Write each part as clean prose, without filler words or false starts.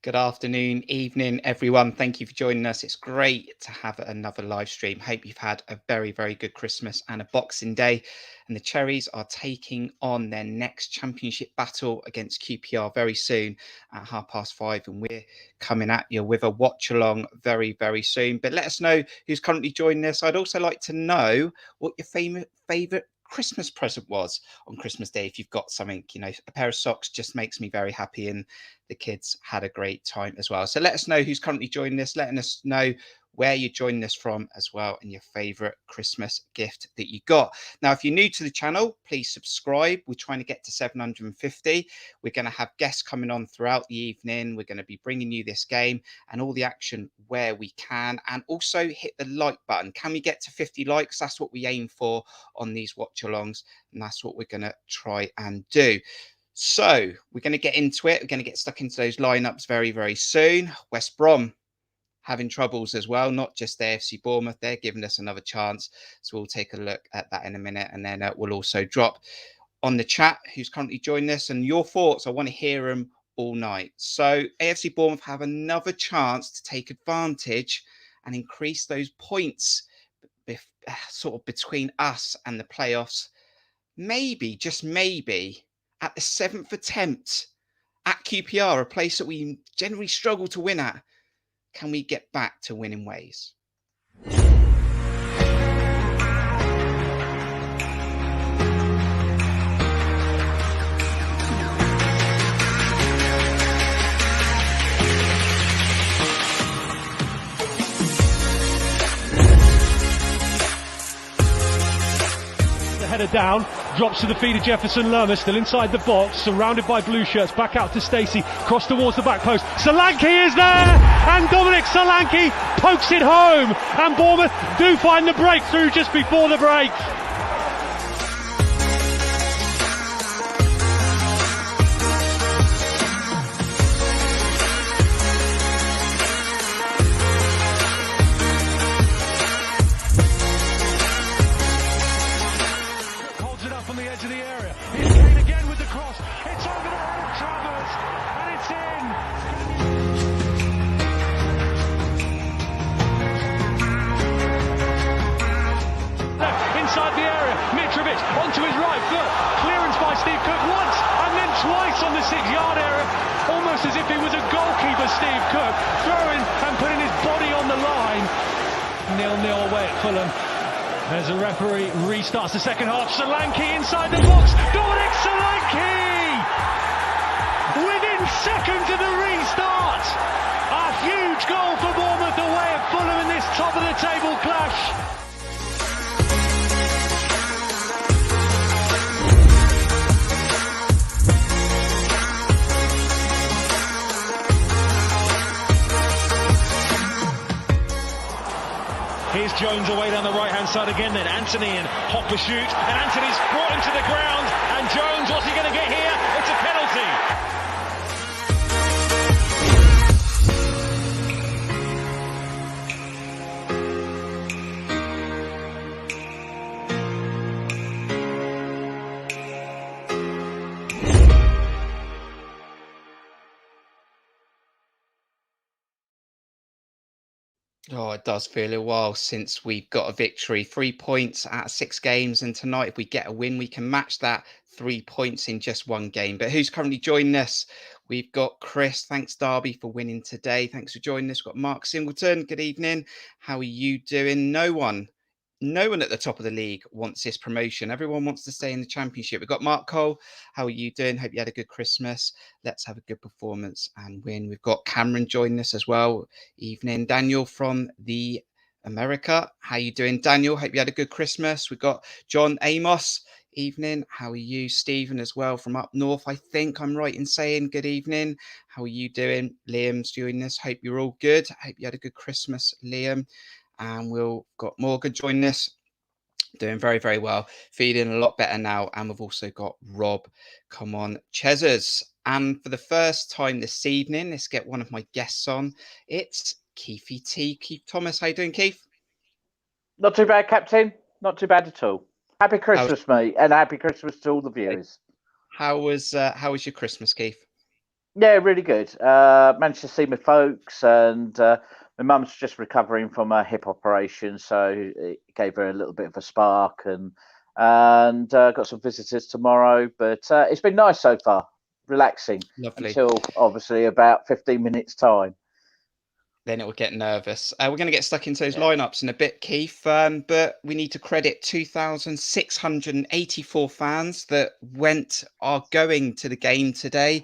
Good afternoon, evening, everyone. Thank you for joining us. It's great to have another live stream. Hope you've had a very, very good Christmas and a Boxing Day. And the Cherries are taking on their next championship battle against QPR very soon at 5:30. And we're coming at you with a watch along very, very soon. But let us know who's currently joining us. I'd also like to know what your favourite Christmas present was on Christmas Day. If you've got something, a pair of socks just makes me very happy, and the kids had a great time as well. So let us know who's currently joining us, letting us know where you're joining us from as well, and your favorite Christmas gift that you got. Now, if you're new to the channel, please subscribe. We're trying to get to 750. We're going to have guests coming on throughout the evening. We're going to be bringing you this game and all the action where we can, and also hit the like button. Can we get to 50 likes? That's what we aim for on these watch alongs, and that's what we're going to try and do. So we're going to get into it. We're going to get stuck into those lineups very, very soon. West Brom having troubles as well, not just the AFC Bournemouth. They're giving us another chance. So we'll take a look at that in a minute. And then we'll also drop on the chat who's currently joining us and your thoughts. I want to hear them all night. So AFC Bournemouth have another chance to take advantage and increase those points sort of between us and the playoffs. Maybe, just maybe, at the 7th attempt at QPR, a place that we generally struggle to win at, can we get back to winning ways? Header down, drops to the feet of Jefferson Lerma, still inside the box, surrounded by blue shirts, back out to Stacey, cross towards the back post, Solanke is there, and Dominic Solanke pokes it home, and Bournemouth do find the breakthrough just before the break. As the referee restarts the second half, Solanke inside the box, Dominic Solanke! Within seconds of the restart! A huge goal for Bournemouth away at Fulham in this top of the table clash. Here's Jones away down the right-hand side again, then Anthony and hot pursuit, and Anthony's brought him to the ground, and Jones, what's he going to get here? It's a penalty. Oh, it does feel a while since we've got a victory. 3 points out of 6 games. And tonight, if we get a win, we can match that 3 points in just one game. But who's currently joining us? We've got Chris. Thanks, Derby, for winning today. Thanks for joining us. We've got Mark Singleton. Good evening. How are you doing? No one at the top of the league wants this promotion. Everyone wants to stay in the championship. We've got Mark Cole. How are you doing? Hope you had a good Christmas. Let's have a good performance and win. We've got Cameron joining us as well. Evening. Daniel from the America. How are you doing, Daniel? Hope you had a good Christmas. We've got John Amos. Evening. How are you? Stephen as well from up north. I think I'm right in saying good evening. How are you doing? Liam's joining us. Hope you're all good. Hope you had a good Christmas, Liam. And we've got Morgan joining us, doing very, very well, feeling a lot better now. And we've also got Rob. Come on, Chezers. And for the first time this evening, let's get one of my guests on. It's Keithy T. Keith Thomas. How you doing, Keith? Not too bad, Captain. Not too bad at all. Happy Christmas, mate, and happy Christmas to all the viewers. How was your Christmas, Keith? Yeah, really good. Managed to see my folks, and my mum's just recovering from a hip operation, so it gave her a little bit of a spark, and got some visitors tomorrow. But it's been nice so far, relaxing Lovely. until obviously about 15 minutes time. Then it will get nervous. We're going to get stuck into those Yeah. lineups in a bit, Keith. But we need to credit 2,684 fans that are going to the game today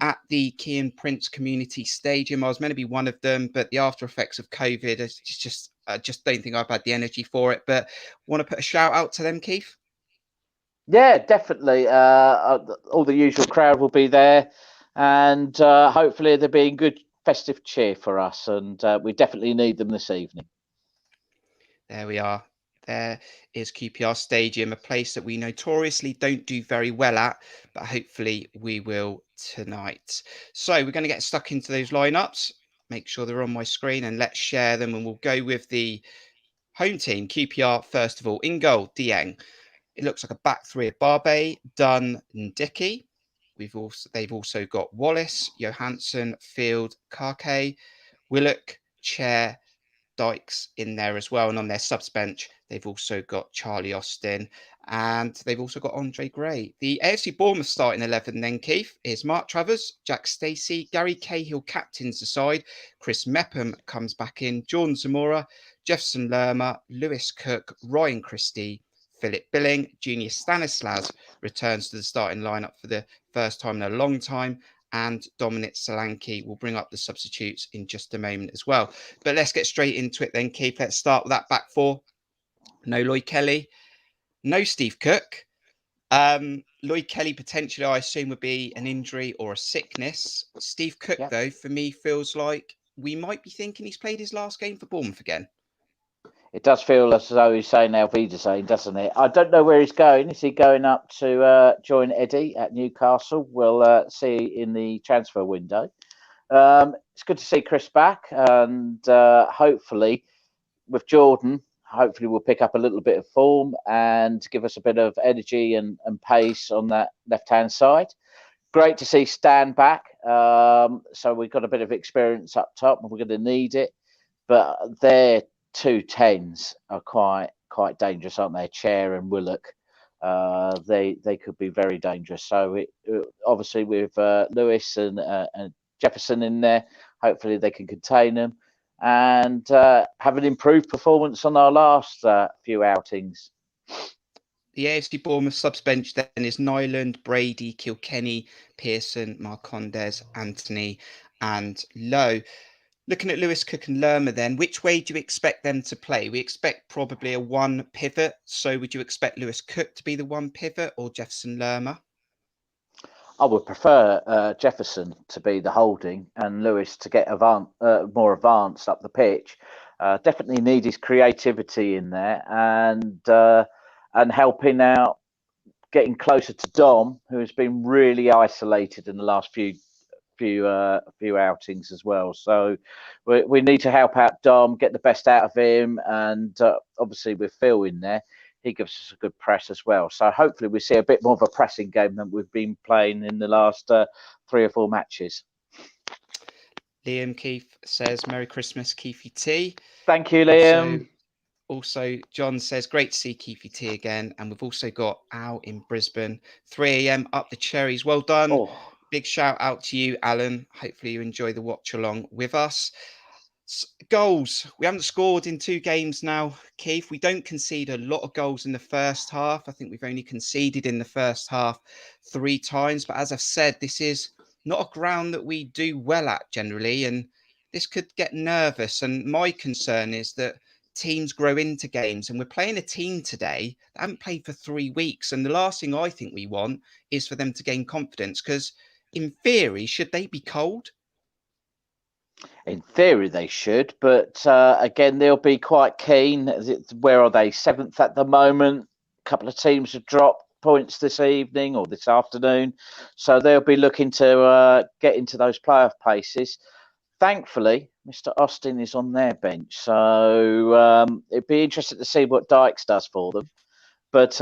at the Kean Prince Community Stadium. I was meant to be one of them, but the after effects of COVID, I just don't think I've had the energy for it. But want to put a shout out to them, Keith? Yeah, definitely. All the usual crowd will be there, and hopefully there'll be good festive cheer for us, and we definitely need them this evening. There we are. There is QPR Stadium, a place that we notoriously don't do very well at, but hopefully we will tonight. So we're going to get stuck into those lineups. Make sure they're on my screen and let's share them. And we'll go with the home team, QPR, first of all. In goal, Dieng. It looks like a back three of Barbe, Dunn, and Dickey. They've also got Wallace, Johansson, Field, Kake, Willock, Chair, Dykes in there as well. And on their subs bench, they've also got Charlie Austin and they've also got Andre Gray. The AFC Bournemouth starting 11 then, Keith, is Mark Travers, Jack Stacey, Gary Cahill captains the side, Chris Mepham comes back in, Jordan Zamora, Jefferson Lerma, Lewis Cook, Ryan Christie, Philip Billing, Junior Stanislas returns to the starting lineup for the first time in a long time, and Dominic Solanke will bring up the substitutes in just a moment as well. But let's get straight into it then, Keith. Let's start with that back four. No Lloyd Kelly, no Steve Cook. Lloyd Kelly potentially, I assume, would be an injury or a sickness. Steve Cook, though, for me, feels like we might be thinking he's played his last game for Bournemouth again. It does feel as though he's saying Auf Wiedersehen, doesn't it? I don't know where he's going. Is he going up to join Eddie at Newcastle? We'll see in the transfer window. It's good to see Chris back, and hopefully with Jordan, hopefully we'll pick up a little bit of form and give us a bit of energy and pace on that left-hand side. Great to see Stan back. So we've got a bit of experience up top, and we're going to need it. But their 2 10s are quite dangerous, aren't they? Chair and Willock. They could be very dangerous. So obviously with Lewis and Jefferson in there, hopefully they can contain them and have an improved performance on our last few outings. The AFC Bournemouth subs bench then is Nyland, Brady, Kilkenny, Pearson, Marcondes, Anthony, and Lowe. Looking at Lewis Cook and Lerma then, which way do you expect them to play? We expect probably a one pivot. So would you expect Lewis Cook to be the one pivot or Jefferson Lerma? I would prefer Jefferson to be the holding and Lewis to get more advanced up the pitch. Definitely need his creativity in there and helping out, getting closer to Dom, who has been really isolated in the last few outings as well. So we need to help out Dom, get the best out of him, and obviously with Phil in there, he gives us a good press as well. So hopefully we see a bit more of a pressing game than we've been playing in the last 3 or 4 matches. Liam Keith says, Merry Christmas, Keithy T. Thank you, Liam. Also, John says, great to see Keithy T again. And we've also got Al in Brisbane, 3 a.m. up the Cherries. Well done. Oh. Big shout out to you, Alan. Hopefully you enjoy the watch along with us. Goals. We haven't scored in 2 games now, Keith. We don't concede a lot of goals in the first half. I think we've only conceded in the first half 3 times. But as I've said, this is not a ground that we do well at generally. And this could get nervous. And my concern is that teams grow into games. And we're playing a team today that haven't played for 3 weeks. And the last thing I think we want is for them to gain confidence. Because in theory, should they be cold? In theory, they should, but again, they'll be quite keen. Where are they? 7th at the moment. A couple of teams have dropped points this evening or this afternoon, so they'll be looking to get into those playoff places. Thankfully, Mr. Austin is on their bench, so it'd be interesting to see what Dykes does for them. But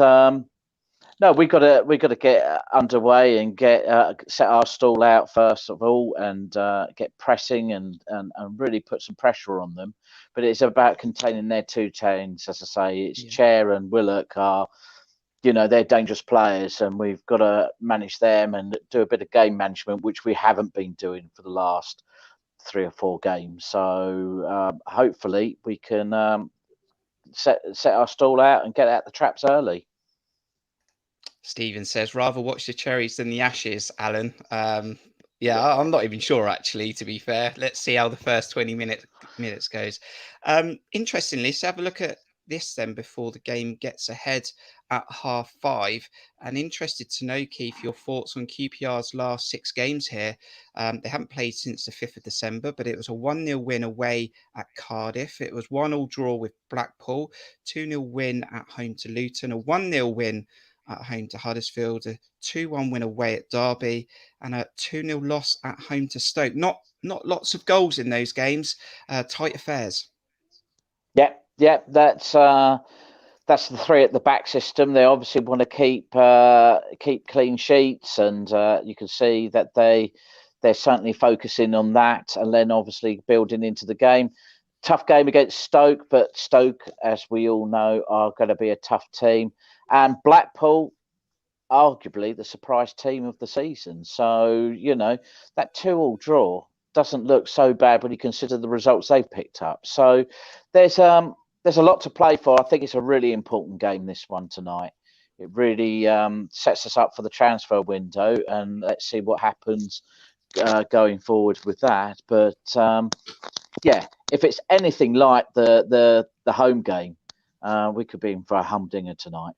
No, we got to get underway and get set our stall out first of all, and get pressing and really put some pressure on them. But it's about containing their two chains, as I say. It's Yeah. Chair and Willock are, they're dangerous players, and we've got to manage them and do a bit of game management, which we haven't been doing for the last 3 or 4 games. So hopefully we can set our stall out and get out the traps early. Stephen says, rather watch the Cherries than the Ashes, Alan. Yeah, I'm not even sure, actually, to be fair. Let's see how the first 20 minutes goes. Interestingly, let's have a look at this then before the game gets ahead at 5:30. And interested to know, Keith, your thoughts on QPR's last 6 games here. They haven't played since the 5th of December, but it was a 1-0 win away at Cardiff. It was 1-1 draw with Blackpool, 2-0 win at home to Luton, a 1-0 win at home to Huddersfield, a 2-1 win away at Derby, and a 2-0 loss at home to Stoke. Not lots of goals in those games. Tight affairs. Yeah, that's the three at the back system. They obviously want to keep clean sheets, and you can see that they're certainly focusing on that, and then obviously building into the game. Tough game against Stoke, but Stoke, as we all know, are going to be a tough team. And Blackpool, arguably the surprise team of the season. So, that 2-2 draw doesn't look so bad when you consider the results they've picked up. So there's a lot to play for. I think it's a really important game, this one tonight. It really sets us up for the transfer window, and let's see what happens going forward with that. But yeah, if it's anything like the home game, we could be in for a humdinger tonight.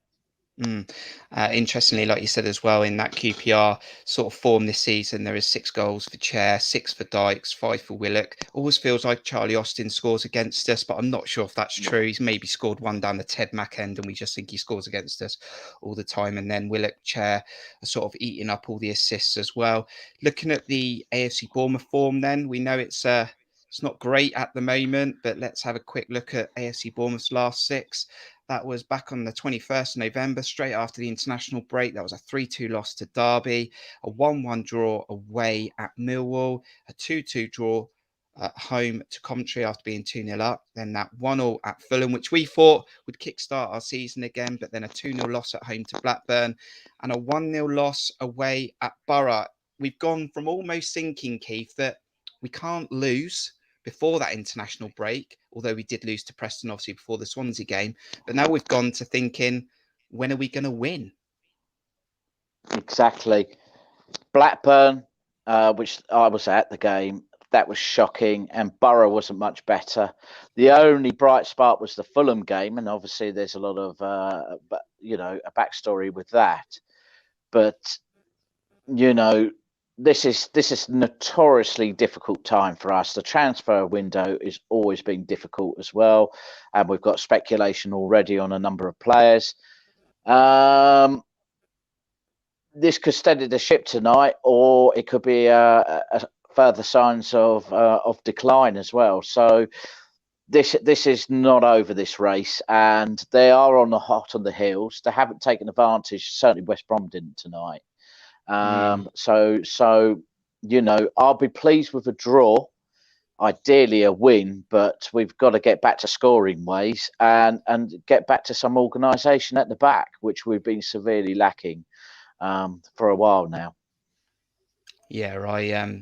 Interestingly, like you said as well, in that QPR sort of form this season, there is 6 goals for Chair, 6 for Dykes, 5 for Willock. Always feels like Charlie Austin scores against us, but I'm not sure if that's true. He's maybe scored one down the Ted Mack end, and we just think he scores against us all the time. And then Willock, Chair are sort of eating up all the assists as well. Looking at the AFC Bournemouth form, then we know it's not great at the moment, but let's have a quick look at AFC Bournemouth's last 6. That was back on the 21st of November, straight after the international break. That was a 3-2 loss to Derby, a 1-1 draw away at Millwall, a 2-2 draw at home to Coventry after being 2-0 up. Then that 1-1 at Fulham, which we thought would kickstart our season again, but then a 2-0 loss at home to Blackburn and a 1-0 loss away at Borough. We've gone from almost thinking, Keith, that we can't lose before that international break, although we did lose to Preston, obviously, before the Swansea game. But now we've gone to thinking, when are we going to win? Exactly. Blackburn, which I was at the game, that was shocking, and Borough wasn't much better. The only bright spot was the Fulham game, and obviously there's a lot of, a backstory with that. But, this is notoriously difficult time for us. The transfer window has always been difficult as well, and we've got speculation already on a number of players. This could steady the ship tonight, or it could be a further signs of decline as well. So this is not over, this race, and they are on the hot on the heels. They haven't taken advantage. Certainly, West Brom didn't tonight. So I'll be pleased with a draw, ideally a win, but we've got to get back to scoring ways and get back to some organisation at the back, which we've been severely lacking for a while now. Yeah,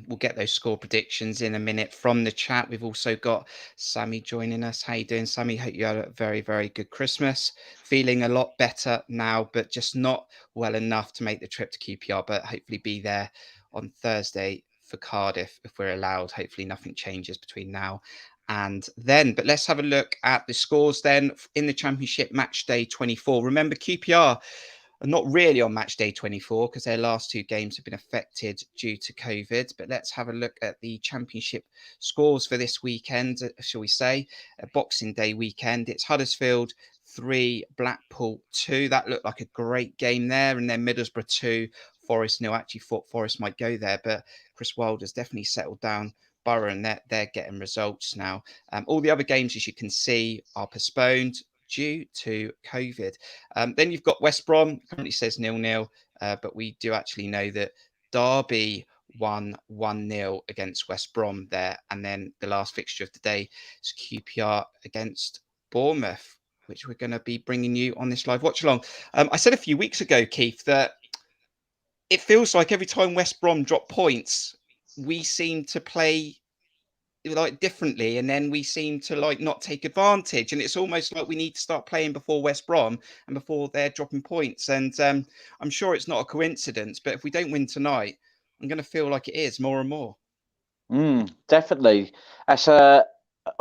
we'll get those score predictions in a minute from the chat. We've also got Sammy joining us. How you doing, Sammy? Hope you had a very, very good Christmas. Feeling a lot better now, but just not well enough to make the trip to QPR, but hopefully be there on Thursday for Cardiff if we're allowed. Hopefully nothing changes between now and then. But let's have a look at the scores then in the Championship match day 24. Remember, QPR are not really on match day 24 because their last 2 games have been affected due to COVID. But let's have a look at the Championship scores for this weekend, shall we say, a Boxing Day weekend. It's Huddersfield 3, Blackpool 2. That looked like a great game there. And then Middlesbrough 2, Forest 0. Actually thought Forest might go there, but Chris Wilder's definitely settled down Borough, and they're getting results now. All the other games, as you can see, are postponed due to COVID. Then you've got West Brom, currently says 0-0, but we do actually know that Derby won 1-0 against West Brom there. And then the last fixture of the day is QPR against Bournemouth, which we're going to be bringing you on this live watch along. I said a few weeks ago, Keith, that it feels like every time West Brom drop points, we seem to play like differently, and then we seem to like not take advantage, and it's almost like we need to start playing before West Brom and before they're dropping points. And I'm sure it's not a coincidence, but if we don't win tonight, I'm going to feel like it is more and more. Definitely. That's a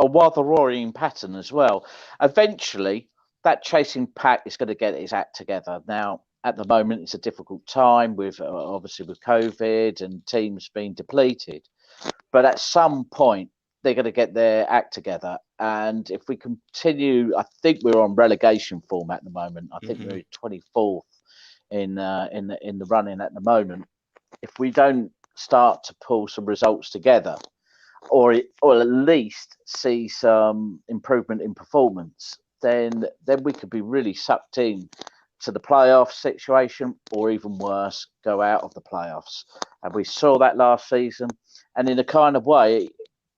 rather worrying pattern as well. Eventually, that chasing pack is going to get its act together. Now, at the moment, it's a difficult time with obviously with COVID and teams being depleted. But at some point, they're going to get their act together. And if we continue, I think we're on relegation form at the moment. I think we're 24th in the running at the moment. If we don't start to pull some results together, or at least see some improvement in performance, then we could be really sucked in to the playoff situation, or even worse, go out of the playoffs. And we saw that last season, and in a kind of way,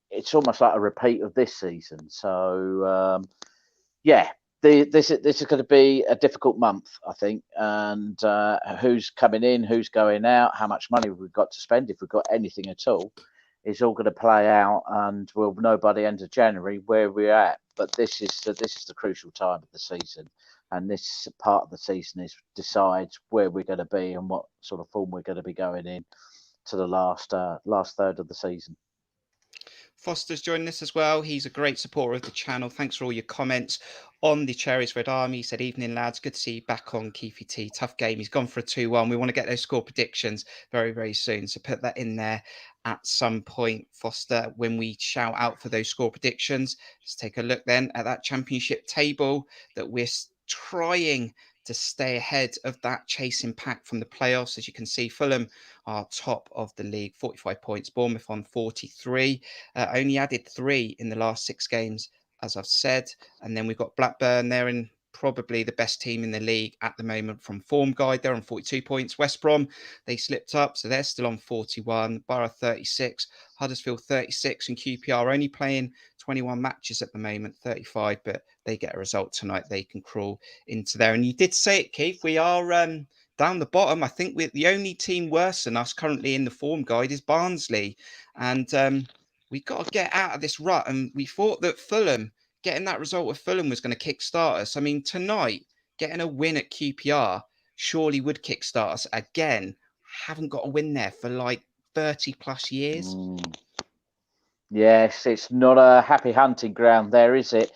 it's almost like a repeat of this season. So this is going to be a difficult month, I think. And who's coming in, who's going out, how much money we've got to spend, if we've got anything at all, is all going to play out, and we'll know by the end of January where we're at. But this is the crucial time of the season, and this part of the season decides where we're going to be and what sort of form we're going to be going in to the last third of the season. Foster's joining us as well. He's a great supporter of the channel. Thanks for all your comments on the Cherries Red Army. He said, evening, lads. Good to see you back on, Keefy T. Tough game. He's gone for a 2-1. We want to get those score predictions very, very soon. So put that in there at some point, Foster, when we shout out for those score predictions. Let's take a look then at that championship table that we're trying to stay ahead of that chasing pack from the playoffs. As you can see, Fulham are top of the league, 45 points. Bournemouth on 43. Only added 3 in the last 6 games, as I've said. And then we've got Blackburn. They're in probably the best team in the league at the moment from Form Guide. They're on 42 points. West Brom, they slipped up, so they're still on 41. Borough 36. Huddersfield 36, and QPR only playing 21 matches at the moment, 35, but they get a result tonight. They can crawl into there. And you did say it, Keith, we are down the bottom. I think we're the only team worse than us currently in the Form Guide is Barnsley. And we've got to get out of this rut. And we thought that Fulham, getting that result with Fulham was going to kickstart us. I mean, tonight, getting a win at QPR surely would kickstart us again. Haven't got a win there for like 30 plus years. Yes, it's not a happy hunting ground there, is it?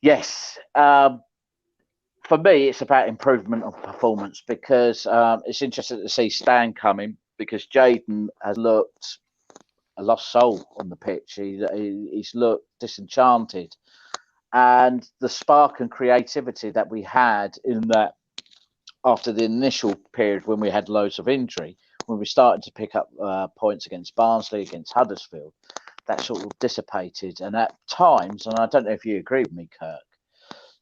Yes. For me, it's about improvement of performance, because it's interesting to see Stan coming, because Jaden has looked a lost soul on the pitch. He's looked disenchanted. And the spark and creativity that we had in that after the initial period when we had loads of injury, when we started to pick up points against Barnsley, against Huddersfield, that sort of dissipated. And at times, and I don't know if you agree with me, Kirk,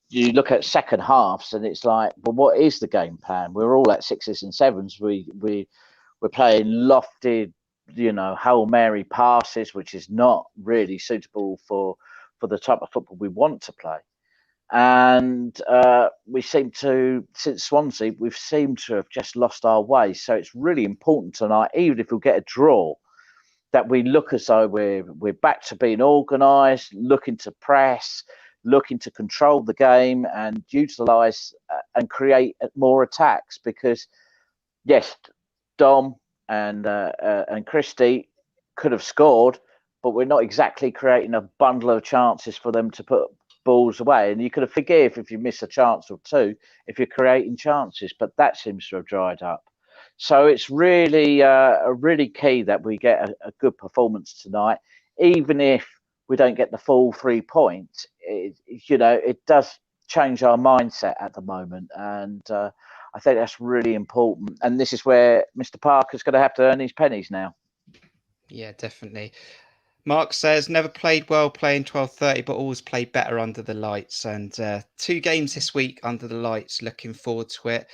you look at second halves and it's like, well, what is the game plan? We're all at 6s and 7s. We're playing lofted, Hail Mary passes, which is not really suitable for the type of football we want to play. And we seem to, since Swansea, we've seemed to have just lost our way. So it's really important tonight, even if we get a draw, that we look as though we're back to being organised, looking to press, looking to control the game and utilise and create more attacks. Because, yes, Dom and Christie could have scored, but we're not exactly creating a bundle of chances for them to put balls away. And you could have forgive if you miss a chance or two if you're creating chances, but that seems to have dried up. So it's really really key that we get a good performance tonight, even if we don't get the full 3 points. It does change our mindset at the moment, and I think that's really important. And this is where Mr. Parker's going to have to earn his pennies now. Yeah, definitely. Mark says, never played well playing 12:30, but always played better under the lights. And 2 games this week under the lights. Looking forward to it.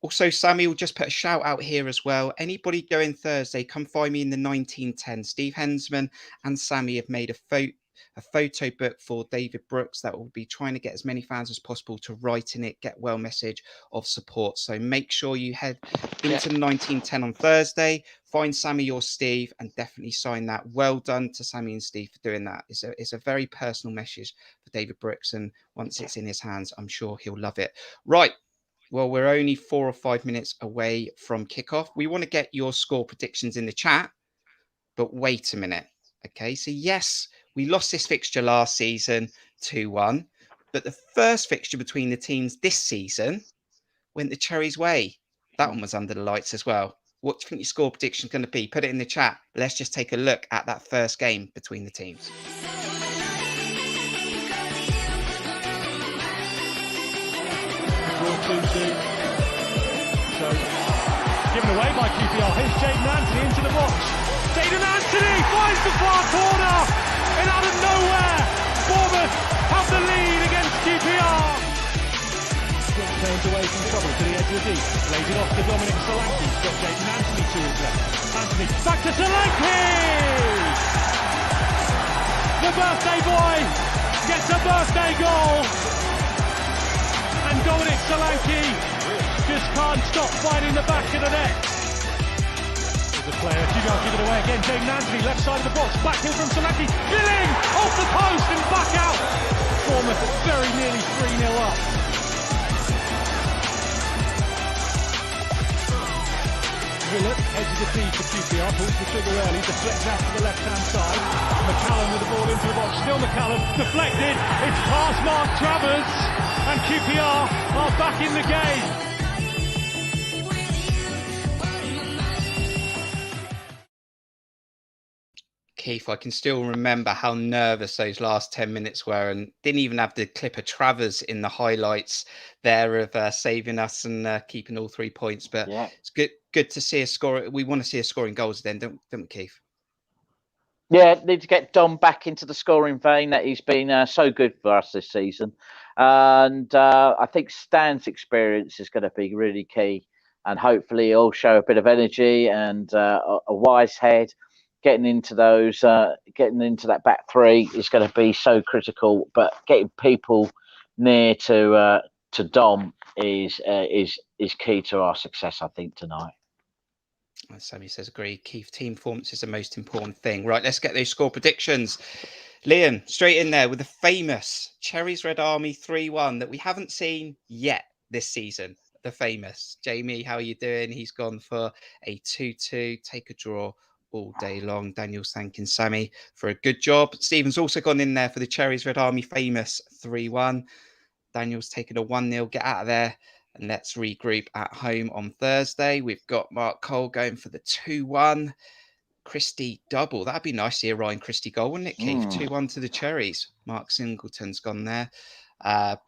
Also, Sammy will just put a shout out here as well. Anybody going Thursday, come find me in the 1910. Steve Hensman and Sammy have made a photo book for David Brooks that will be trying to get as many fans as possible to write in it, get well message of support. So make sure you head into the 1910 on Thursday, find Sammy or Steve, and definitely sign that. Well done to Sammy and Steve for doing that. It's a very personal message for David Brooks, and once it's in his hands, I'm sure he'll love it. Right. Well, we're only 4 or 5 minutes away from kickoff. We want to get your score predictions in the chat, but wait a minute. Okay, so yes, we lost this fixture last season 2-1, but the first fixture between the teams this season went the Cherries' way. That one was under the lights as well. What do you think your score prediction is going to be? Put it in the chat. Let's just take a look at that first game between the teams. So, given away by QPR. Here's Jaden Anthony into the box. Jaden Anthony finds the far corner, and out of nowhere, Bournemouth have the lead against QPR. Turns away from trouble to the edge of the deep. Lays it off to Dominic Solanke. He's got Jaden Anthony to his left. Anthony back to Solanke. The birthday boy gets a birthday goal. And Dominic Solanke just can't stop finding the back of the net. There's a player, QPR give it away again. Jaden Anthony, left side of the box, back in from Solanke. Gilling off the post and back out. Bournemouth very nearly 3-0 up. Willett edges the feed for QPR, pulls the trigger early, deflects out to the left-hand side. McCallum with the ball into the box, still McCallum, deflected, it's past Mark Travers, and QPR are back in the game. Keith, I can still remember how nervous those last 10 minutes were, and didn't even have the clip of Travers in the highlights there of saving us and keeping all 3 points. But yeah, it's good to see a score. We want to see a scoring goals then, don't we, Keith? Yeah, need to get Dom back into the scoring vein. That he's been so good for us this season. And I think Stan's experience is going to be really key. And hopefully he'll show a bit of energy and a wise head. Getting into that back three is going to be so critical. But getting people near to Dom is key to our success, I think, tonight. Sammy says agree. Keith, team performance is the most important thing. Right, let's get those score predictions. Liam, straight in there with the famous Cherries Red Army 3-1 that we haven't seen yet this season. The famous. Jamie, how are you doing? He's gone for a 2-2. Take a draw all day long. Daniel's thanking Sammy for a good job. Stephen's also gone in there for the Cherries Red Army famous 3-1. Daniel's taken a 1-0. Get out of there. And let's regroup at home on Thursday. We've got Mark Cole going for the 2-1. Christie double. That'd be nice to see a Ryan Christie goal, wouldn't it, Keith? 2-1 to the Cherries. Mark Singleton's gone there.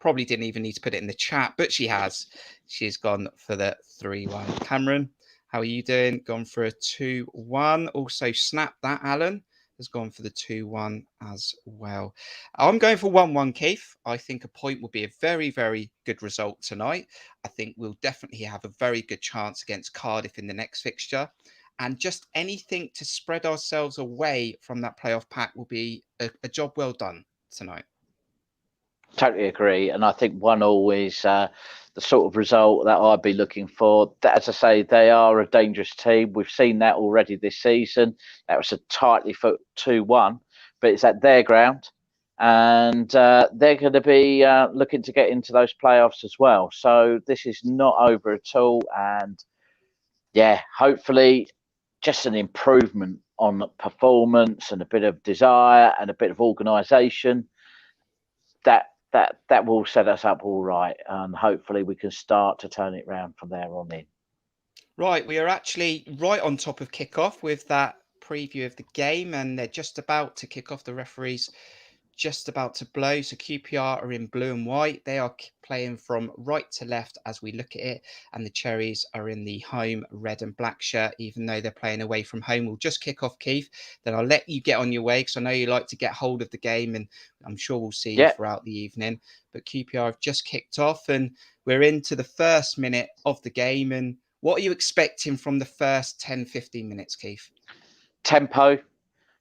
Probably didn't even need to put it in the chat, but she has. She's gone for the 3-1. Cameron, how are you doing? Gone for a 2-1. Also, snap that, Alan has gone for the 2-1 as well. I'm going for 1-1, Keith. I think a point will be a very, very good result tonight. I think we'll definitely have a very good chance against Cardiff in the next fixture. And just anything to spread ourselves away from that playoff pack will be a job well done tonight. Totally agree. And I think 1-1 is the sort of result that I'd be looking for. As I say, they are a dangerous team. We've seen that already this season. That was a tightly fought 2-1, but it's at their ground. And they're going to be looking to get into those playoffs as well. So this is not over at all. And yeah, hopefully just an improvement on performance and a bit of desire and a bit of organisation. That will set us up all right, and hopefully we can start to turn it around from there on in. Right, we are actually right on top of kickoff with that preview of the game, and they're just about to kick off. The referees just about to blow. So QPR are in blue and white. They are playing from right to left as we look at it. And the Cherries are in the home red and black shirt, even though they're playing away from home. We'll just kick off, Keith. Then I'll let you get on your way because I know you like to get hold of the game, and I'm sure we'll see you throughout the evening. But QPR have just kicked off and we're into the first minute of the game. And what are you expecting from the first 10, 15 minutes, Keith? Tempo,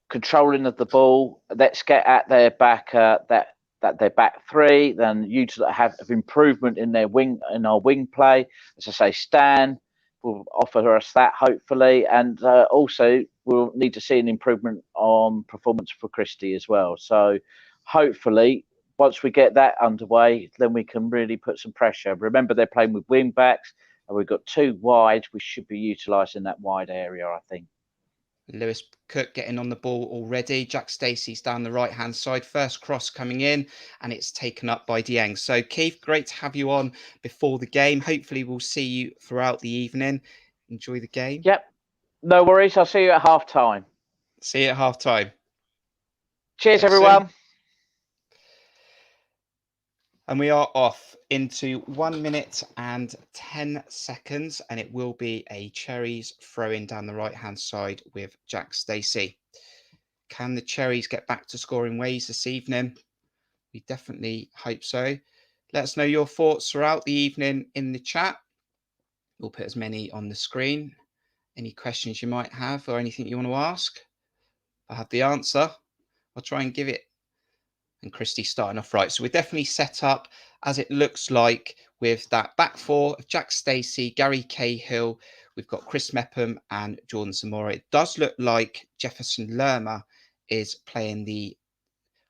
controlling of the ball. Let's get at their back, that their back three. Then you have improvement in our wing play. As I say, Stan will offer us that hopefully, and also we'll need to see an improvement on performance for Christie as well. So hopefully, once we get that underway, then we can really put some pressure. Remember, they're playing with wing backs, and we've got two wide. We should be utilising that wide area, I think. Lewis Cook getting on the ball already. Jack Stacey's down the right-hand side. First cross coming in, and it's taken up by Dieng. So, Keith, great to have you on before the game. Hopefully, we'll see you throughout the evening. Enjoy the game. Yep. No worries. I'll see you at half-time. See you at half-time. Cheers, everyone. And we are off into 1 minute and 10 seconds, and it will be a Cherries throw-in down the right-hand side with Jack Stacey. Can the Cherries get back to scoring ways this evening? We definitely hope so. Let us know your thoughts throughout the evening in the chat. We'll put as many on the screen. Any questions you might have or anything you want to ask? If I have the answer, I'll try and give it. And Christie starting off right. So we're definitely set up as it looks like with that back four of Jack Stacey, Gary Cahill. We've got Chris Mepham and Jordan Zamora. It does look like Jefferson Lerma is playing the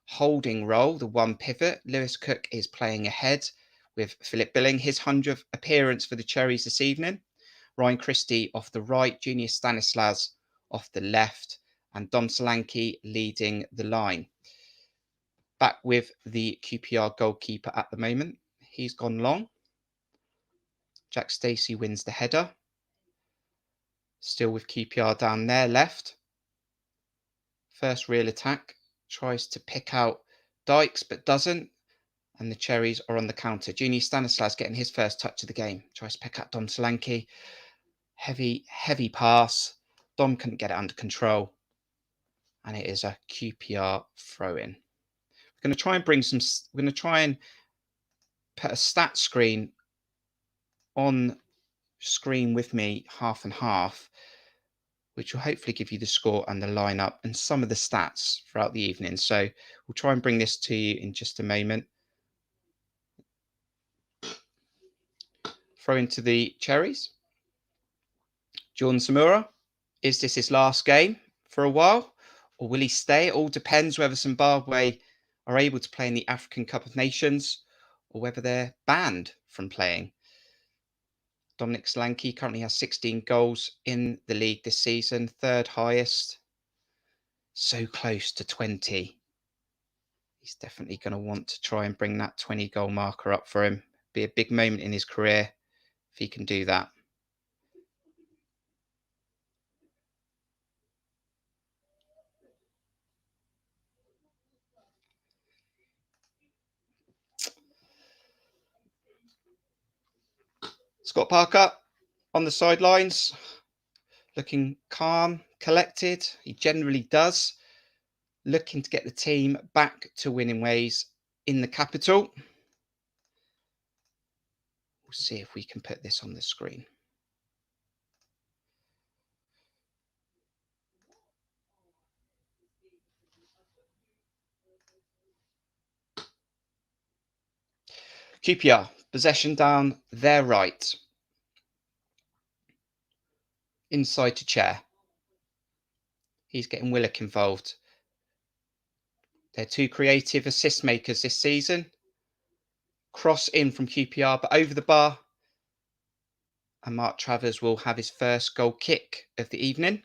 holding role, the one pivot. Lewis Cook is playing ahead with Philip Billing, his 100th appearance for the Cherries this evening. Ryan Christie off the right, Junior Stanislas off the left, and Dom Solanke leading the line. Back with the QPR goalkeeper at the moment. He's gone long. Jack Stacey wins the header. Still with QPR down there left. First real attack. Tries to pick out Dykes, but doesn't. And the Cherries are on the counter. Junior Stanislas getting his first touch of the game. Tries to pick out Dom Solanke. Heavy pass. Dom couldn't get it under control. And it is a QPR throw-in. We're going to try and put a stat screen on screen with me, half and half, which will hopefully give you the score and the lineup and some of the stats throughout the evening. So we'll try and bring this to you in just a moment. Throw into the Cherries. Jordan Zamora, is this his last game for a while, or will he stay? It all depends whether Zimbabwe are able to play in the African Cup of Nations or whether they're banned from playing. Dominic Solanke currently has 16 goals in the league this season, third highest. So close to 20. He's definitely going to want to try and bring that 20-goal marker up for him. Be a big moment in his career if he can do that. Scott Parker on the sidelines, looking calm, collected. He generally does. Looking to get the team back to winning ways in the capital. We'll see if we can put this on the screen. QPR, possession down their right. Inside to Chair. He's getting Willock involved. They're two creative assist makers this season. Cross in from QPR, but over the bar. And Mark Travers will have his first goal kick of the evening.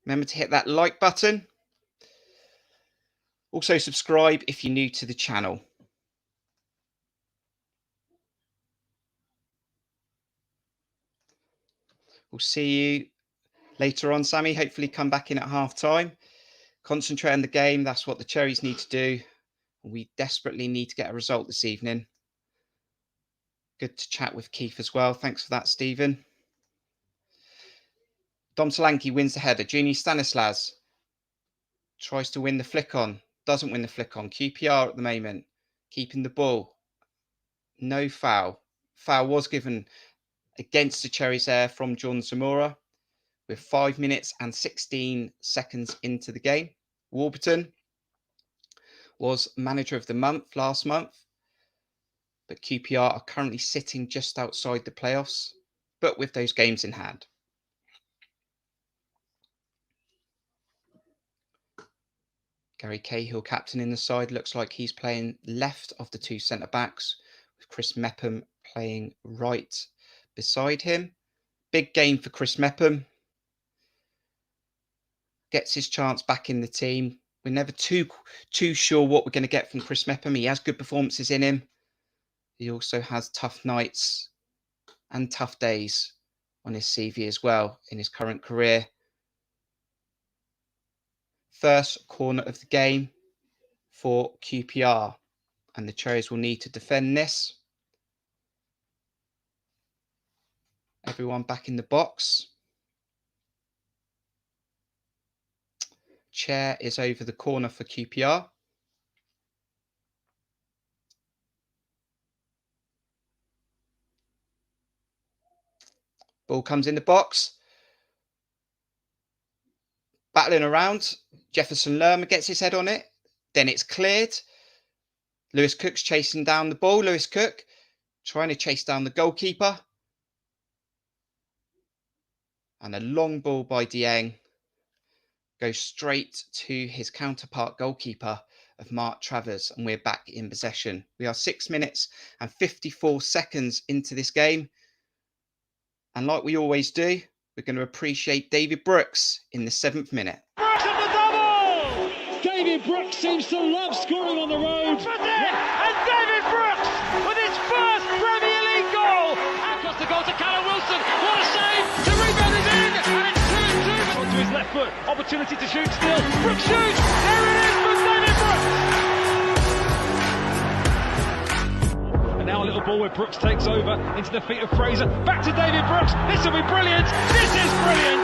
Remember to hit that like button. Also subscribe if you're new to the channel. We'll see you later on, Sammy. Hopefully come back in at half time. Concentrate on the game. That's what the Cherries need to do. We desperately need to get a result this evening. Good to chat with Keith as well. Thanks for that, Stephen. Dom Solanke wins the header. Junior Stanislas tries to win the flick on. Doesn't win the flick on. QPR at the moment. Keeping the ball. No foul. Foul was given against the Cherries there from John Zamora. With 5 minutes and 16 seconds into the game. Warburton was manager of the month last month. But QPR are currently sitting just outside the playoffs, but with those games in hand. Gary Cahill, captain in the side, looks like he's playing left of the two centre-backs, with Chris Mepham playing right beside him. Big game for Chris Mepham. Gets his chance back in the team. We're never too sure what we're going to get from Chris Mepham. He has good performances in him. He also has tough nights and tough days on his CV as well in his current career. First corner of the game for QPR, and the Cherries will need to defend this. Everyone back in the box. Chair is over the corner for QPR. Ball comes in the box. Battling around. Jefferson Lerma gets his head on it. Then it's cleared. Lewis Cook's chasing down the ball. Lewis Cook trying to chase down the goalkeeper. And a long ball by Dieng goes straight to his counterpart goalkeeper of Mark Travers. And we're back in possession. We are 6 minutes and 54 seconds into this game. And like we always do, we're going to appreciate David Brooks in the 7th minute. Brooks at the double! David Brooks seems to love scoring on the road. And David Brooks with his first Premier League goal. Across the goal to Callum Wilson. What a save! The rebound is in, and it's 2-2. Onto his left foot. Opportunity to shoot still. Brooks shoots. There it is for David Brooks. Now a little ball where Brooks takes over into the feet of Fraser. Back to David Brooks. This will be brilliant. This is brilliant.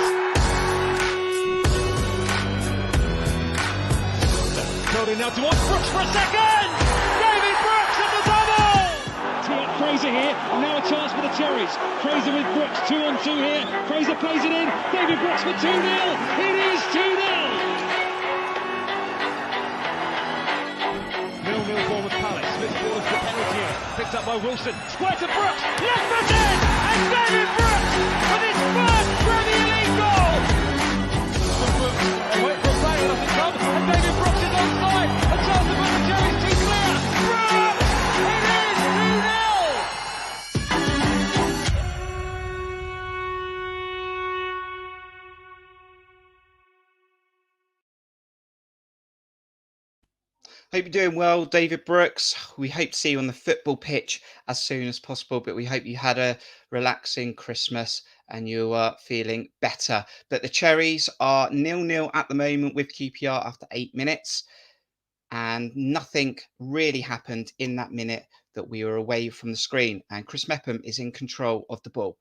Curled in now towards Brooks for a second. David Brooks at the double. Tee up Fraser here. And now a chance for the Cherries. Fraser with Brooks. 2-on-2 here. Fraser plays it in. David Brooks for 2-0. It is 2-0. 0-0 Bournemouth Palace. Smith forwards the penalty here. Picked up by Wilson. Square to Brooks. Left foot in. And David Brooks with his first Premier League goal. Wait for a play. It doesn't come. And David Brooks is onside. A chance to put the Cherries too clear. Brooks! It is 2-0. Hope you're doing well, David Brooks. We hope to see you on the football pitch as soon as possible, but we hope you had a relaxing Christmas and you are feeling better. But the Cherries are 0-0 at the moment with QPR after 8 minutes, and nothing really happened in that minute that we were away from the screen, and Chris Mepham is in control of the ball.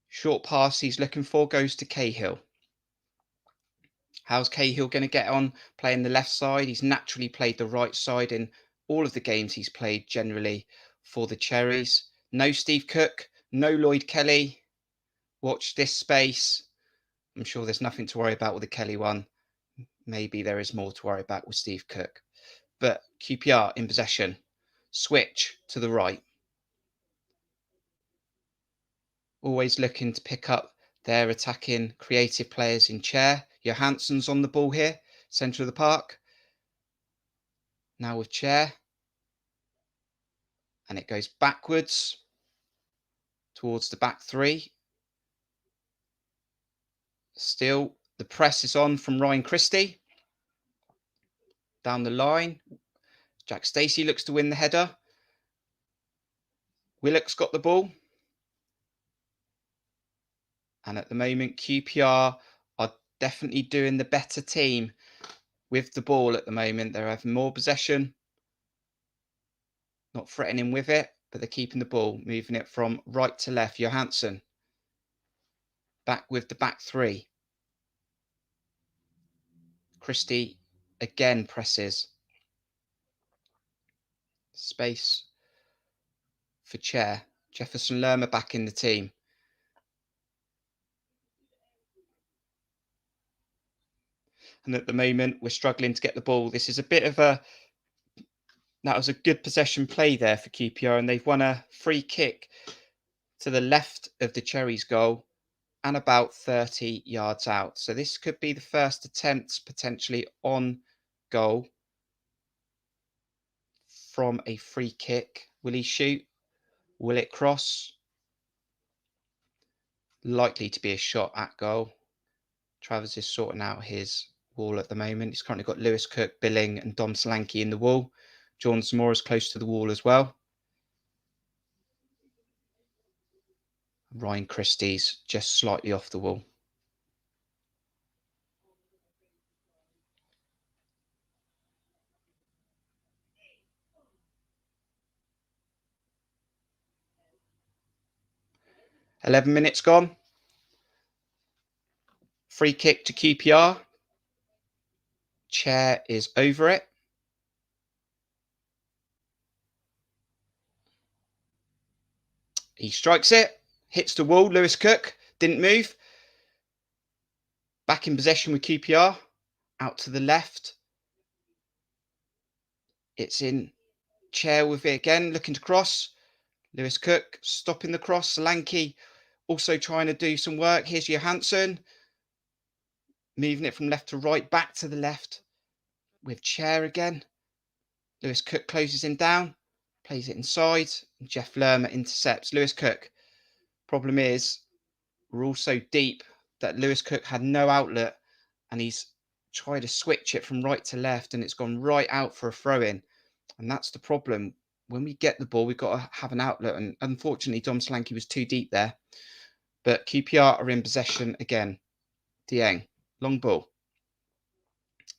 Short pass he's looking for goes to Cahill. How's Cahill going to get on playing the left side? He's naturally played the right side in all of the games he's played generally for the Cherries. No Steve Cook, no Lloyd Kelly. Watch this space. I'm sure there's nothing to worry about with the Kelly one. Maybe there is more to worry about with Steve Cook. But QPR in possession. Switch to the right. Always looking to pick up their attacking creative players in Chair. Johansson's on the ball here, centre of the park. Now with Chair. And it goes backwards towards the back three. Still, the press is on from Ryan Christie. Down the line. Jack Stacey looks to win the header. Willock's got the ball. And at the moment, QPR are definitely doing the better team with the ball at the moment. They're having more possession, not threatening with it, but they're keeping the ball, moving it from right to left. Johansson back with the back three. Christie again presses. Space for Chair. Jefferson Lerma back in the team. And at the moment, we're struggling to get the ball. This is a bit of a... That was a good possession play there for QPR, and they've won a free kick to the left of the Cherries goal and about 30 yards out. So this could be the first attempt potentially on goal from a free kick. Will he shoot? Will it cross? Likely to be a shot at goal. Travers is sorting out his wall at the moment. He's currently got Lewis Cook, Billing and Dom Solanke in the wall. John Zamora's close to the wall as well. Ryan Christie's just slightly off the wall. "11 minutes gone. Free kick to QPR. Chair is over it. He strikes it, hits the wall. Lewis Cook didn't move. Back in possession with QPR. Out to the left. It's in. Chair with it again, looking to cross. Lewis Cook stopping the cross. Solanke also trying to do some work. Here's Johansson. Moving it from left to right, back to the left with Chair again. Lewis Cook closes him down, plays it inside. And Jeff Lerma intercepts. Lewis Cook. Problem is, we're all so deep that Lewis Cook had no outlet, and he's tried to switch it from right to left, and it's gone right out for a throw-in. And that's the problem. When we get the ball, we've got to have an outlet. And unfortunately, Dom Solanke was too deep there. But QPR are in possession again. Dieng, long ball.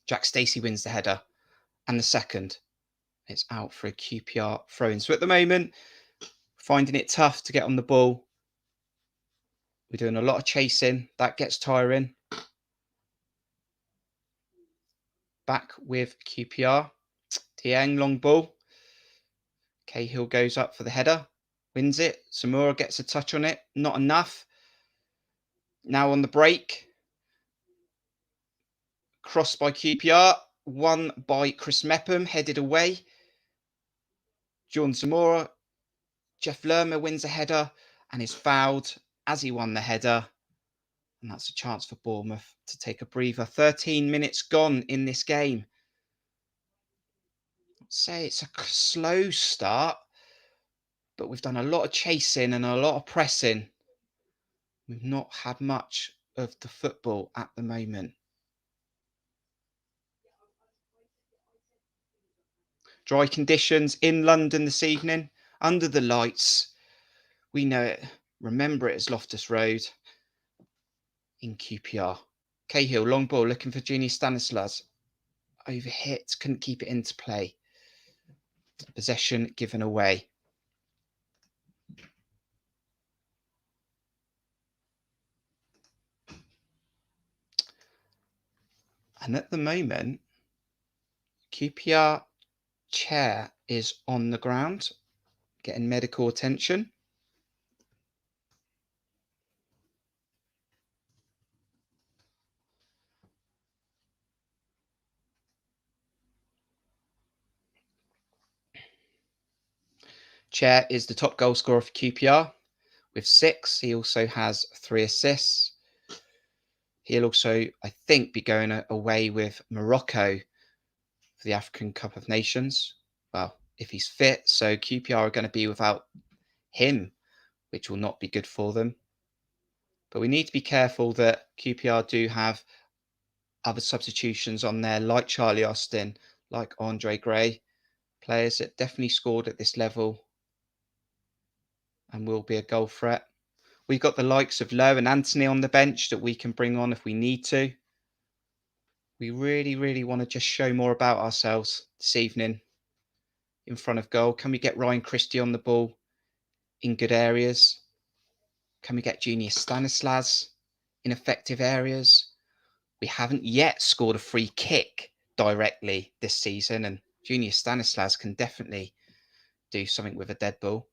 Jack Stacey wins the header. And the second. It's out for a QPR throw-in. So at the moment, finding it tough to get on the ball. We're doing a lot of chasing. That gets tiring. Back with QPR. Dieng, long ball. Cahill goes up for the header. Wins it. Zamora gets a touch on it. Not enough. Now on the break. Crossed by QPR. Won by Chris Mepham. Headed away. John Zamora. Jeff Lerma wins a header and is fouled as he won the header. And that's a chance for Bournemouth to take a breather. 13 minutes gone in this game. I'd say it's a slow start, but we've done a lot of chasing and a lot of pressing. We've not had much of the football at the moment. Dry conditions in London this evening, under the lights. We know it. Remember it as Loftus Road in QPR. Cahill, long ball, looking for Genie Stanislas. Overhit, couldn't keep it into play. Possession given away. And at the moment, QPR Chair is on the ground, getting medical attention. Chair is the top goal scorer for QPR with 6. He also has 3 assists. He'll also, I think, be going away with Morocco for the African Cup of Nations. Well, if he's fit. So QPR are going to be without him, which will not be good for them. But we need to be careful that QPR do have other substitutions on there, like Charlie Austin, like Andre Gray, players that definitely scored at this level and will be a goal threat. We've got the likes of Lowe and Anthony on the bench that we can bring on if we need to. We really, really want to just show more about ourselves this evening in front of goal. Can we get Ryan Christie on the ball in good areas? Can we get Junior Stanislas in effective areas? We haven't yet scored a free kick directly this season, and Junior Stanislas can definitely do something with a dead ball.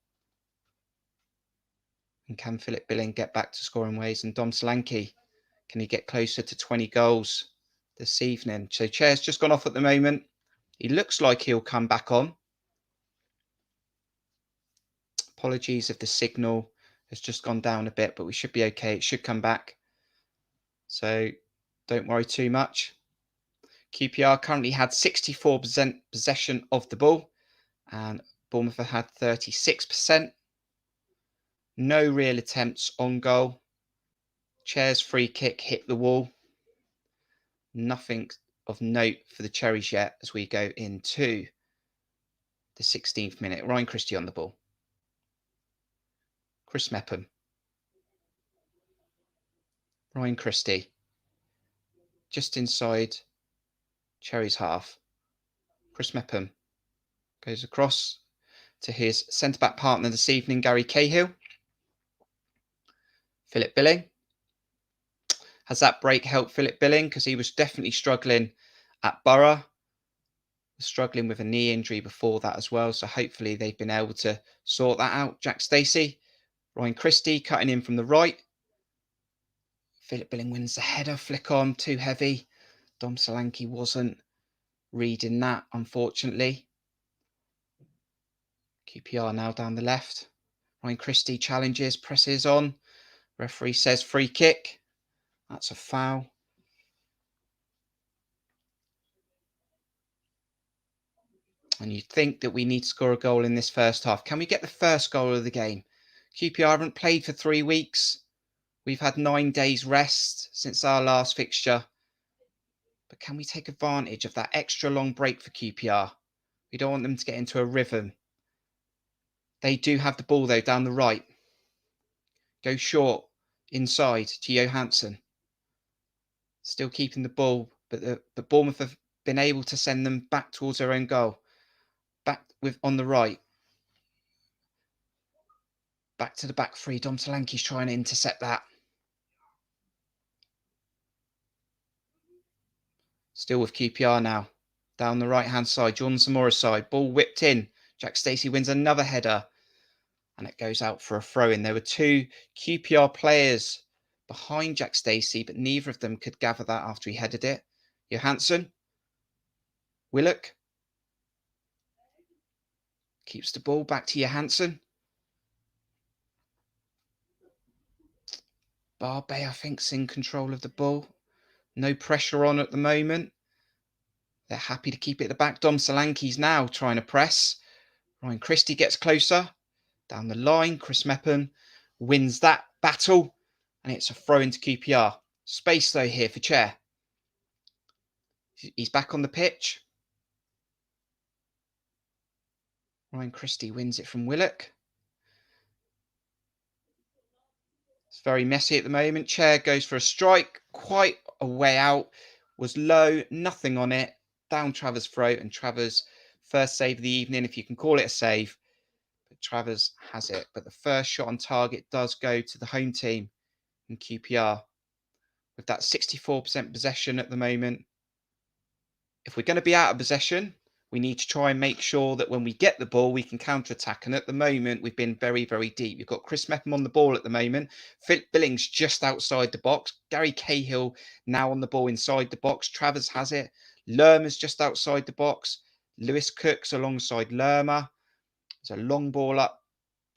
And can Philip Billing get back to scoring ways? And Dom Solanke, can he get closer to 20 goals this evening? So Chair's just gone off at the moment. He looks like he'll come back on. Apologies if the signal has just gone down a bit, but we should be okay. It should come back. So don't worry too much. QPR currently had 64% possession of the ball, and Bournemouth had 36%. No real attempts on goal. Chair's free kick hit the wall. Nothing of note for the Cherries yet as we go into the 16th minute. Ryan Christie on the ball. Chris Mepham. Ryan Christie. Just inside Cherries half. Chris Mepham goes across to his centre-back partner this evening, Gary Cahill. Philip Billing. Has that break helped Philip Billing? Because he was definitely struggling at Borough. Struggling with a knee injury before that as well. So hopefully they've been able to sort that out. Jack Stacey. Ryan Christie cutting in from the right. Philip Billing wins the header. Flick on. Too heavy. Dom Solanke wasn't reading that, unfortunately. QPR now down the left. Ryan Christie challenges, presses on. Referee says free kick. That's a foul. And you'd think that we need to score a goal in this first half. Can we get the first goal of the game? QPR haven't played for 3 weeks. We've had 9 days rest since our last fixture. But can we take advantage of that extra long break for QPR? We don't want them to get into a rhythm. They do have the ball though down the right. Go short inside to Johansson. Still keeping the ball, but the Bournemouth have been able to send them back towards their own goal. Back with on the right. Back to the back three. Dom Solanke's trying to intercept that. Still with QPR now. Down the right-hand side. Jordan Zamora's side. Ball whipped in. Jack Stacey wins another header. And it goes out for a throw-in. There were 2 QPR players behind Jack Stacey, but neither of them could gather that after he headed it. Johansson. Willock. Keeps the ball back to Johansson. Barbe, I think, is in control of the ball. No pressure on at the moment. They're happy to keep it at the back. Dom Solanke's now trying to press. Ryan Christie gets closer. Down the line, Chris Mepham wins that battle. And it's a throw into QPR. Space, though, here for Chair. He's back on the pitch. Ryan Christie wins it from Willock. It's very messy at the moment. Chair goes for a strike. Quite a way out. Was low. Nothing on it. Down Travers' throat. And Travers' first save of the evening, if you can call it a save. But Travers has it. But the first shot on target does go to the home team in QPR. With that 64% possession at the moment. If we're going to be out of possession, we need to try and make sure that when we get the ball, we can counter-attack. And at the moment, we've been very, very deep. You've got Chris Mepham on the ball at the moment. Philip Billings just outside the box. Gary Cahill now on the ball inside the box. Travers has it. Lerma's just outside the box. Lewis Cook's alongside Lerma. There's a long ball up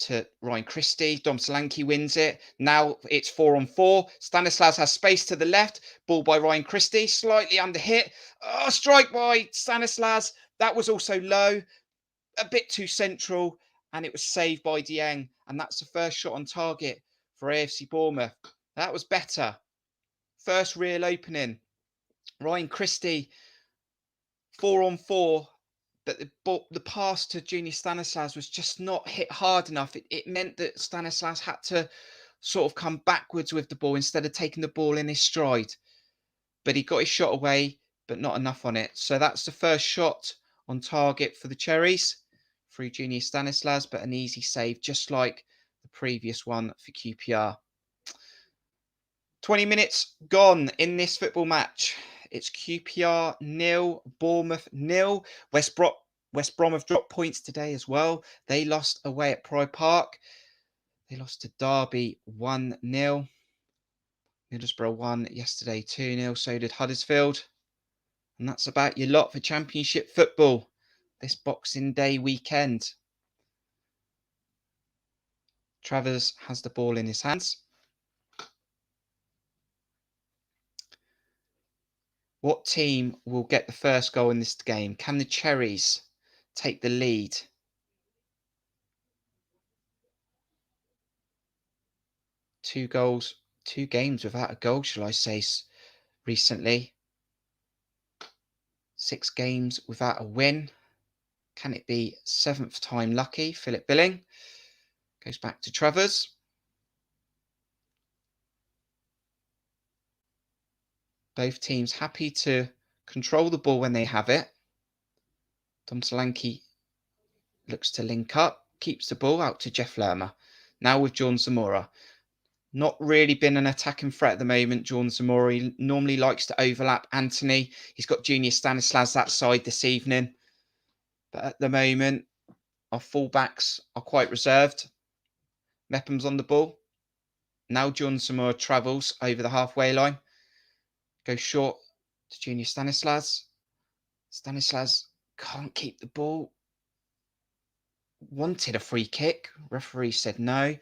to Ryan Christie. Dom Solanke wins it. Now it's 4-on-4. Stanislas has space to the left. Ball by Ryan Christie. Slightly under hit. Oh, strike by Stanislas. That was also low. A bit too central. And it was saved by Dieng. And that's the first shot on target for AFC Bournemouth. That was better. First real opening. Ryan Christie. 4-on-4. But the pass to Junior Stanislas was just not hit hard enough. It meant that Stanislas had to sort of come backwards with the ball instead of taking the ball in his stride. But he got his shot away. but not enough on it. So that's the first shot on target for the Cherries through Junior Stanislas, but an easy save, just like the previous one for QPR. 20 minutes gone in this football match. It's QPR 0, Bournemouth 0. West Brom have dropped points today as well. They lost away at Pride Park. They lost to Derby 1-0. Middlesbrough won yesterday 2-0. So did Huddersfield. And that's about your lot for Championship football this Boxing Day weekend. Travers has the ball in his hands. What team will get the first goal in this game? Can the Cherries take the lead? Two games without a goal, shall I say, recently. 6 games without a win. Can it be 7th time lucky? Philip Billing goes back to Travers. Both teams happy to control the ball when they have it. Dom Solanke looks to link up, keeps the ball out to Jeff Lerma. Now with John Zamora. Not really been an attacking threat at the moment, John Zamora. He normally likes to overlap Anthony. He's got Junior Stanislas that side this evening. But at the moment, our fullbacks are quite reserved. Mepham's on the ball. Now John Zamora travels over the halfway line. Goes short to Junior Stanislas. Stanislas can't keep the ball. Wanted a free kick. Referee said no.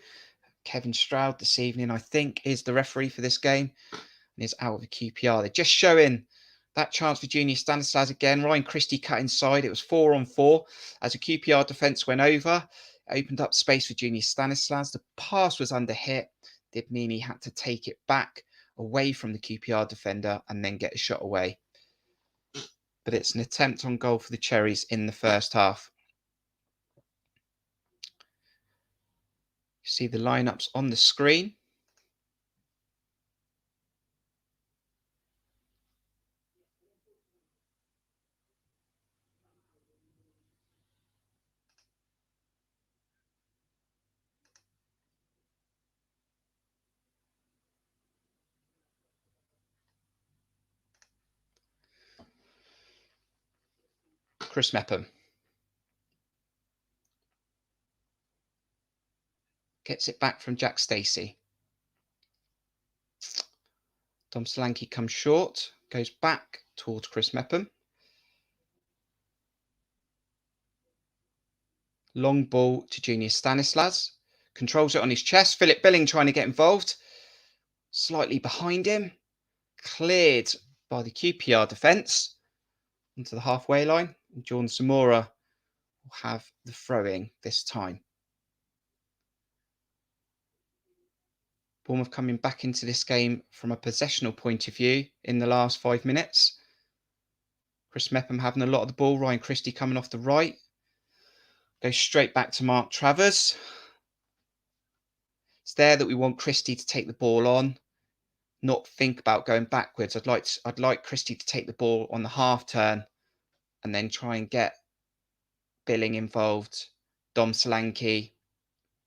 Kevin Stroud this evening, I think, is the referee for this game. And is out of the QPR. They're just showing that chance for Junior Stanislas again. Ryan Christie cut inside. It was 4-on-4 as a QPR defence went over. It opened up space for Junior Stanislas. The pass was under hit. Did mean he had to take it back away from the QPR defender and then get a shot away. But it's an attempt on goal for the Cherries in the first half. You see the lineups on the screen. Chris Mepham gets it back from Jack Stacey. Dom Solanke comes short, goes back towards Chris Mepham. Long ball to Junior Stanislas. Controls it on his chest. Philip Billing trying to get involved. Slightly behind him. Cleared by the QPR defence into the halfway line. And John Zamora will have the throw-in this time. Bournemouth coming back into this game from a possessional point of view in the last 5 minutes. Chris Mepham having a lot of the ball. Ryan Christie coming off the right. Goes straight back to Mark Travers. It's there that we want Christie to take the ball on, not think about going backwards. I'd like Christie to take the ball on the half turn and then try and get Billing involved, Dom Solanke,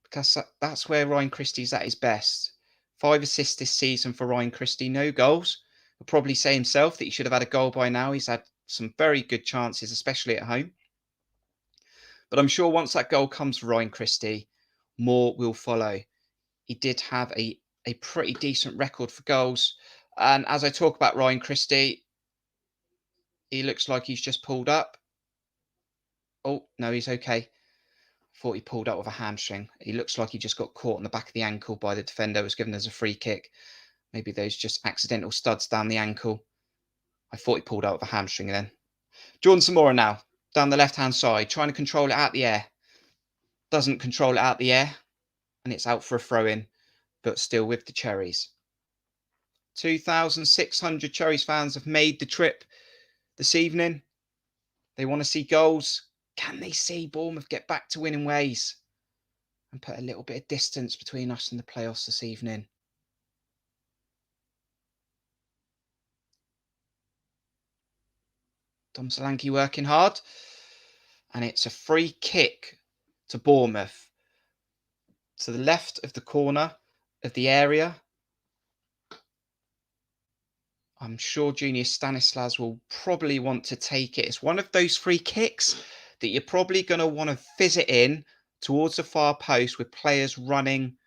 because that's where Ryan Christie's at his best. 5 assists this season for Ryan Christie, no goals. He'll probably say himself that he should have had a goal by now. He's had some very good chances, especially at home. But I'm sure once that goal comes for Ryan Christie, more will follow. He did have a pretty decent record for goals. And as I talk about Ryan Christie, he looks like he's just pulled up. Oh, no, he's okay. Thought he pulled up with a hamstring. He looks like he just got caught on the back of the ankle by the defender. It was given as a free kick. Maybe those just accidental studs down the ankle. I thought he pulled out with a hamstring then. Jordan Zamora now, down the left-hand side, trying to control it out the air. Doesn't control it out the air, and it's out for a throw-in, but still with the Cherries. 2,600 Cherries fans have made the trip this evening. They want to see goals. Can they see Bournemouth get back to winning ways and put a little bit of distance between us and the playoffs this evening? Dom Solanke working hard. And it's a free kick to Bournemouth. To the left of the corner of the area. I'm sure Junior Stanislas will probably want to take it. It's one of those free kicks that you're probably going to want to visit in towards the far post with players running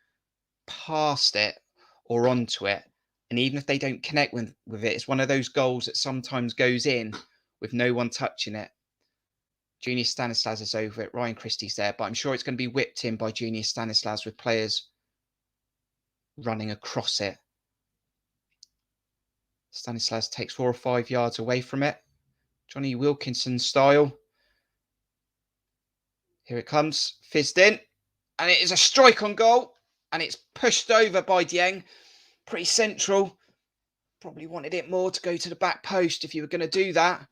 past it or onto it. And even if they don't connect with it, it's one of those goals that sometimes goes in with no one touching it. Junior Stanislas is over it. Ryan Christie's there, but I'm sure it's going to be whipped in by Junior Stanislas with players running across it. Stanislas takes 4 or 5 yards away from it. Johnny Wilkinson style. Here it comes, fizzed in. And it is a strike on goal. And it's pushed over by Dieng. Pretty central. Probably wanted it more to go to the back post if you were going to do that.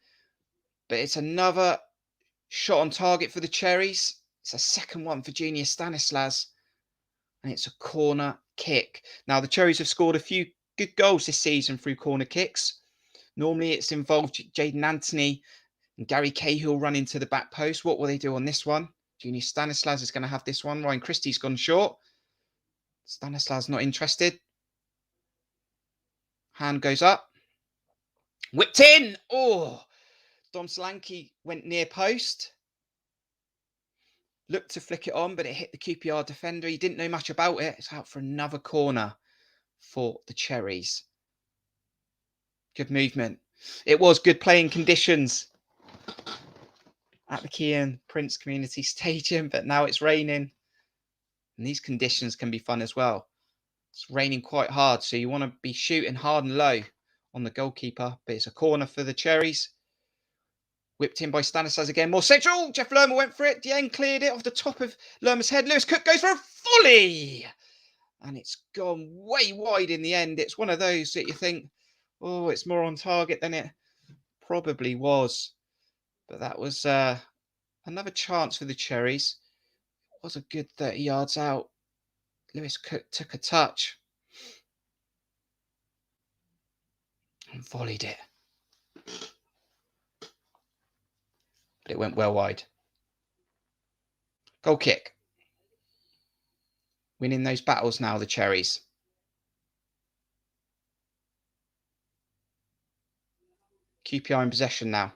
But it's another shot on target for the Cherries. It's a second one for Junior Stanislas. And it's a corner kick. Now, the Cherries have scored a few good goals this season through corner kicks. Normally, it's involved Jaden Anthony and Gary Cahill run into the back post. What will they do on this one? Junior Stanislas is going to have this one. Ryan Christie's gone short. Stanislas not interested. Hand goes up. Whipped in. Oh, Dom Solanke went near post. Looked to flick it on, but it hit the QPR defender. He didn't know much about it. It's out for another corner for the Cherries. Good movement. It was good playing conditions at the Kean Prince Community Stadium, but now it's raining. And these conditions can be fun as well. It's raining quite hard, so you want to be shooting hard and low on the goalkeeper. But it's a corner for the Cherries. Whipped in by Stanislas again. More central. Jeff Lerma went for it. Dieng cleared it off the top of Lerma's head. Lewis Cook goes for a volley. And it's gone way wide in the end. It's one of those that you think, oh, it's more on target than it probably was. But that was another chance for the Cherries. It was a good 30 yards out. Lewis Cook took a touch and volleyed it. But it went well wide. Goal kick. Winning those battles now, the Cherries. QPR in possession now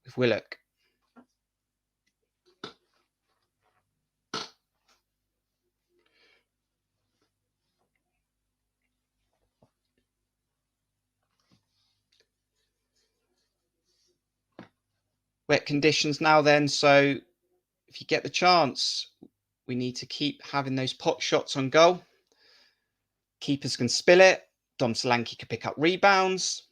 with Willock. Wet conditions now then, so if you get the chance, we need to keep having those pot shots on goal. Keepers can spill it. Dom Solanke can pick up rebounds.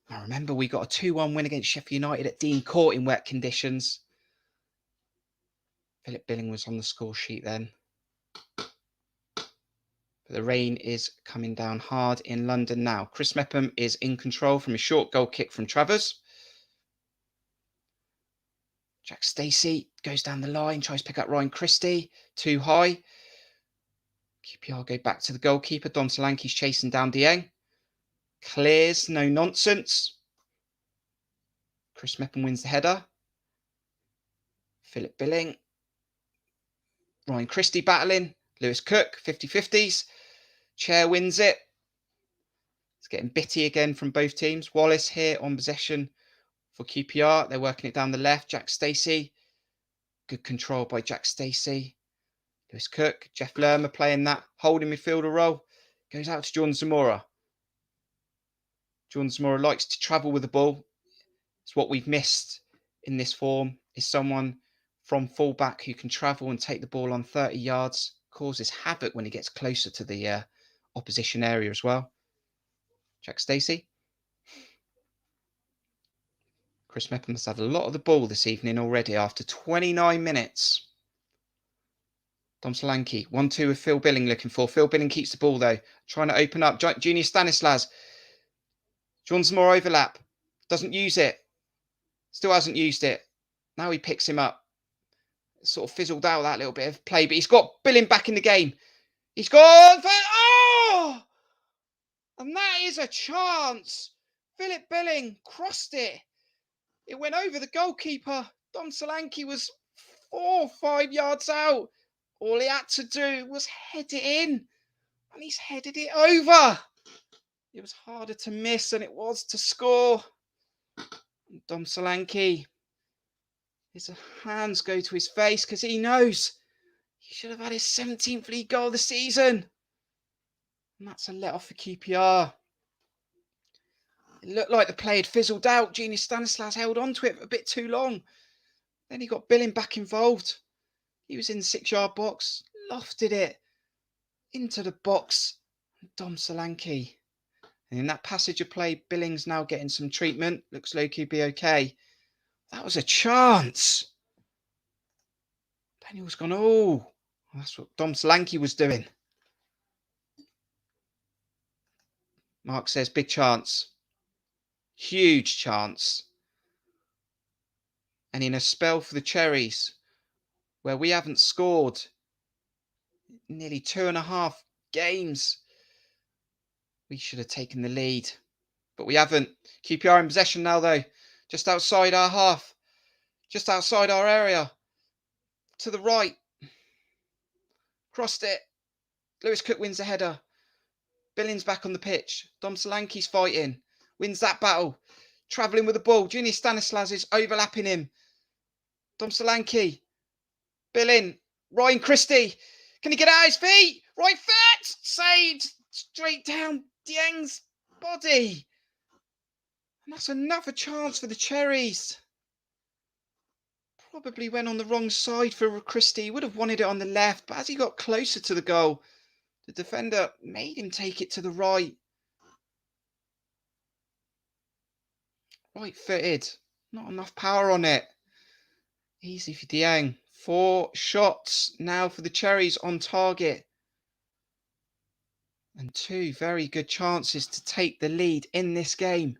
Now remember, we got a 2-1 win against Sheffield United at Dean Court in wet conditions. Philip Billing was on the score sheet then. But the rain is coming down hard in London now. Chris Mepham is in control from a short goal kick from Travers. Jack Stacey goes down the line, tries to pick up Ryan Christie. Too high. QPR go back to the goalkeeper. Dom Solanke's chasing down Dieng. Clears, no nonsense. Chris Mepham wins the header. Philip Billing. Ryan Christie battling. Lewis Cook, 50-50s. Chair wins it. It's getting bitty again from both teams. Wallace here on possession for QPR. They're working it down the left. Jack Stacey. Good control by Jack Stacey. Lewis Cook. Jeff Lerma playing that holding midfielder role. Goes out to Jordan Zamora. Jordan Zamora likes to travel with the ball. It's what we've missed in this form, is someone from fullback who can travel and take the ball on 30 yards. Causes havoc when he gets closer to the opposition area as well. Jack Stacey. Chris Mepham has had a lot of the ball this evening already after 29 minutes. Dom Solanke, 1-2 with Phil Billing looking for. Phil Billing keeps the ball though. Trying to open up. Junior Stanislas. Jordan Zamora overlap. Doesn't use it. Still hasn't used it. Now he picks him up. Sort of fizzled out that little bit of play, but he's got Billing back in the game. He's gone for... Oh! And that is a chance Philip Billing crossed it. It went over the goalkeeper. Dom Solanke was 4 or 5 yards out. All he had to do was head it in. And he's headed it over. It was harder to miss than it was to score. And Dom Solanke, his hands go to his face because he knows he should have had his 17th league goal of the season. And that's a let off for QPR. It looked like the play had fizzled out. Genius Stanislas held on to it a bit too long. Then he got Billing back involved. He was in the 6-yard box, lofted it into the box. Dom Solanke. And in that passage of play, Billing's now getting some treatment. Looks like he'll be okay. That was a chance. Daniel's gone, oh, that's what Dom Solanke was doing. Mark says, big chance. Huge chance. And in a spell for the Cherries, where we haven't scored nearly 2.5 games, we should have taken the lead. But we haven't. QPR in possession now, though. Just outside our half. Just outside our area. To the right. Crossed it. Lewis Cook wins the header. Billing's back on the pitch. Dom Solanke's fighting. Wins that battle. Travelling with the ball. Junior Stanislas is overlapping him. Dom Solanke. Billing. Ryan Christie. Can he get out his feet? Right foot. Saved. Straight down Dieng's body. And that's another chance for the Cherries. Probably went on the wrong side for Christie. He would have wanted it on the left, but as he got closer to the goal, the defender made him take it to the right. Right-footed. Not enough power on it. Easy for Dieng. 4 shots now for the Cherries on target. And 2 very good chances to take the lead in this game.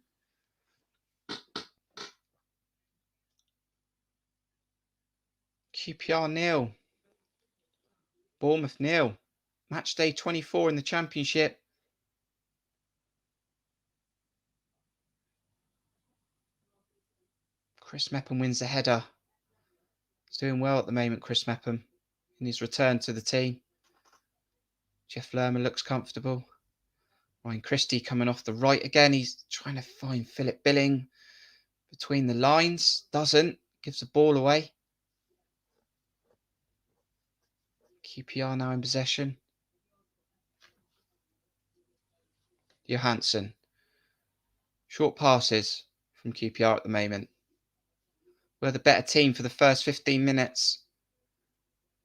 QPR 0. Bournemouth 0. Match day 24 in the Championship. Chris Mepham wins the header. He's doing well at the moment, Chris Mepham, in his return to the team. Jeff Lerman looks comfortable. Ryan Christie coming off the right again. He's trying to find Philip Billing between the lines. Doesn't. Gives the ball away. QPR now in possession. Johansson. Short passes from QPR at the moment. We're the better team for the first 15 minutes.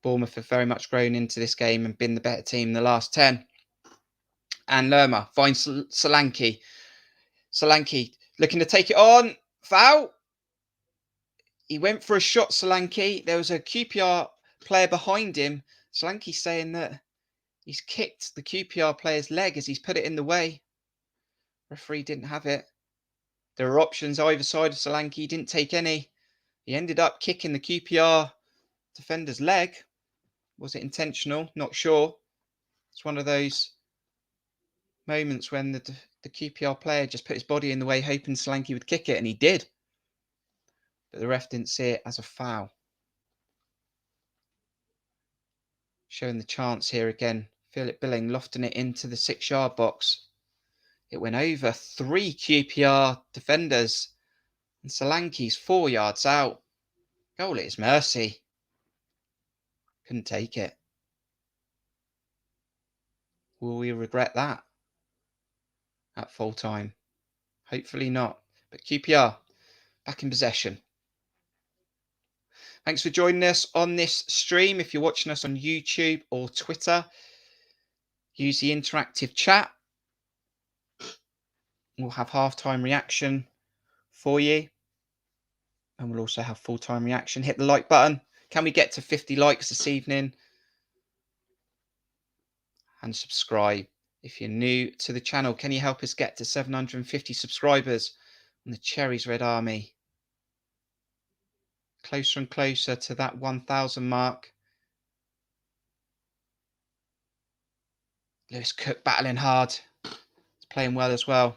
Bournemouth have very much grown into this game and been the better team in the last 10. And Lerma finds Solanke. Solanke looking to take it on. Foul. He went for a shot, Solanke. There was a QPR player behind him. Solanke saying that he's kicked the QPR player's leg as he's put it in the way. Referee didn't have it. There were options either side of Solanke. He didn't take any. He ended up kicking the QPR defender's leg. Was it intentional? Not sure. It's one of those moments when the QPR player just put his body in the way, hoping Solanke would kick it, and he did. But the ref didn't see it as a foul. Showing the chance here again. Philip Billing lofting it into the 6-yard box. It went over 3 QPR defenders. And Solanke's 4 yards out. Goal at his mercy. Couldn't take it. Will we regret that at full time? Hopefully not. But QPR back in possession. Thanks for joining us on this stream. If you're watching us on YouTube or Twitter, use the interactive chat. We'll have halftime reaction for you. And we'll also have full-time reaction. Hit the like button. Can we get to 50 likes this evening? And subscribe. If you're new to the channel, can you help us get to 750 subscribers on the Cherries Red Army? Closer and closer to that 1,000 mark. Lewis Cook battling hard. He's playing well as well.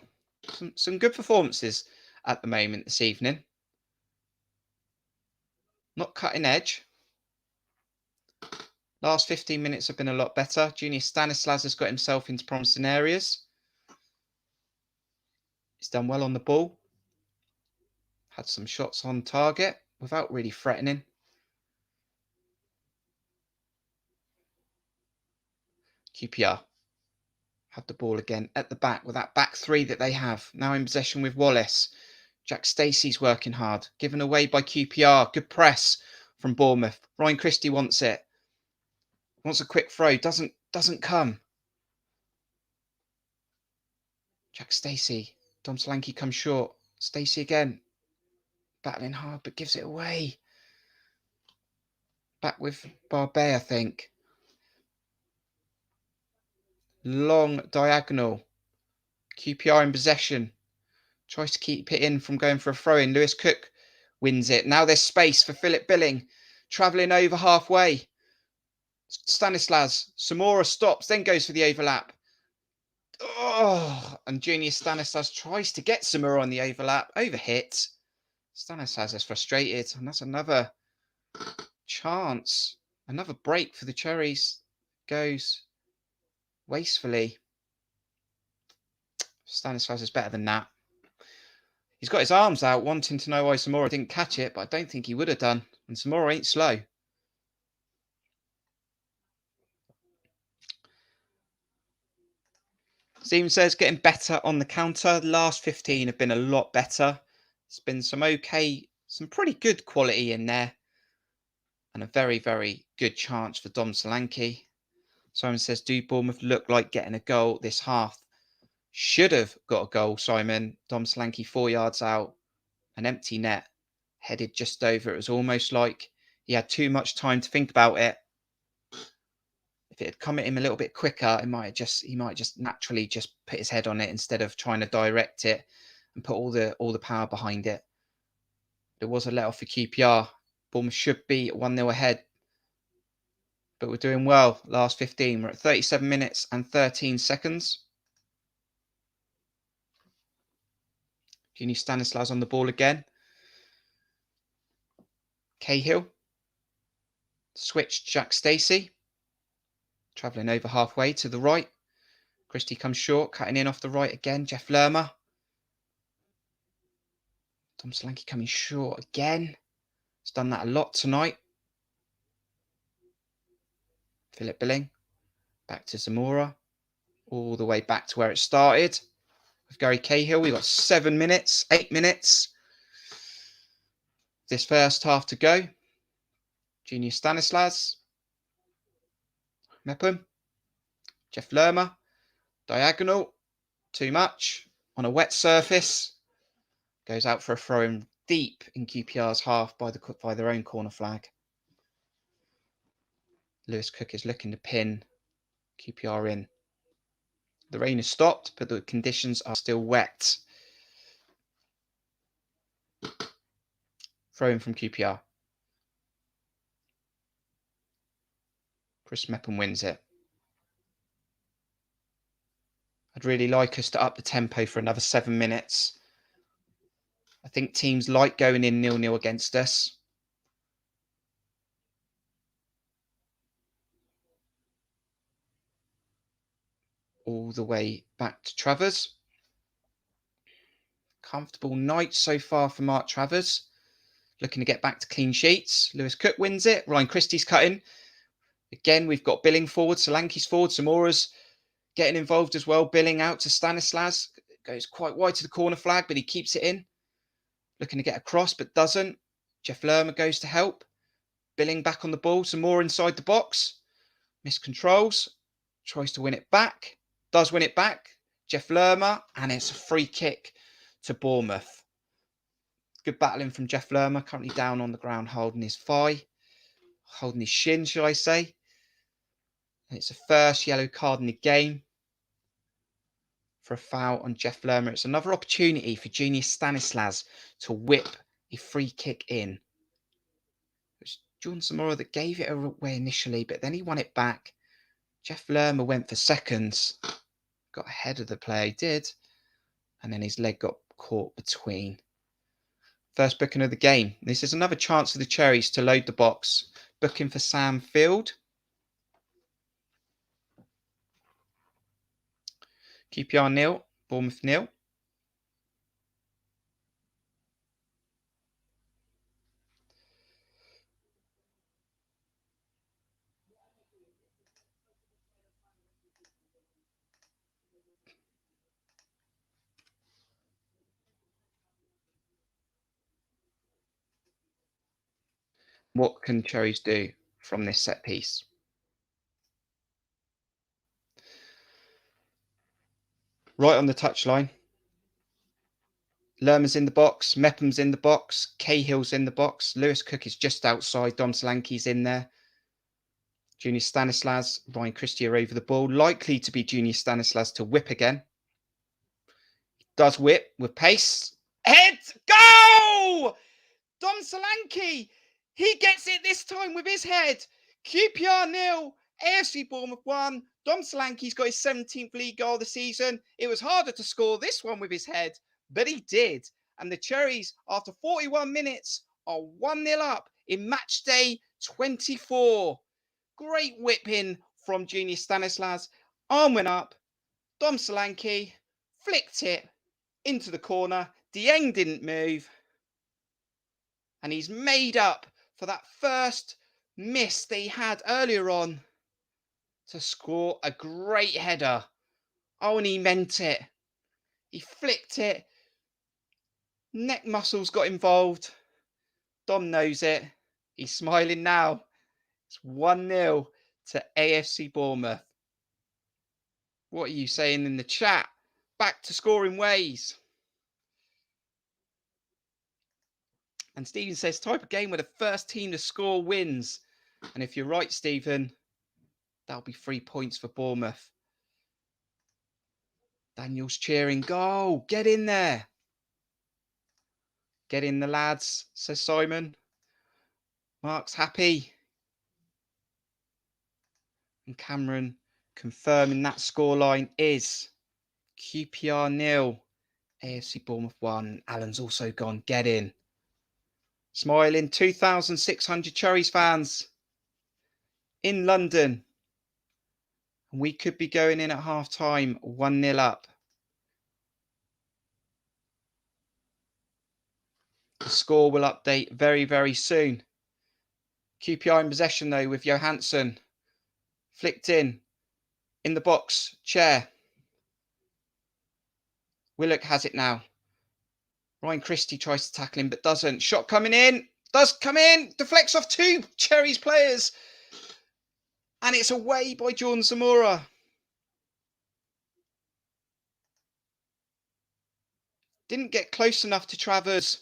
Some good performances at the moment this evening. Not cutting edge. Last 15 minutes have been a lot better. Junior Stanislas has got himself into promising areas. He's done well on the ball. Had some shots on target without really threatening. QPR have the ball again at the back with that back three that they have. Now in possession with Wallace. Jack Stacey's working hard. Given away by QPR. Good press from Bournemouth. Ryan Christie wants it. Wants a quick throw. Doesn't come. Jack Stacey. Dom Solanke comes short. Stacey again. Battling hard but gives it away. Back with Barbet, I think. Long diagonal. QPR in possession. Tries to keep it in from going for a throw-in. Lewis Cook wins it. Now there's space for Philip Billing. Travelling over halfway. Stanislas. Samora stops, then goes for the overlap. Oh, and Junior Stanislas tries to get Samora on the overlap. Overhit. Stanislas is frustrated. And that's another chance. Another break for the Cherries. Goes wastefully. Stanislas is better than that. He's got his arms out, wanting to know why Samora didn't catch it, but I don't think he would have done. And Samora ain't slow. Steven says getting better on the counter. The last 15 have been a lot better. It's been some pretty good quality in there. And a very, very good chance for Dom Solanke. Simon says, do Bournemouth look like getting a goal this half? Should have got a goal, Simon. Dom Solanke 4 yards out. An empty net. Headed just over. It was almost like he had too much time to think about it. If it had come at him a little bit quicker, he might just naturally just put his head on it instead of trying to direct it and put all the power behind it. There was a let off for QPR. Bournemouth should be 1-0 ahead. But we're doing well. Last 15. We're at 37 minutes and 13 seconds. Junior Stanislas on the ball again. Cahill. Switched Jack Stacey. Travelling over halfway to the right. Christie comes short, cutting in off the right again. Jeff Lerma. Dom Solanke coming short again. He's done that a lot tonight. Philip Billing. Back to Zamora. All the way back to where it started. With Gary Cahill, we've got 8 minutes. This first half to go. Junior Stanislas. Mepham. Jeff Lerma. Diagonal. Too much. On a wet surface. Goes out for a throw-in deep in QPR's half by their own corner flag. Lewis Cook is looking to pin QPR in. The rain has stopped, but the conditions are still wet. Throw in from QPR. Chris Mepham wins it. I'd really like us to up the tempo for another 7 minutes. I think teams like going in 0-0 against us. All the way back to Travers. Comfortable night so far for Mark Travers. Looking to get back to clean sheets. Lewis Cook wins it. Ryan Christie's cutting. Again, we've got Billing forward. Solanke's forward. Samora's getting involved as well. Billing out to Stanislas. Goes quite wide to the corner flag, but he keeps it in. Looking to get across, but doesn't. Jeff Lerma goes to help. Billing back on the ball. Some more inside the box. Miscontrols. Tries to win it back. Does win it back. Jeff Lerma. And it's a free kick to Bournemouth. Good battling from Jeff Lerma. Currently down on the ground holding his thigh. Holding his shin, shall I say. And it's the first yellow card in the game. For a foul on Jeff Lerma. It's another opportunity for Junior Stanislas to whip a free kick in. It was Jordan Zamora that gave it away initially, but then he won it back. Jeff Lerma went for seconds. Got ahead of the player, he did. and then his leg got caught between. First booking of the game. This is another chance for the Cherries to load the box. Booking for Sam Field. QPR 0, Bournemouth 0. What can Cherries do from this set piece? Right on the touchline. Lerma's in the box. Mepham's in the box. Cahill's in the box. Lewis Cook is just outside. Dom Solanke's in there. Junior Stanislas, Ryan Christie are over the ball. Likely to be Junior Stanislas to whip again. Does whip with pace. Head! Go! Dom Solanke! He gets it this time with his head. QPR 0, AFC Bournemouth 1. Dom Solanke's got his 17th league goal of the season. It was harder to score this one with his head, but he did. And the Cherries, after 41 minutes, are 1-0 up in match day 24. Great whipping from Junior Stanislas. Arm went up. Dom Solanke flicked it into the corner. Dieng didn't move. And he's made up for that first miss they had earlier on to score a great header. Oh, and he meant it. He flicked it. Neck muscles got involved. Dom knows it. He's smiling now. It's 1-0 to AFC Bournemouth. What are you saying in the chat? Back to scoring ways. And Stephen says, type of game where the first team to score wins. And if you're right, Stephen, that'll be 3 points for Bournemouth. Daniel's cheering. Go! Get in there. Get in the lads, says Simon. Mark's happy. And Cameron confirming that scoreline is QPR 0, AFC Bournemouth 1. Alan's also gone. Get in. Smiling. 2,600 Cherries fans in London. And we could be going in at half time 1-0 up. The score will update very, very soon. QPR in possession though with Johansson. Flicked in the box. Chair. Willock has it now. Ryan Christie tries to tackle him but doesn't. Shot coming in. Does come in. Deflects off 2 Cherries players. And it's away by Jordan Zamora. Didn't get close enough to Travers.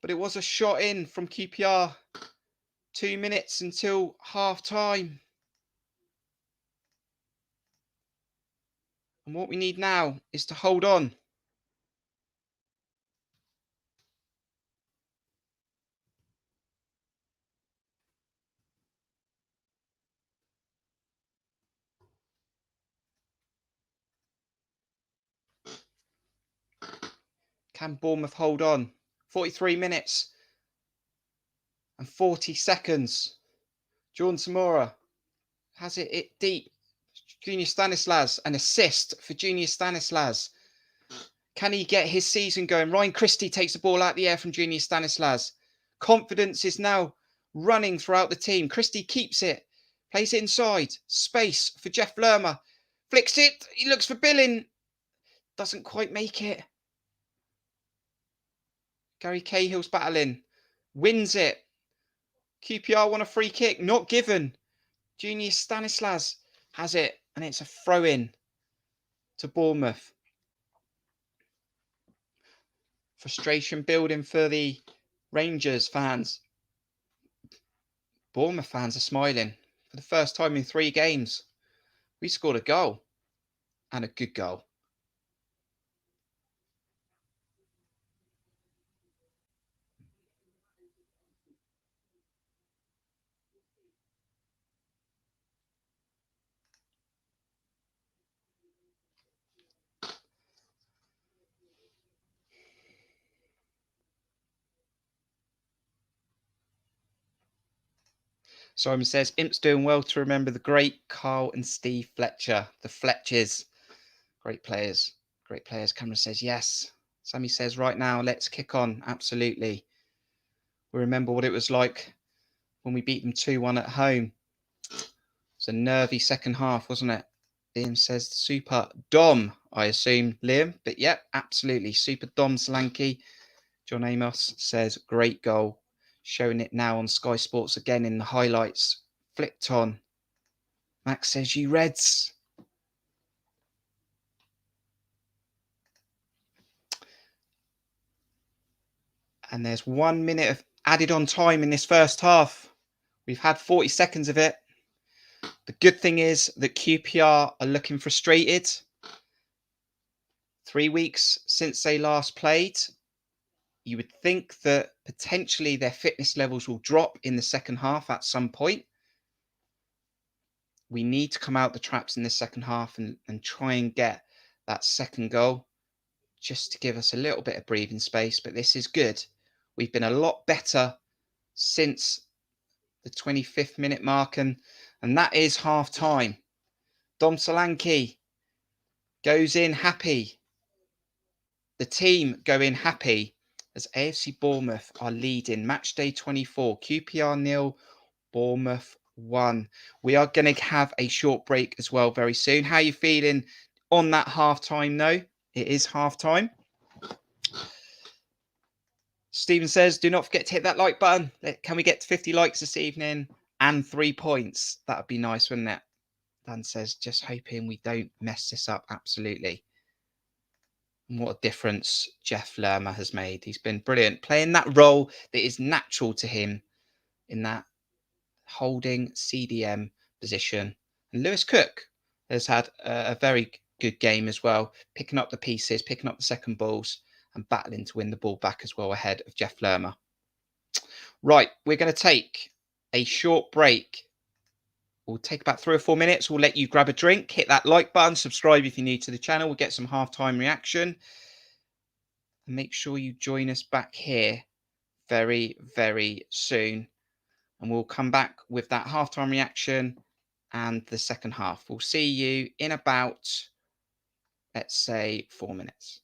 But it was a shot in from QPR. 2 minutes until half time. And what we need now is to hold on. Can Bournemouth hold on? 43 minutes and 40 seconds. Jordan Zamora has it deep. Junior Stanislas, an assist for Junior Stanislas. Can he get his season going? Ryan Christie takes the ball out of the air from Junior Stanislas. Confidence is now running throughout the team. Christie keeps it, plays it inside. Space for Jeff Lerma. Flicks it. He looks for Billing. Doesn't quite make it. Gary Cahill's battling. Wins it. QPR won a free kick. Not given. Junior Stanislas has it. And it's a throw-in to Bournemouth. Frustration building for the Rangers fans. Bournemouth fans are smiling. For the first time in 3 games, we scored a goal. And a good goal. Simon says, Imp's doing well to remember the great Carl and Steve Fletcher. The Fletchers. Great players. Great players. Cameron says, yes. Sammy says, right now, let's kick on. Absolutely. We remember what it was like when we beat them 2-1 at home. It's a nervy second half, wasn't it? Liam says, super Dom, I assume, Liam. But yeah, absolutely. Super Dom Solanke. John Amos says, great goal. Showing it now on Sky Sports again in the highlights. Flicked on. Max says, you Reds. And there's 1 minute of added on time in this first half. We've had 40 seconds of it. The good thing is that QPR are looking frustrated. 3 weeks since they last played. You would think that potentially their fitness levels will drop in the second half at some point. We need to come out the traps in the second half and try and get that second goal just to give us a little bit of breathing space. But this is good. We've been a lot better since the 25th minute mark, and that is half time. Dom Solanke goes in happy. The team go in happy as AFC Bournemouth are leading match day 24. QPR 0, Bournemouth 1. We are going to have a short break as well very soon. How are you feeling on that half time though? It is half time. Stephen says, do not forget to hit that like button. Can we get to 50 likes this evening and 3 points? That would be nice, wouldn't it? Dan says, just hoping we don't mess this up. Absolutely. And what a difference Jeff Lerma has made. He's been brilliant, playing that role that is natural to him in that holding CDM position. And Lewis Cook has had a very good game as well, picking up the pieces, picking up the second balls, and battling to win the ball back as well ahead of Jeff Lerma. Right, we're going to take a short break. We'll take about 3 or 4 minutes. We'll let you grab a drink, hit that like button, subscribe if you're new to the channel. We'll get some halftime reaction. And make sure you join us back here very, very soon. And we'll come back with that halftime reaction and the second half. We'll see you in about, let's say, 4 minutes.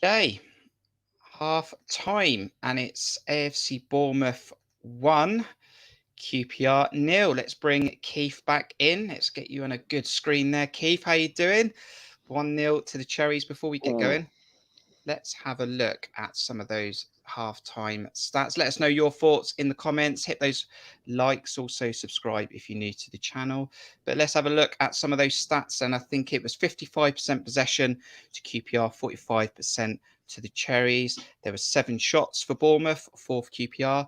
Okay, half time, and it's AFC Bournemouth 1, QPR 0. Let's bring Keith back in. Let's get you on a good screen there. Keith, how you doing? 1-0 to the Cherries. Before we get going, let's have a look at some of those half-time stats. Let us know your thoughts in the comments. Hit those likes. Also subscribe if you're new to the channel. But let's have a look at some of those stats. And I think it was 55% possession to QPR, 45% to the Cherries. There were 7 shots for Bournemouth, 4 for QPR.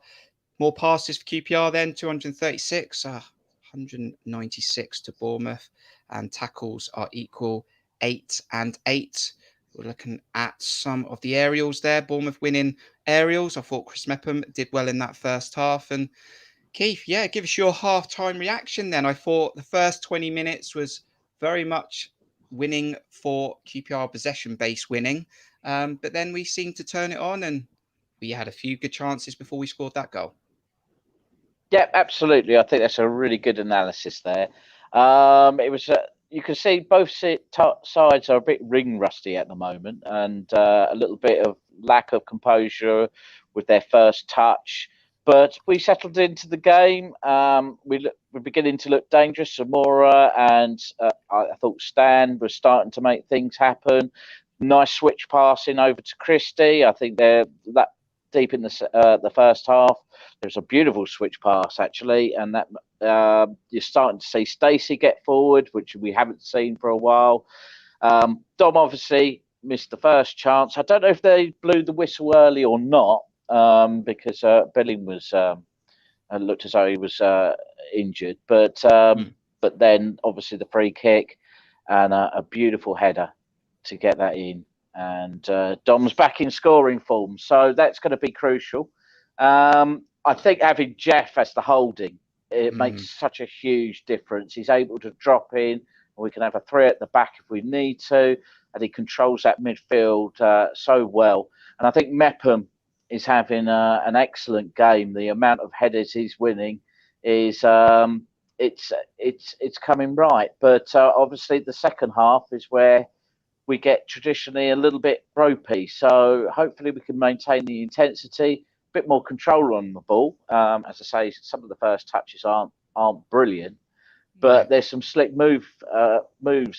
More passes for QPR then, 236, 196 to Bournemouth. And tackles are equal, 8 and 8. We're looking at some of the aerials there. Bournemouth winning aerials. I thought Chris Mepham did well in that first half. And Keith, yeah, give us your half-time reaction then. I thought the first 20 minutes was very much winning for QPR, possession-based winning. But then we seemed to turn it on and we had a few good chances before we scored that goal. Yeah, absolutely. I think that's a really good analysis there. It was you can see both sides are a bit ring rusty at the moment, and a little bit of lack of composure with their first touch. But we settled into the game. We're beginning to look dangerous. Samora and I thought Stan was starting to make things happen. Nice switch passing over to Christie. I think they're that deep in the first half. There's a beautiful switch pass actually, and that you're starting to see Stacey get forward, which we haven't seen for a while. Dom obviously missed the first chance. I don't know if they blew the whistle early or not, because Billing was looked as though he was injured, but then obviously the free kick and a beautiful header to get that in. And Dom's back in scoring form, so that's going to be crucial. I think having Jeff as the holding, it makes such a huge difference. He's able to drop in, and we can have a 3 at the back if we need to, and he controls that midfield so well. And I think Mepham is having an excellent game. The amount of headers he's winning is it's coming right. But obviously the second half is where we get traditionally a little bit ropey. So hopefully we can maintain the intensity, a bit more control on the ball. As I say, some of the first touches aren't brilliant, but there's some slick moves.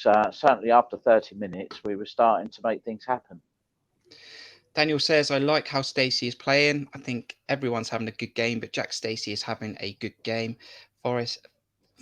Certainly after 30 minutes, we were starting to make things happen. Daniel says, I like how Stacey is playing. I think everyone's having a good game, but Jack Stacey is having a good game.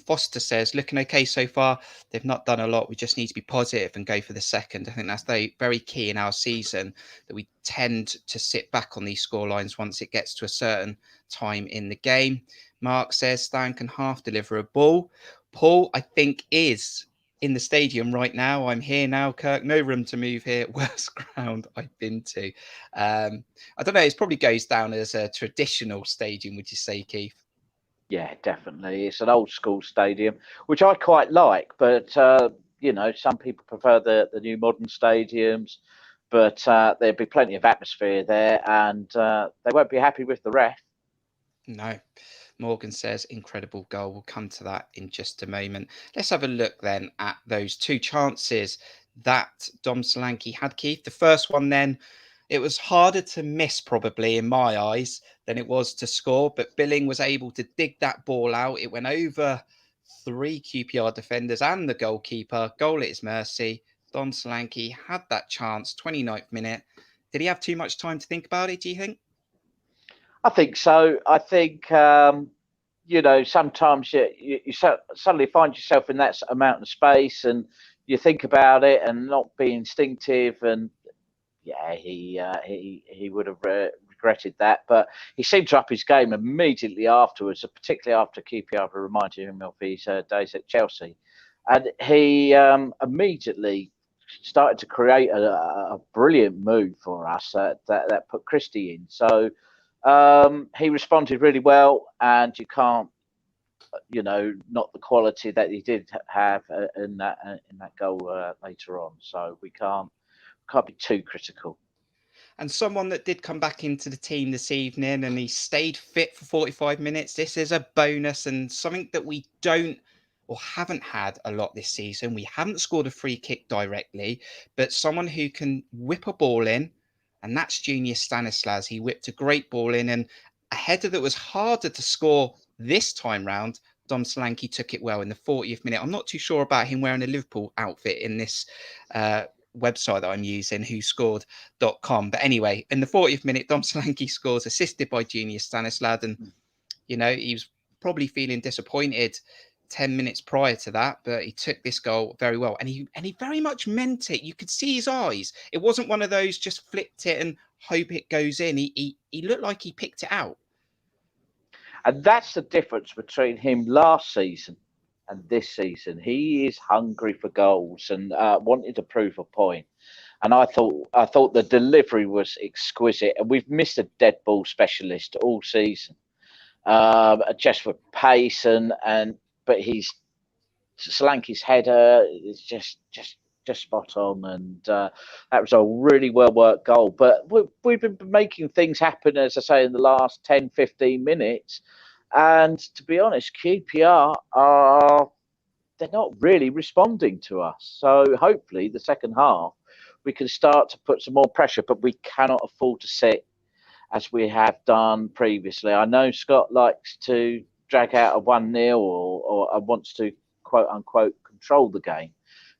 Foster says, looking okay so far. They've not done a lot. We just need to be positive and go for the second. I think that's very key in our season, that we tend to sit back on these score lines once it gets to a certain time in the game. Mark says, Stan can half deliver a ball. Paul, I think, is in the stadium right now. I'm here now, Kirk. No room to move here. Worst ground I've been to. I don't know. It probably goes down as a traditional stadium, would you say, Keith? Yeah, definitely. It's an old school stadium, which I quite like. But some people prefer the new modern stadiums. But there'll be plenty of atmosphere there, and they won't be happy with the ref. No. Morgan says, incredible goal. We'll come to that in just a moment. Let's have a look then at those 2 chances that Dom Solanke had, Keith. The first one then, it was harder to miss probably in my eyes than it was to score, but Billing was able to dig that ball out. It went over 3 QPR defenders and the goalkeeper. Goal at his mercy. Dom Solanke had that chance, 29th minute. Did he have too much time to think about it, do you think? I think so. I think, sometimes you suddenly find yourself in that amount of space and you think about it and not be instinctive. And yeah, he would have regretted that. But he seemed to up his game immediately afterwards, particularly after QPR reminded him of his days at Chelsea. And he immediately started to create a brilliant move for us that put Christie in. So he responded really well, and you can't, not the quality that he did have in that goal later on. So we can't be too critical. And someone that did come back into the team this evening and he stayed fit for 45 minutes. This is a bonus and something that we don't or haven't had a lot this season. We haven't scored a free kick directly, but someone who can whip a ball in, and that's Junior Stanislas. He whipped a great ball in, and a header that was harder to score this time round. Dom Solanke took it well in the 40th minute. I'm not too sure about him wearing a Liverpool outfit in this website that I'm using, whoscored.com. But anyway, in the 40th minute, Dom Solanke scores, assisted by Junior Stanislas. And, he was probably feeling disappointed 10 minutes prior to that, but he took this goal very well. And he very much meant it. You could see his eyes. It wasn't one of those just flipped it and hope it goes in. He looked like he picked it out. And that's the difference between him last season and this season. He is hungry for goals and wanted to prove a point. And I thought the delivery was exquisite. And we've missed a dead ball specialist all season, just for pace but Solanke's header is just spot on, and that was a really well worked goal. But we've been making things happen, as I say, in the last 10, 15 minutes. And to be honest, QPR they're not really responding to us. So hopefully the second half we can start to put some more pressure, but we cannot afford to sit as we have done previously. I know Scott likes to drag out a 1-0 or wants to quote unquote control the game.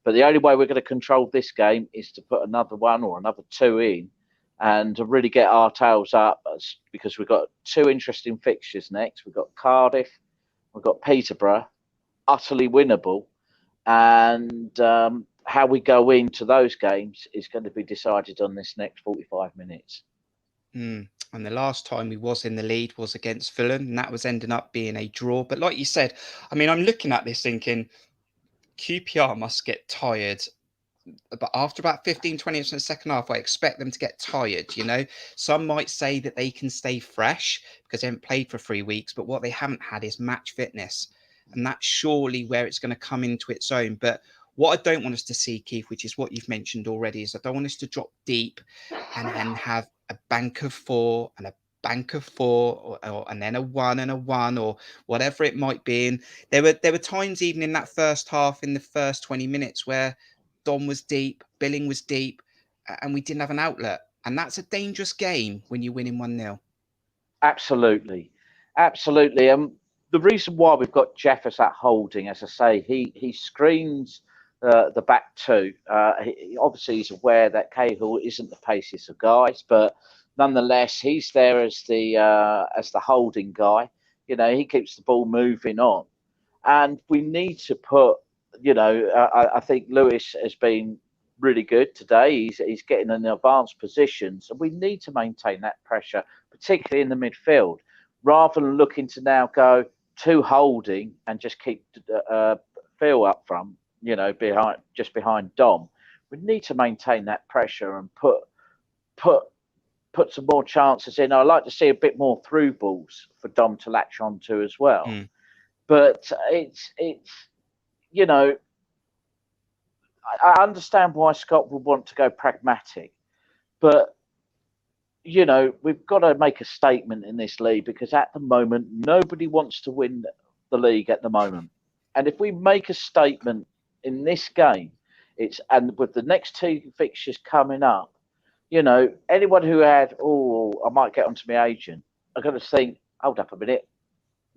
But the only way we're going to control this game is to put another one or another two in and to really get our tails up, because we've got two interesting fixtures next. We've got Cardiff, we've got Peterborough, utterly winnable. And how we go into those games is going to be decided on this next 45 minutes. And the last time we was in the lead was against Fulham, and that was ending up being a draw. But like you said, I mean, I'm looking at this thinking QPR must get tired. But after about 15, 20 minutes in the second half, I expect them to get tired. Some might say that they can stay fresh because they haven't played for 3 weeks, but what they haven't had is match fitness. And that's surely where it's going to come into its own. But what I don't want us to see, Keith, which is what you've mentioned already, is I don't want us to drop deep and then have a bank of 4 and a bank of 4 and then a 1 and a 1 or whatever it might be. And there were times even in that first half, in the first 20 minutes, where Dom was deep, Billing was deep, and we didn't have an outlet. And that's a dangerous game when you're winning 1-0. Absolutely. The reason why we've got Jeffers at holding, as I say, he screens the back two. Obviously, he's aware that Cahill isn't the paciest of guys, but nonetheless, he's there as the holding guy. He keeps the ball moving on, and we need to put. I think Lewis has been really good today. He's getting in advanced positions, and we need to maintain that pressure, particularly in the midfield, rather than looking to now go to holding and just keep Phil up front, behind Dom. We need to maintain that pressure and put some more chances in. I'd like to see a bit more through balls for Dom to latch onto as well. But it's I understand why Scott would want to go pragmatic, but we've got to make a statement in this league, because at the moment nobody wants to win the league at the moment. And if we make a statement in this game, and with the next two fixtures coming up, anyone who had, I might get onto my agent, I'm going to think, hold up a minute,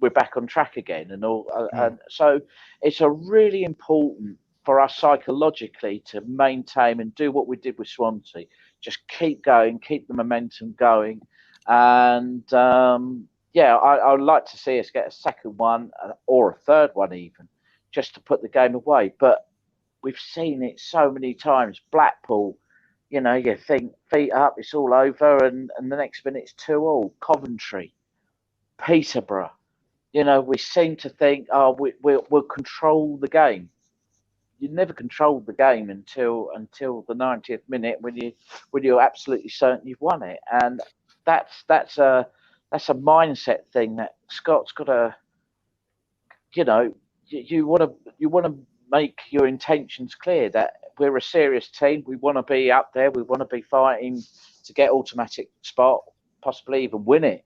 we're back on track again, and all. And so it's a really important for us psychologically to maintain and do what we did with Swansea. Just keep going, keep the momentum going. And I would like to see us get a second one or a third one even, just to put the game away. But we've seen it so many times. Blackpool, you think feet up, it's all over, and the next minute it's 2-2. Coventry, Peterborough, we seem to think, we'll control the game. You never control the game until the 90th minute when you're absolutely certain you've won it, and that's a mindset thing that Scott's got to. You want to make your intentions clear that we're a serious team. We want to be up there. We want to be fighting to get automatic spot, possibly even win it.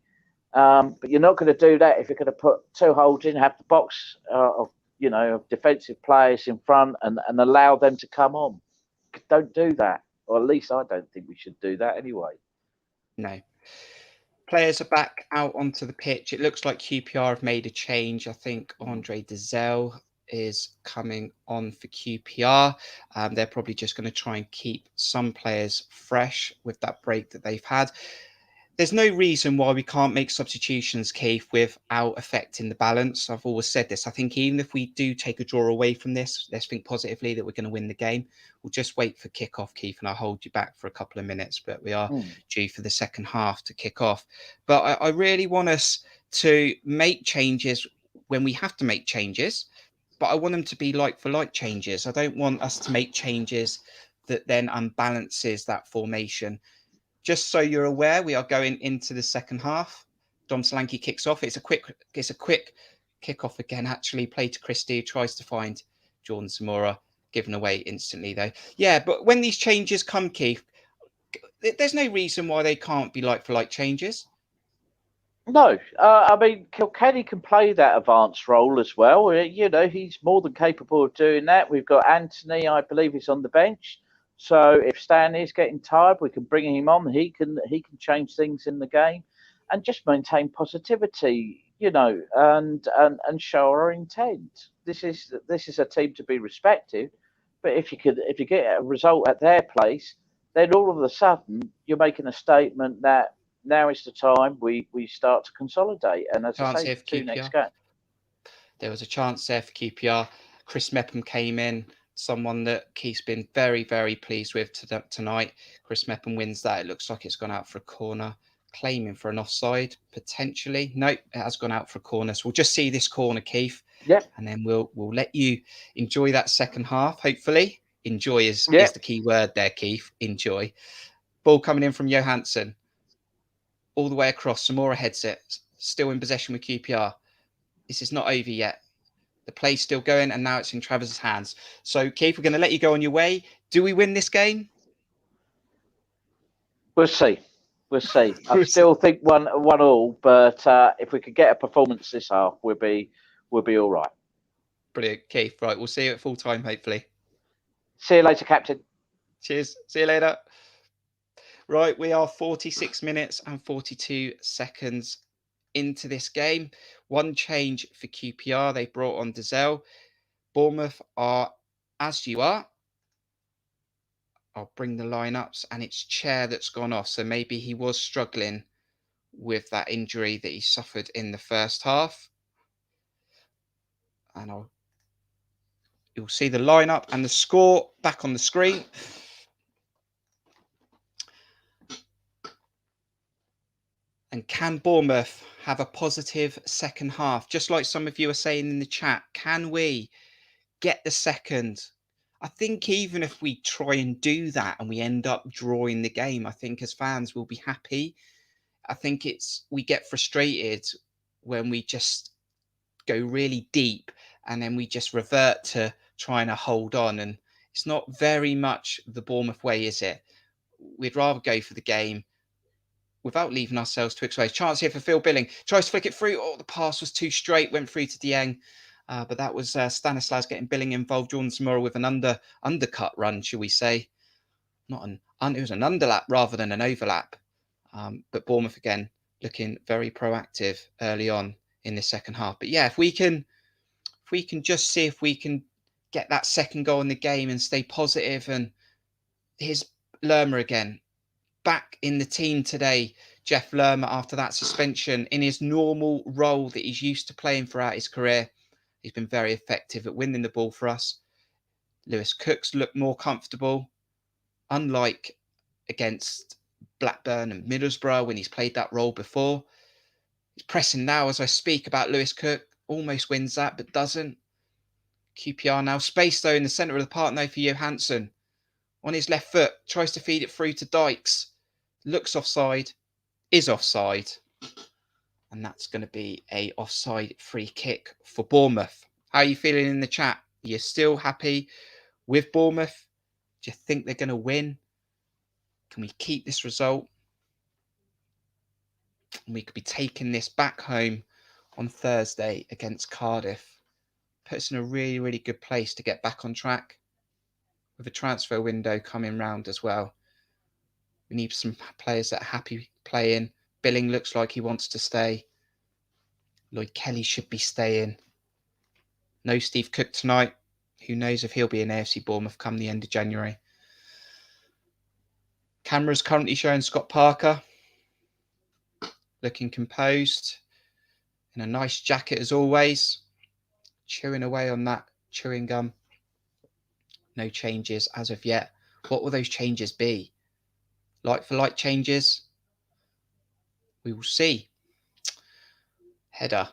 But you're not going to do that if you're going to put two holding, have the box of defensive players in front and allow them to come on. Don't do that. Or at least I don't think we should do that anyway. No. Players are back out onto the pitch. It looks like QPR have made a change. I think Andre Dezelle is coming on for QPR. They're probably just going to try and keep some players fresh with that break that they've had. There's no reason why we can't make substitutions, Keith, without affecting the balance. I've always said this. I think even if we do take a draw away from this, let's think positively that we're going to win the game. We'll just wait for kick-off, Keith, and I'll hold you back for a couple of minutes, but we are due for the second half to kick off. But I really want us to make changes when we have to make changes, but I want them to be like-for-like changes. I don't want us to make changes that then unbalances that formation. Just so you're aware, we are going into the second half. Dom Solanke kicks off. It's a quick kick-off again, actually. Play to Christie, who tries to find Jordan Zamora, given away instantly, though. Yeah, but when these changes come, Keith, there's no reason why they can't be like-for-like changes. No, I mean, Kilkenny can play that advanced role as well. He's more than capable of doing that. We've got Anthony, I believe, he's on the bench. So if Stanley's getting tired, we can bring him on. He can change things in the game, and just maintain positivity, and show our intent. This is a team to be respected. But if you get a result at their place, then all of a sudden you're making a statement that now is the time we start to consolidate. And as I say, two next game. There was a chance there for QPR. Chris Mepham came in, someone that Keith's been very, very pleased with tonight. Chris Mepham wins that. It looks like it's gone out for a corner, claiming for an offside, potentially. Nope, it has gone out for a corner. So we'll just see this corner, Keith. Yeah. And then we'll let you enjoy that second half, hopefully. Enjoy is the key word there, Keith. Enjoy. Ball coming in from Johansson. All the way across. Zamora heads it. Still in possession with QPR. This is not over yet. The play's still going, and now it's in Travis's hands. So, Keith, we're going to let you go on your way. Do we win this game? We'll see. I still think one all, but if we could get a performance this half, we'll be all right. Brilliant, Keith. Right, we'll see you at full time, hopefully. See you later, Captain. Cheers. See you later. Right, we are 46 minutes and 42 seconds into this game. One change for QPR. They brought on Dezelle. Bournemouth are as you are. I'll bring the lineups, and it's Chair that's gone off. So maybe he was struggling with that injury that he suffered in the first half. And you'll see the lineup and the score back on the screen. And can Bournemouth have a positive second half? Just like some of you are saying in the chat, can we get the second? I think even if we try and do that and we end up drawing the game, I think as fans we'll be happy. I think we get frustrated when we just go really deep and then we just revert to trying to hold on. And it's not very much the Bournemouth way, is it? We'd rather go for the game without leaving ourselves to expose. Chance here for Phil Billing. Tries to flick it through. Oh, the pass was too straight. Went through to Dieng. But that was Stanislas getting Billing involved. Jordan Zamora with an undercut run, shall we say. It was an underlap rather than an overlap. But Bournemouth, again, looking very proactive early on in the second half. But yeah, if we can just see if we can get that second goal in the game and stay positive. And here's Lerma again. Back in the team today, Jeff Lerma, after that suspension, in his normal role that he's used to playing throughout his career. He's been very effective at winning the ball for us. Lewis Cook's looked more comfortable, unlike against Blackburn and Middlesbrough when he's played that role before. He's pressing now as I speak about Lewis Cook. Almost wins that, but doesn't. QPR now. Space, though, in the centre of the park now for Johansson. On his left foot, tries to feed it through to Dykes. Looks offside, is offside. And that's going to be a offside free kick for Bournemouth. How are you feeling in the chat? Are you still happy with Bournemouth? Do you think they're going to win? Can we keep this result? And we could be taking this back home on Thursday against Cardiff. Puts us in a really, really good place to get back on track. With a transfer window coming round as well. We need some players that are happy playing. Billing looks like he wants to stay. Lloyd Kelly should be staying. No Steve Cook tonight. Who knows if he'll be in AFC Bournemouth come the end of January. Camera's currently showing Scott Parker. Looking composed. In a nice jacket as always. Chewing away on that chewing gum. No changes as of yet. What will those changes be? Like for like changes? We will see. Header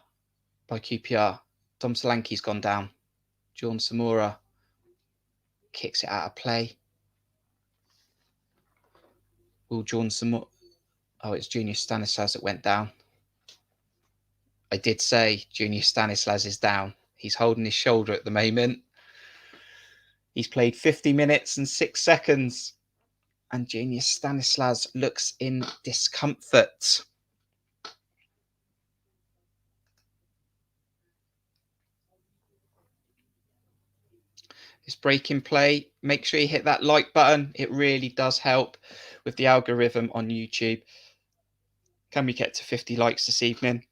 by QPR. Dom Solanke's gone down. John Samora kicks it out of play. Will John Samora... Oh, it's Junior Stanislas that went down. I did say Junior Stanislas is down. He's holding his shoulder at the moment. He's played 50 minutes and 6 seconds. And Junior Stanislas looks in discomfort. This breaking play, make sure you hit that like button. It really does help with the algorithm on YouTube. Can we get to 50 likes this evening?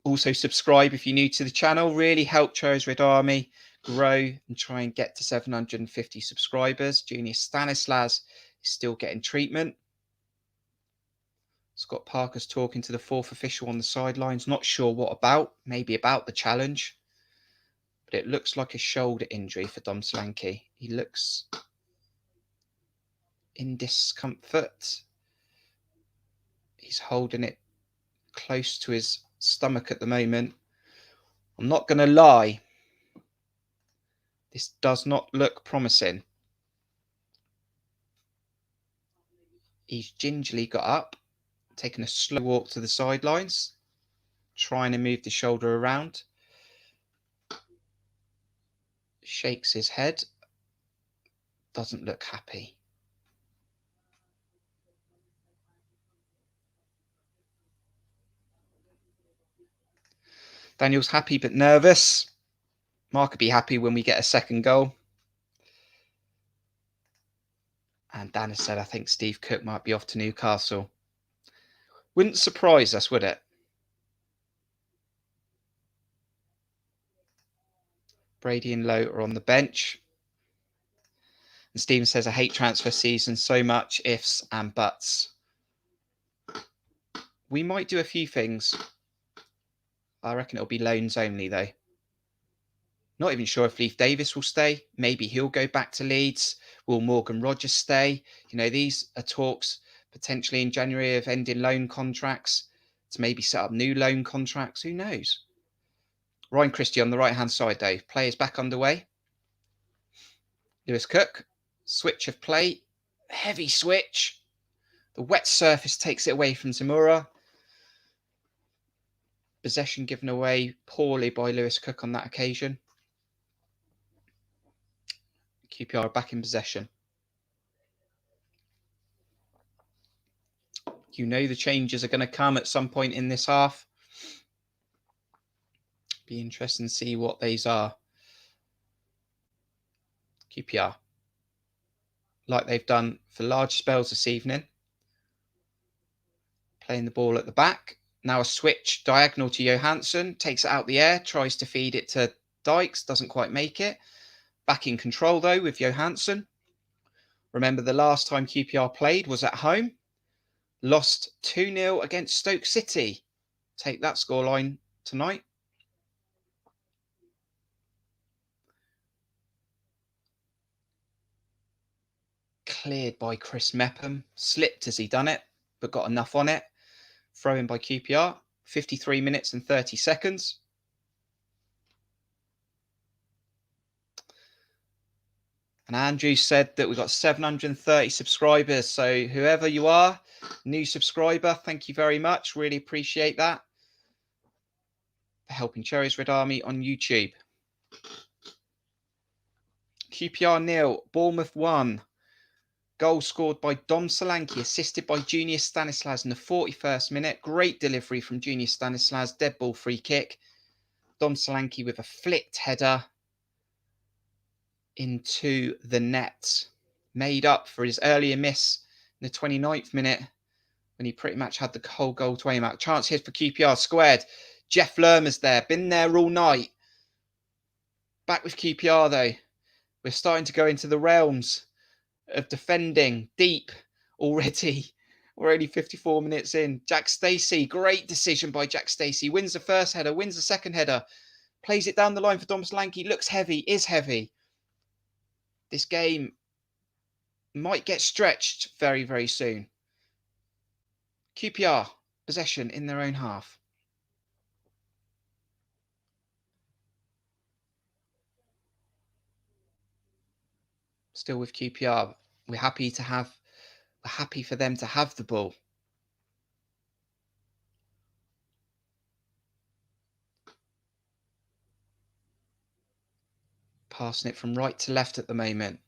Also subscribe if you're new to the channel. Really help Cherries Red Army grow and try and get to 750 subscribers. Junior Stanislas is still getting treatment. Scott Parker's talking to the fourth official on the sidelines. Not sure what about. Maybe about the challenge. But it looks like a shoulder injury for Dom Solanke. He looks in discomfort. He's holding it close to his stomach at the moment. I'm not going to lie. This does not look promising. He's gingerly got up, taken a slow walk to the sidelines, trying to move the shoulder around. Shakes his head. Doesn't look happy. Daniel's happy but nervous. Mark will be happy when we get a second goal. And Dan has said, I think Steve Cook might be off to Newcastle. Wouldn't surprise us, would it? Brady and Lowe are on the bench. And Stephen says, I hate transfer season so much, ifs and buts. We might do a few things. I reckon it'll be loans only, though. Not even sure if Leif Davis will stay. Maybe he'll go back to Leeds. Will Morgan Rogers stay? You know, these are talks potentially in January of ending loan contracts to maybe set up new loan contracts. Who knows? Ryan Christie on the right-hand side, though. Play is back underway. Lewis Cook. Switch of play. Heavy switch. The wet surface takes it away from Zamora. Possession given away poorly by Lewis Cook on that occasion. QPR are back in possession. You know the changes are going to come at some point in this half. Be interesting to see what these are. QPR, like they've done for large spells this evening. Playing the ball at the back. Now a switch diagonal to Johansson. Takes it out the air. Tries to feed it to Dykes. Doesn't quite make it. Back in control, though, with Johansson. Remember, the last time QPR played was at home. Lost 2-0 against Stoke City. Take that scoreline tonight. Cleared by Chris Mepham. Slipped as he done it, but got enough on it. Throw in by QPR. 53 minutes and 30 seconds. And Andrew said that we've got 730 subscribers. So whoever you are, new subscriber, thank you very much. Really appreciate that. For helping Cherries Red Army on YouTube. QPR 0, Bournemouth 1. Goal scored by Dom Solanke, assisted by Junior Stanislas in the 41st minute. Great delivery from Junior Stanislas, dead ball free kick. Dom Solanke with a flicked header into the net. Made up for his earlier miss in the 29th minute when he pretty much had the whole goal to aim at. Chance here for QPR, squared. Jeff Lermer's there, been there all night. Back with QPR though. We're starting to go into the realms of defending deep already. We're only 54 minutes in. Jack Stacey, great decision by Jack Stacey. Wins the first header, wins the second header. Plays it down the line for Dom Solanke. Looks heavy, is heavy. This game might get stretched very, very soon. QPR, possession in their own half. Still with QPR. We're happy for them to have the ball. Passing it from right to left at the moment.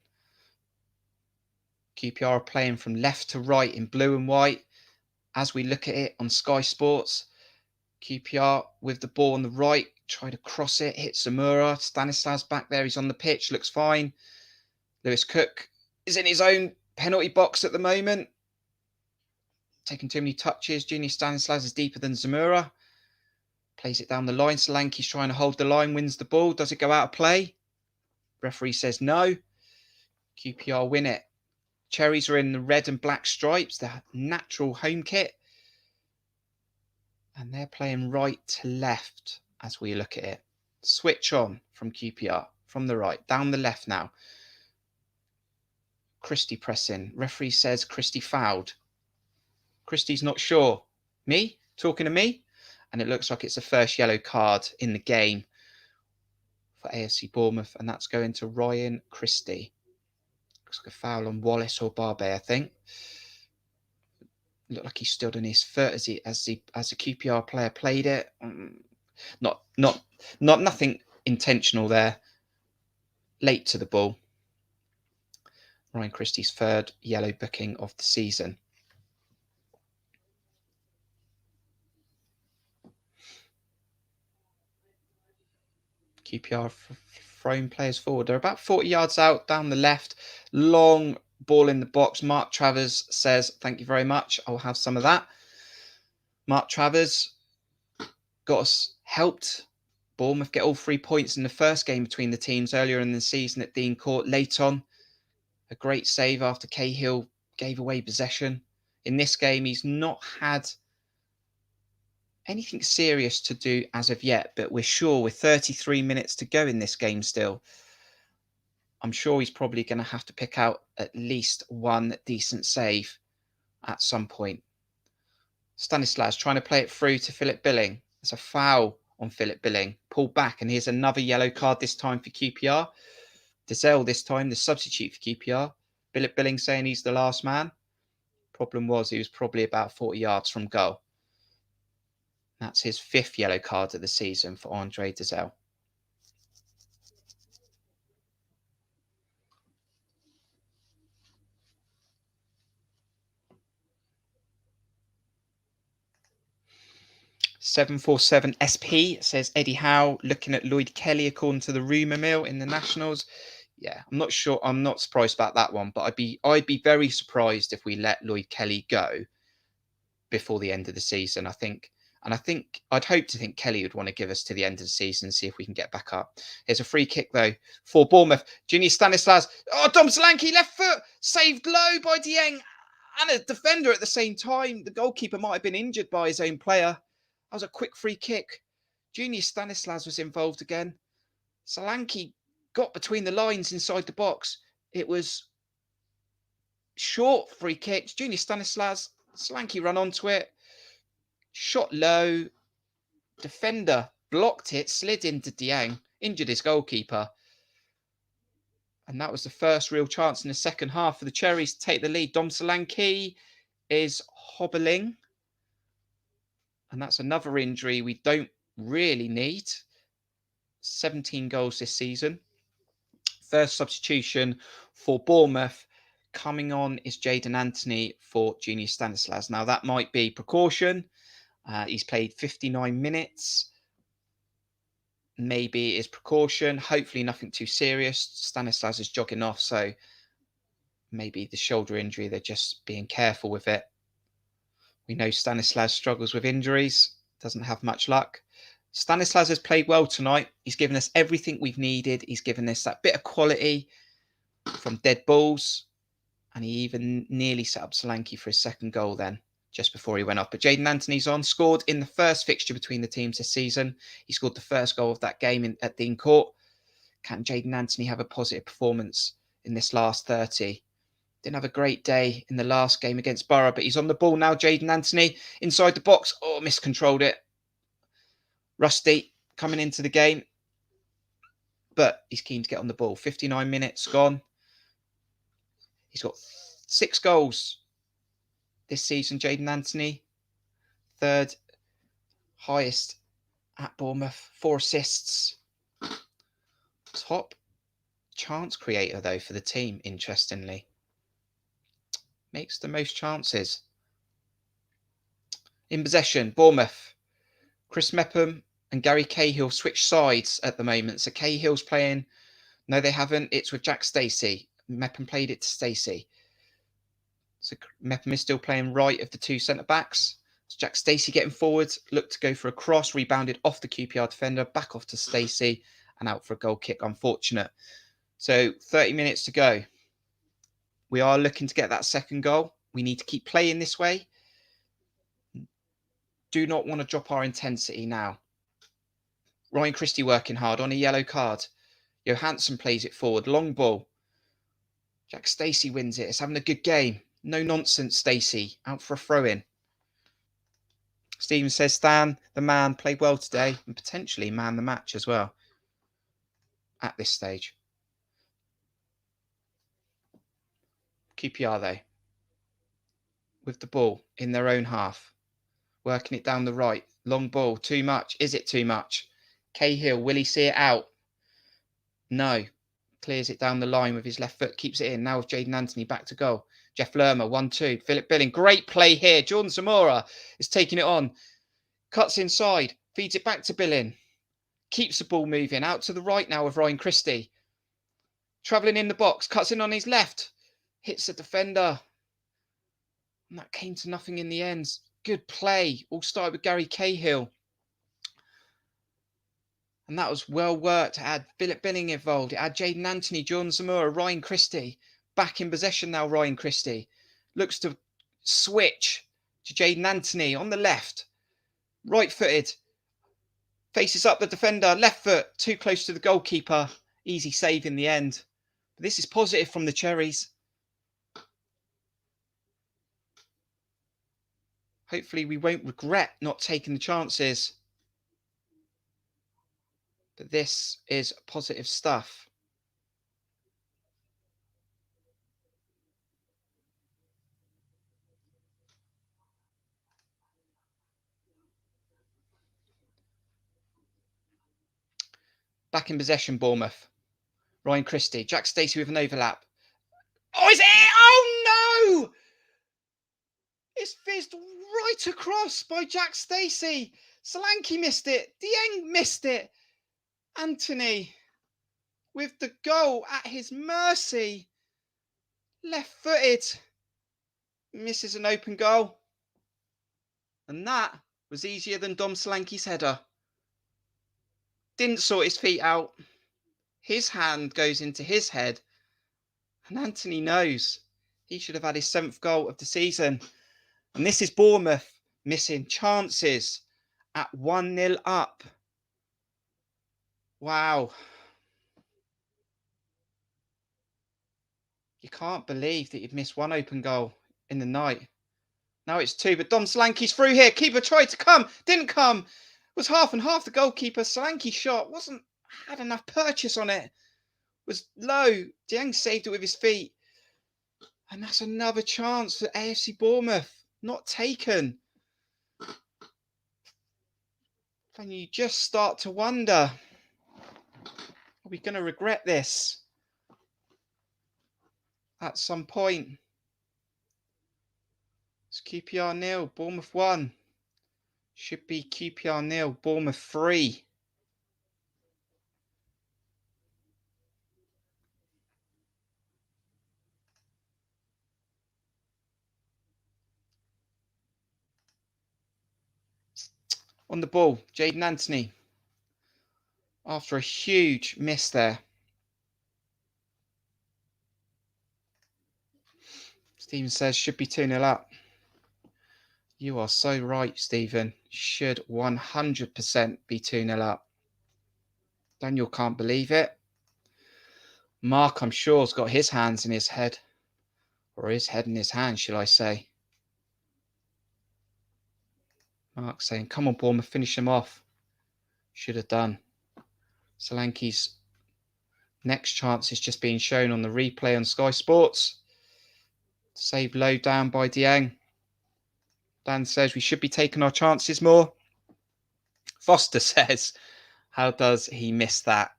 QPR are playing from left to right in blue and white. As we look at it on Sky Sports, QPR with the ball on the right, try to cross it, hit Zamora. Stanislas back there, he's on the pitch, looks fine. Lewis Cook is in his own penalty box at the moment. Taking too many touches. Junior Stanislas is deeper than Zamora. Plays it down the line. Solanke's trying to hold the line, wins the ball. Does it go out of play? Referee says no. QPR win it. Cherries are in the red and black stripes, their natural home kit. And they're playing right to left as we look at it. Switch on from QPR, from the right, down the left now. Christie pressing. Referee says Christie fouled. Christie's not sure. Me? Talking to me? And it looks like it's the first yellow card in the game for AFC Bournemouth. And that's going to Ryan Christie. Looks like a foul on Wallace or Barbe, I think. Looked like he stood on his foot as the QPR player played it. Nothing intentional there. Late to the ball. Ryan Christie's third yellow booking of the season. QPR throwing players forward. They're about 40 yards out down the left. Long ball in the box. Mark Travers says, thank you very much. I'll have some of that. Mark Travers got us helped Bournemouth get all 3 points in the first game between the teams earlier in the season at Dean Court. Late on, a great save after Cahill gave away possession. In this game, he's not had anything serious to do as of yet, but we're sure with 33 minutes to go in this game still, I'm sure he's probably going to have to pick out at least one decent save at some point. Stanislas trying to play it through to Philip Billing. It's a foul on Philip Billing. Pulled back, and here's another yellow card this time for QPR. Dizelle this time, the substitute for QPR. Philip Billing saying he's the last man. Problem was he was probably about 40 yards from goal. That's his 5th yellow card of the season for Andre Dizelle. (747) SP says Eddie Howe looking at Lloyd Kelly according to the rumour mill in the Nationals. Yeah, I'm not sure. I'm not surprised about that one, but I'd be very surprised if we let Lloyd Kelly go before the end of the season. I'd hope to think Kelly would want to give us to the end of the season and see if we can get back up. Here's a free kick though for Bournemouth. Junior Stanislas. Oh, Dom Solanke left foot saved low by Dieng and a defender at the same time. The goalkeeper might have been injured by his own player. That was a quick free kick. Junior Stanislas was involved again. Solanke got between the lines inside the box. It was short free kicks. Junior Stanislas, Solanke ran onto it. Shot low. Defender blocked it, slid into Dieng, injured his goalkeeper. And that was the first real chance in the second half for the Cherries to take the lead. Dom Solanke is hobbling. And that's another injury we don't really need. 17 goals this season. First substitution for Bournemouth. Coming on is Jayden Anthony for Junior Stanislas. Now, that might be precaution. He's played 59 minutes. Maybe it is precaution. Hopefully nothing too serious. Stanislas is jogging off, so maybe the shoulder injury, they're just being careful with it. We know Stanislas struggles with injuries, doesn't have much luck. Stanislas has played well tonight. He's given us everything we've needed. He's given us that bit of quality from dead balls. And he even nearly set up Solanke for his second goal then, just before he went off. But Jaden Anthony's on, scored in the first fixture between the teams this season. He scored the first goal of that game at Dean Court. Can Jaden Anthony have a positive performance in this last 30? Didn't have a great day in the last game against Borough, but he's on the ball now, Jaden Anthony, inside the box. Oh, miscontrolled it. Rusty coming into the game, but he's keen to get on the ball. 59 minutes gone. He's got 6 goals this season, Jaden Anthony. 3rd highest at Bournemouth. 4 assists. Top chance creator, though, for the team, interestingly. Makes the most chances. In possession, Bournemouth. Chris Mepham and Gary Cahill switch sides at the moment. So Cahill's playing. No, they haven't. It's with Jack Stacey. Mepham played it to Stacey. So Mepham is still playing right of the 2 centre-backs. So Jack Stacey getting forward. Looked to go for a cross. Rebounded off the QPR defender. Back off to Stacey. And out for a goal kick. Unfortunate. So 30 minutes to go. We are looking to get that second goal. We need to keep playing this way. Do not want to drop our intensity now. Ryan Christie working hard on a yellow card. Johansson plays it forward. Long ball. Jack Stacey wins it. It's having a good game. No nonsense, Stacey. Out for a throw-in. Stephen says, Stan, the man, played well today and potentially man the match as well at this stage. QPR, though, with the ball in their own half. Working it down the right. Long ball. Too much. Is it too much? Cahill, will he see it out? No. Clears it down the line with his left foot. Keeps it in. Now with Jaden Anthony back to goal. Jeff Lerma, 1-2. Philip Billing. Great play here. Jordan Zamora is taking it on. Cuts inside. Feeds it back to Billing. Keeps the ball moving. Out to the right now with Ryan Christie. Travelling in the box. Cuts in on his left. Hits the defender. And that came to nothing in the end. Good play. All started with Gary Cahill. And that was well worked. It had Philip Billing involved. It had Jaden Anthony, Jordan Zamora, Ryan Christie. Back in possession now, Ryan Christie. Looks to switch to Jaden Anthony on the left. Right-footed. Faces up the defender. Left foot. Too close to the goalkeeper. Easy save in the end. But this is positive from the Cherries. Hopefully we won't regret not taking the chances. But this is positive stuff. Back in possession, Bournemouth. Ryan Christie. Jack Stacey with an overlap. Oh, is it? Oh, no! It's fizzed right across by Jack Stacey. Solanke missed it. Dieng missed it. Anthony with the goal at his mercy. Left-footed. Misses an open goal. And that was easier than Dom Solanke's header. Didn't sort his feet out. His hand goes into his head. And Anthony knows he should have had his 7th goal of the season. And this is Bournemouth missing chances at 1-0 up. Wow. You can't believe that you've missed 1 open goal in the night. Now it's 2, but Dom Solanke's through here. Keeper tried to come, didn't come. It was half and half. The goalkeeper, Solanke shot, had enough purchase on it. Was low. Dieng saved it with his feet. And that's another chance for AFC Bournemouth. Not taken. And you just start to wonder, are we going to regret this at some point? It's QPR 0, Bournemouth 1. Should be QPR 0, Bournemouth 3. On the ball, Jaden Anthony. After a huge miss there. Stephen says should be 2-0 up. You are so right, Stephen. Should 100% be 2-0 up. Daniel can't believe it. Mark, I'm sure, has got his hands in his head. Or his head in his hand, shall I say. Mark saying, come on, Bournemouth, finish him off. Should have done. Solanke's next chance is just being shown on the replay on Sky Sports. Saved low down by Dieng. Dan says we should be taking our chances more. Foster says, how does he miss that?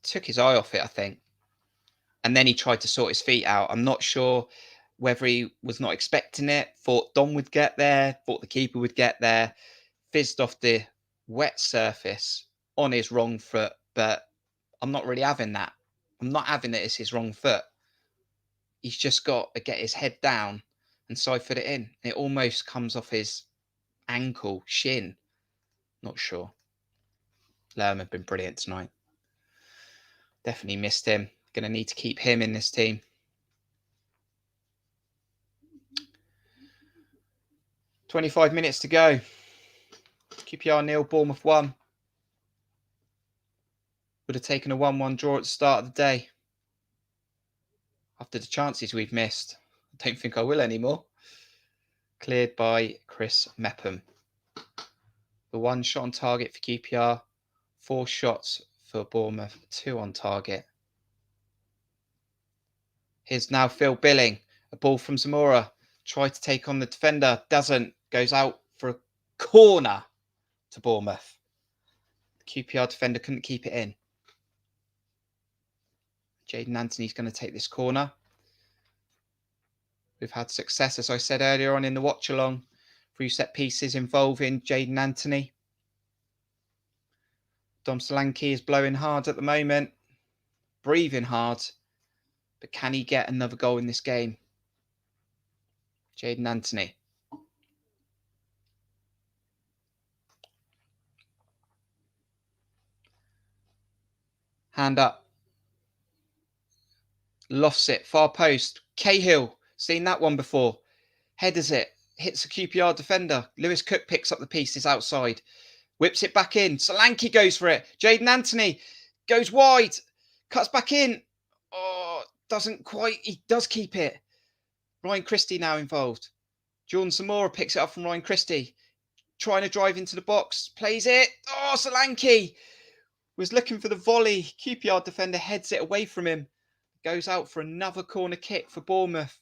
Took his eye off it, I think. And then he tried to sort his feet out. I'm not sure whether he was not expecting it, thought Don would get there, thought the keeper would get there, fizzed off the wet surface on his wrong foot. But I'm not really having that. I'm not having it as his wrong foot. He's just got to get his head down and side foot it in. It almost comes off his ankle, shin. Not sure. Lerman have been brilliant tonight. Definitely missed him. Going to need to keep him in this team. "25 minutes to go. QPR 0, Bournemouth 1. Would have taken a 1-1 draw at the start of the day. After the chances we've missed, I don't think I will anymore. Cleared by Chris Mepham. The 1 shot on target for QPR, 4 shots for Bournemouth, 2 on target. Here's now Phil Billing. A ball from Zamora. Tried to take on the defender. Doesn't. Goes out for a corner to Bournemouth. The QPR defender couldn't keep it in. Jaden Anthony's going to take this corner. We've had success, as I said earlier on in the watch-along, through set pieces involving Jaden Anthony. Dom Solanke is blowing hard at the moment. Breathing hard. But can he get another goal in this game? Jaden Anthony. Hand up. Lofts it. Far post. Cahill. Seen that one before. Headers it. Hits a QPR defender. Lewis Cook picks up the pieces outside. Whips it back in. Solanke goes for it. Jaden Anthony goes wide. Cuts back in. Oh, doesn't quite. He does keep it. Ryan Christie now involved. Jordan Zamora picks it up from Ryan Christie. Trying to drive into the box. Plays it. Oh, Solanke was looking for the volley. QPR defender heads it away from him. Goes out for another corner kick for Bournemouth.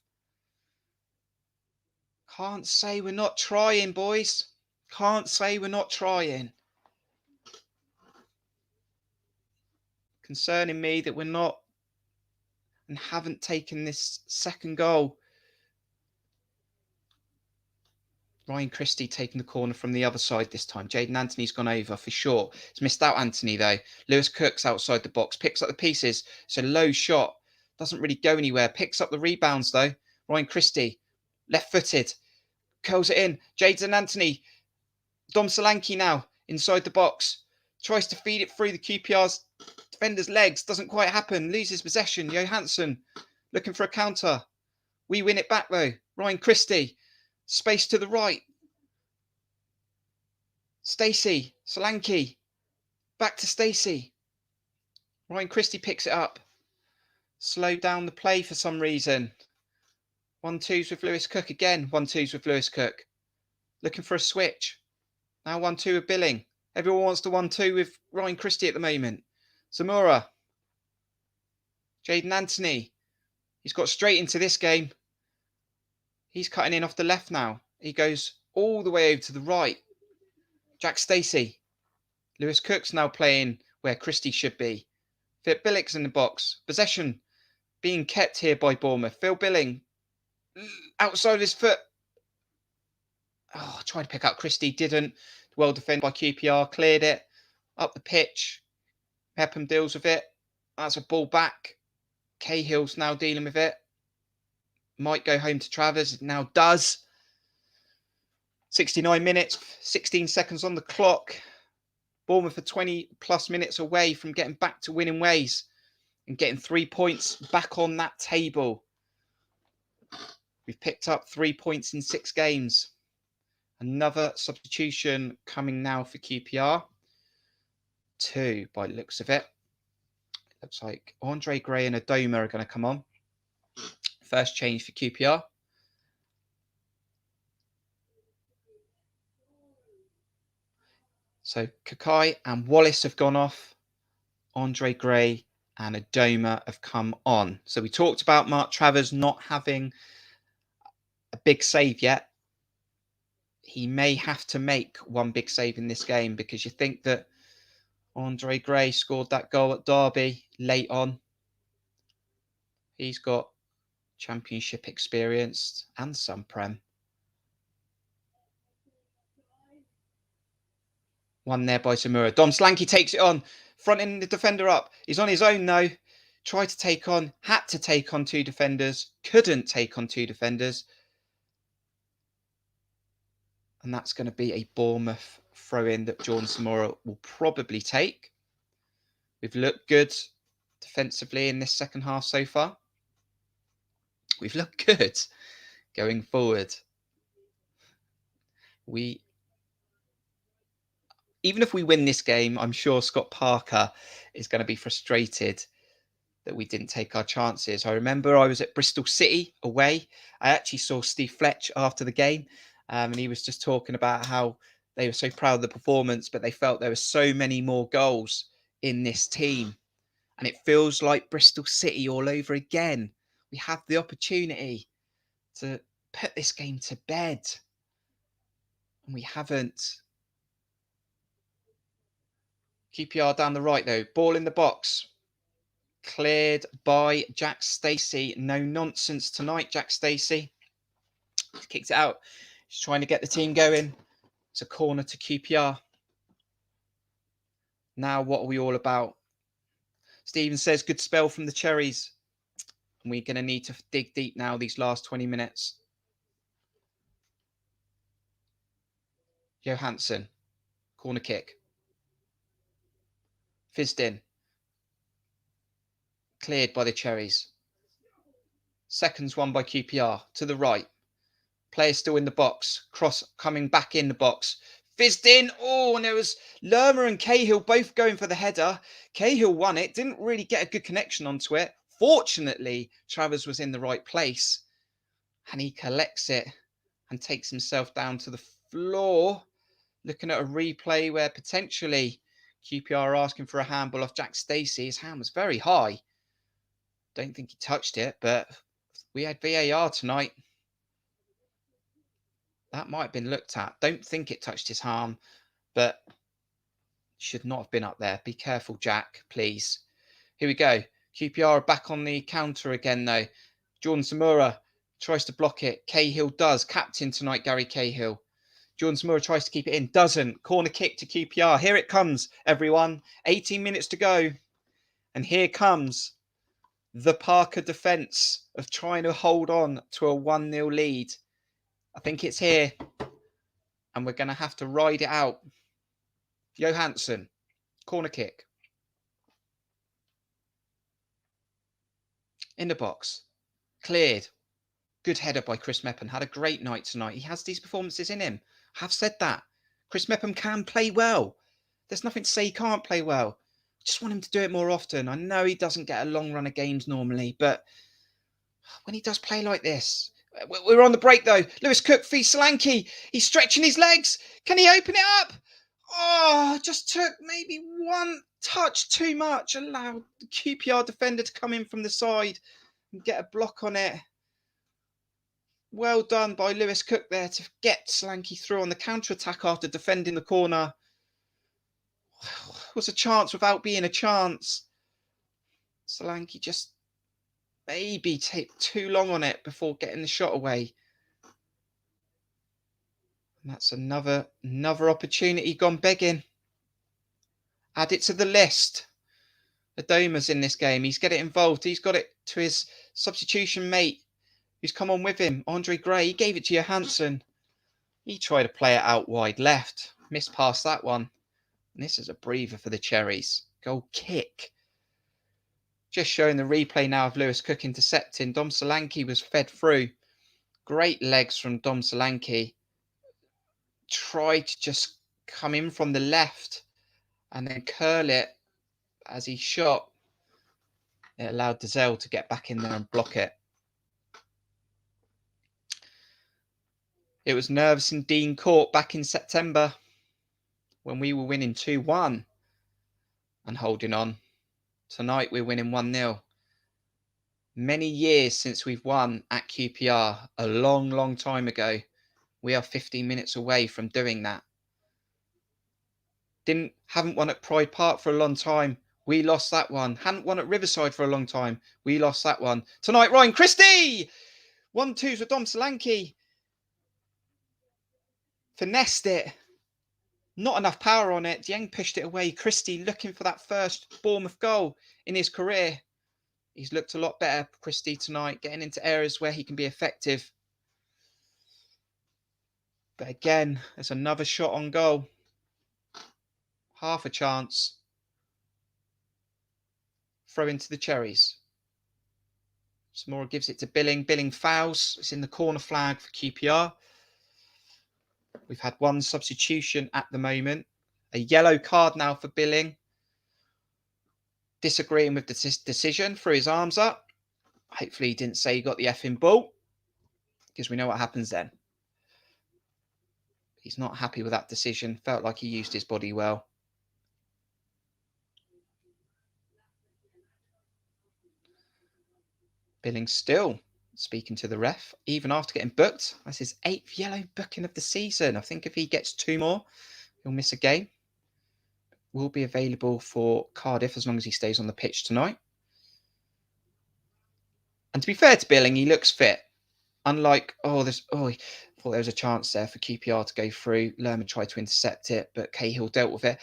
Can't say we're not trying, boys. Can't say we're not trying. Concerning me that we're not and haven't taken this second goal. Ryan Christie taking the corner from the other side this time. Jaden Anthony's gone over for sure. He's missed out Anthony though. Lewis Cook's outside the box. Picks up the pieces. It's a low shot. Doesn't really go anywhere. Picks up the rebounds though. Ryan Christie. Left-footed. Curls it in. Jaden Anthony. Dom Solanke now. Inside the box. Tries to feed it through the QPR's defender's legs. Doesn't quite happen. Loses possession. Johansson looking for a counter. We win it back though. Ryan Christie. Space to the right. Stacey. Solanke. Back to Stacey. Ryan Christie picks it up. Slow down the play for some reason. 1-2s with Lewis Cook again. 1-2s with Lewis Cook. Looking for a switch. Now 1-2 with Billing. Everyone wants to 1-2 with Ryan Christie at the moment. Zamora. Jaden Anthony. He's got straight into this game. He's cutting in off the left now. He goes all the way over to the right. Jack Stacey. Lewis Cook's now playing where Christie should be. Philip Billick's in the box. Possession being kept here by Bournemouth. Phil Billing. Outside of his foot. Oh, tried to pick up Christie. Didn't. Well defended by QPR. Cleared it. Up the pitch. Mepham deals with it. That's a ball back. Cahill's now dealing with it. Might go home to Travers. It now does. 69 minutes, 16 seconds on the clock. Bournemouth are 20 plus minutes away from getting back to winning ways and getting 3 points back on that table. We've picked up 3 points in 6 games. Another substitution coming now for QPR. 2 by the looks of it. Looks like Andre Gray and Adoma are going to come on. First change for QPR. So Kakai and Wallace have gone off. Andre Gray and Adoma have come on. So we talked about Mark Travers not having a big save yet. He may have to make one big save in this game, because you think that Andre Gray scored that goal at Derby late on. He's got championship experience and some Prem. One there by Zamora. Dom Slanky takes it on, fronting the defender up. He's on his own though. Tried to take on, had to take on 2 defenders, couldn't take on 2 defenders. And that's going to be a Bournemouth throw-in that Jordan Zamora will probably take. We've looked good defensively in this second half so far. We've looked good going forward. Even if we win this game, I'm sure Scott Parker is going to be frustrated that we didn't take our chances. I remember I was at Bristol City away. I actually saw Steve Fletch after the game, and he was just talking about how they were so proud of the performance, but they felt there were so many more goals in this team. And it feels like Bristol City all over again. We have the opportunity to put this game to bed, and we haven't. QPR down the right though. Ball in the box. Cleared by Jack Stacey. No nonsense tonight, Jack Stacey. Kicked it out. He's trying to get the team going. It's a corner to QPR. Now what are we all about? Stephen says, good spell from the Cherries. And we're going to need to dig deep now these last 20 minutes. Johansson. Corner kick. Fizzed in. Cleared by the Cherries. Seconds won by QPR. To the right. Player still in the box. Cross coming back in the box. Fizzed in. Oh, and there was Lerma and Cahill both going for the header. Cahill won it. Didn't really get a good connection onto it. Fortunately, Travers was in the right place. And he collects it and takes himself down to the floor. Looking at a replay where potentially QPR are asking for a handball off Jack Stacey. His hand was very high. Don't think he touched it, but we had VAR tonight. That might have been looked at. Don't think it touched his arm, but should not have been up there. Be careful, Jack, please. Here we go. QPR are back on the counter again, though. Jordan Zamora tries to block it. Cahill does. Captain tonight, Gary Cahill. Jordan Zamora tries to keep it in. Doesn't. Corner kick to QPR. Here it comes, everyone. 18 minutes to go. And here comes the Parker defence of trying to hold on to a 1-0 lead. I think it's here. And we're going to have to ride it out. Johansson. Corner kick. In the box. Cleared. Good header by Chris Mepham. Had a great night tonight. He has these performances in him. I have said that. Chris Mepham can play well. There's nothing to say he can't play well. Just want him to do it more often. I know he doesn't get a long run of games normally, but when he does play like this... We're on the break though. Lewis Cook feeds Solanke. He's stretching his legs. Can he open it up? Oh, just took maybe one touch too much. Allowed the QPR defender to come in from the side and get a block on it. Well done by Lewis Cook there to get Solanke through on the counter-attack after defending the corner. It was a chance without being a chance. Solanke just maybe take too long on it before getting the shot away. And that's another opportunity gone begging. Add it to the list. Adoma's in this game. He's got it involved. He's got it to his substitution mate who's come on with him. Andre Gray. He gave it to Johansson. He tried to play it out wide left. Missed past that one. And this is a breather for the Cherries. Goal kick. Just showing the replay now of Lewis Cook intercepting. Dom Solanke was fed through. Great legs from Dom Solanke. Tried to just come in from the left and then curl it as he shot. It allowed Dazelle to get back in there and block it. It was nervous in Dean Court back in September when we were winning 2-1 and holding on. Tonight we're winning 1-0. Many years since we've won at QPR, a long, long time ago. We are 15 minutes away from doing that. Haven't won at Pride Park for a long time. We lost that one. Hadn't won at Riverside for a long time. We lost that one. Tonight, Ryan Christie! 1-2s with Dom Solanke. Finessed it. Not enough power on it. Dieng pushed it away. Christie looking for that first Bournemouth goal in his career. He's looked a lot better, Christie, tonight, getting into areas where he can be effective. But again, there's another shot on goal. Half a chance. Throw into the Cherries. Samora gives it to Billing. Billing fouls. It's in the corner flag for QPR. We've had one substitution at the moment. A yellow card now for Billing. Disagreeing with the decision, threw his arms up. Hopefully he didn't say he got the effing ball, because we know what happens then. He's not happy with that decision. Felt like he used his body well. Billing still speaking to the ref, even after getting booked. That's his 8th yellow booking of the season. I think if he gets 2 more, he'll miss a game. Will be available for Cardiff as long as he stays on the pitch tonight. And to be fair to Billing, he looks fit. Unlike, I thought there was a chance there for QPR to go through. Lerman tried to intercept it, but Cahill dealt with it.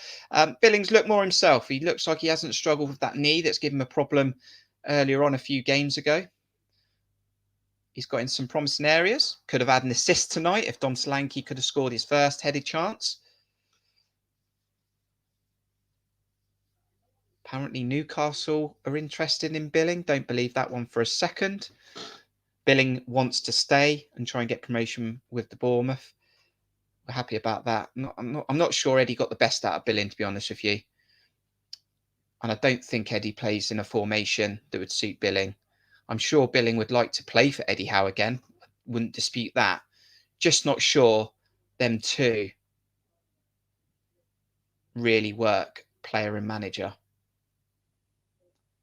Billings looked more himself. He looks like he hasn't struggled with that knee that's given him a problem earlier on a few games ago. He's got in some promising areas. Could have had an assist tonight if Dom Solanke could have scored his first headed chance. Apparently Newcastle are interested in Billing. Don't believe that one for a second. Billing wants to stay and try and get promotion with the Bournemouth. We're happy about that. I'm not sure Eddie got the best out of Billing, to be honest with you. And I don't think Eddie plays in a formation that would suit Billing. I'm sure Billing would like to play for Eddie Howe again. Wouldn't dispute that. Just not sure them two really work, player and manager.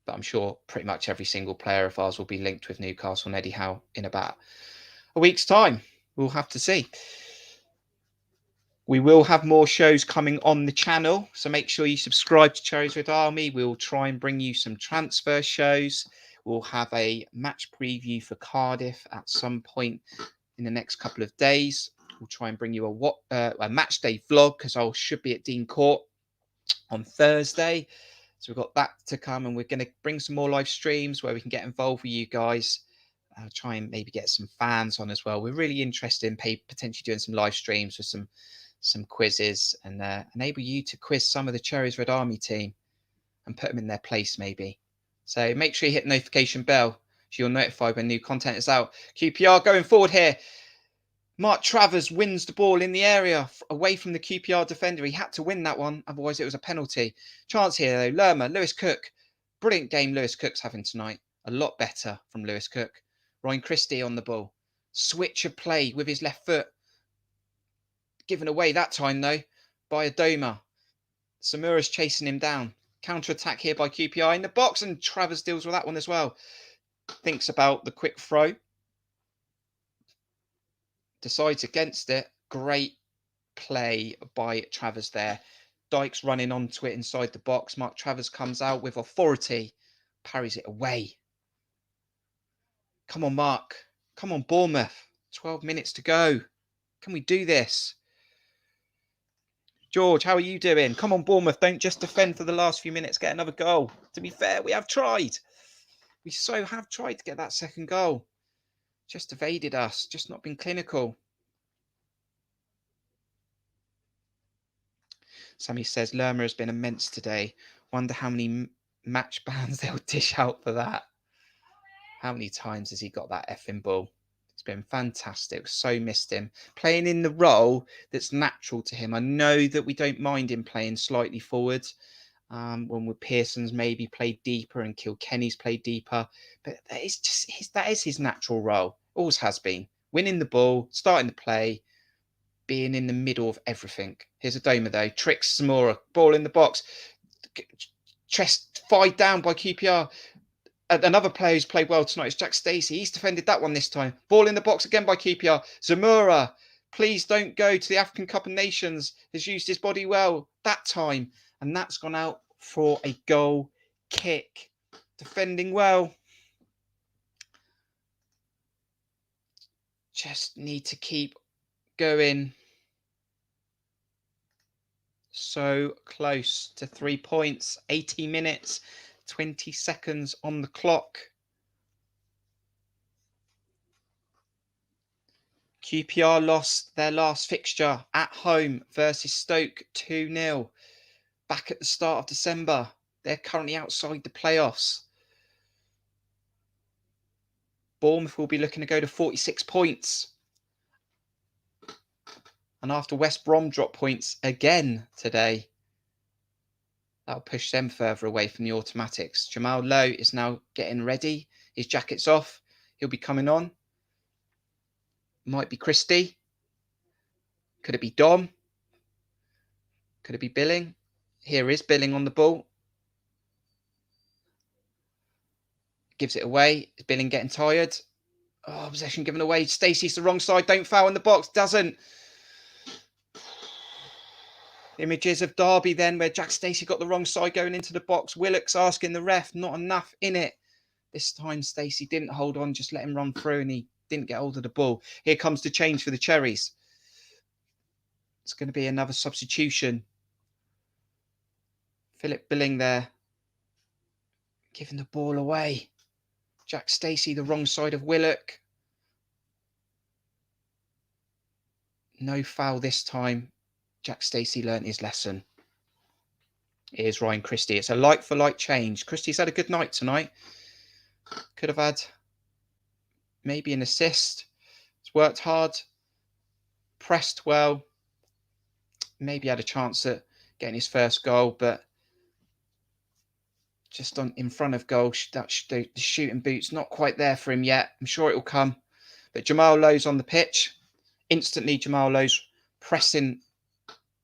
But I'm sure pretty much every single player of ours will be linked with Newcastle and Eddie Howe in about a week's time. We'll have to see. We will have more shows coming on the channel, so make sure you subscribe to Cherries Red Army. We'll try and bring you some transfer shows. We'll have a match preview for Cardiff at some point in the next couple of days. We'll try and bring you a match day vlog, because I should be at Dean Court on Thursday. So we've got that to come, and we're going to bring some more live streams where we can get involved with you guys. Try and maybe get some fans on as well. We're really interested in potentially doing some live streams with some quizzes, and enable you to quiz some of the Cherries Red Army team and put them in their place maybe. So make sure you hit the notification bell so you're notified when new content is out. QPR going forward here. Mark Travers wins the ball in the area away from the QPR defender. He had to win that one, otherwise it was a penalty. Chance here though. Lerma, Lewis Cook. Brilliant game Lewis Cook's having tonight. A lot better from Lewis Cook. Ryan Christie on the ball. Switch of play with his left foot. Given away that time though by Adoma. Samura's chasing him down. Counter-attack here by QPR in the box, and Travers deals with that one as well. Thinks about the quick throw. Decides against it. Great play by Travers there. Dykes running onto it inside the box. Mark Travers comes out with authority. Parries it away. Come on, Mark. Come on, Bournemouth. 12 minutes to go. Can we do this? George, how are you doing? Come on, Bournemouth. Don't just defend for the last few minutes. Get another goal. To be fair, we have tried. We so have tried to get that second goal. Just evaded us. Just not been clinical. Sammy says, Lerma has been immense today. Wonder how many match bans they'll dish out for that. How many times has he got that effing ball? It's been fantastic. So missed him. Playing in the role that's natural to him. I know that we don't mind him playing slightly forward. When with Pearson's maybe played deeper and Kilkenny's played deeper. But that is his natural role. Always has been. Winning the ball, starting the play, being in the middle of everything. Here's a Doma though. Tricks Zamora. Ball in the box. Chest fired down by QPR. Another player who's played well tonight is Jack Stacey. He's defended that one this time. Ball in the box again by QPR. Zamora, please don't go to the African Cup of Nations. Has used his body well that time. And that's gone out for a goal kick. Defending well. Just need to keep going. So close to 3 points. 80 minutes. 20 seconds on the clock. QPR lost their last fixture at home versus Stoke 2-0 back at the start of December. They're currently outside the playoffs. Bournemouth will be looking to go to 46 points. And after West Brom drop points again today, that'll push them further away from the automatics. Jamal Lowe is now getting ready. His jacket's off. He'll be coming on. Might be Christie. Could it be Dom? Could it be Billing? Here is Billing on the ball. Gives it away. Is Billing getting tired? Oh, possession given away. Stacey's the wrong side. Don't foul in the box. Doesn't. Images of Derby then where Jack Stacey got the wrong side going into the box. Willock's asking the ref, not enough in it. This time Stacey didn't hold on, just let him run through and he didn't get hold of the ball. Here comes the change for the Cherries. It's going to be another substitution. Philip Billing there. Giving the ball away. Jack Stacey the wrong side of Willock. No foul this time. Jack Stacey learnt his lesson. Here's Ryan Christie. It's a like-for-like change. Christie's had a good night tonight. Could have had maybe an assist. He's worked hard. Pressed well. Maybe had a chance at getting his first goal, but just in front of goal, the shooting boot's not quite there for him yet. I'm sure it will come. But Jamal Lowe's on the pitch. Instantly, Jamal Lowe's pressing,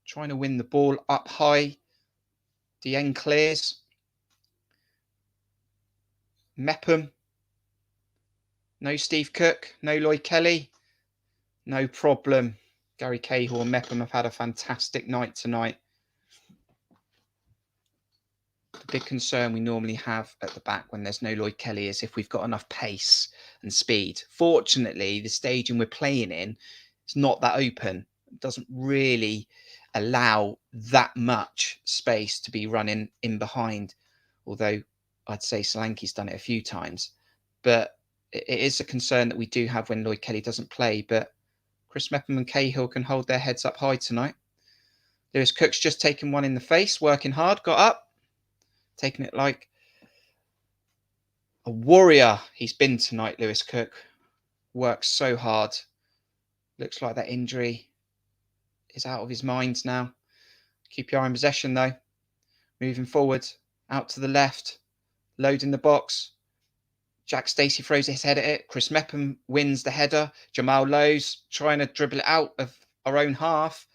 trying to win the ball up high. Dieng clears. Mepham. No Steve Cook. No Lloyd Kelly. No problem. Gary Cahill and Mepham have had a fantastic night tonight. The big concern we normally have at the back when there's no Lloyd Kelly is if we've got enough pace and speed. Fortunately, the stadium we're playing in is not that open. It doesn't really allow that much space to be running in behind. Although I'd say Solanke's done it a few times. But it is a concern that we do have when Lloyd Kelly doesn't play. But Chris Mepham and Cahill can hold their heads up high tonight. Lewis Cook's just taken one in the face, working hard, got up. Taking it like a warrior he's been tonight, Lewis Cook. Works so hard. Looks like that injury is out of his mind now. QPR in possession though. Moving forward. Out to the left. Loading the box. Jack Stacey throws his head at it. Chris Mepham wins the header. Jamal Lowe's trying to dribble it out of our own half.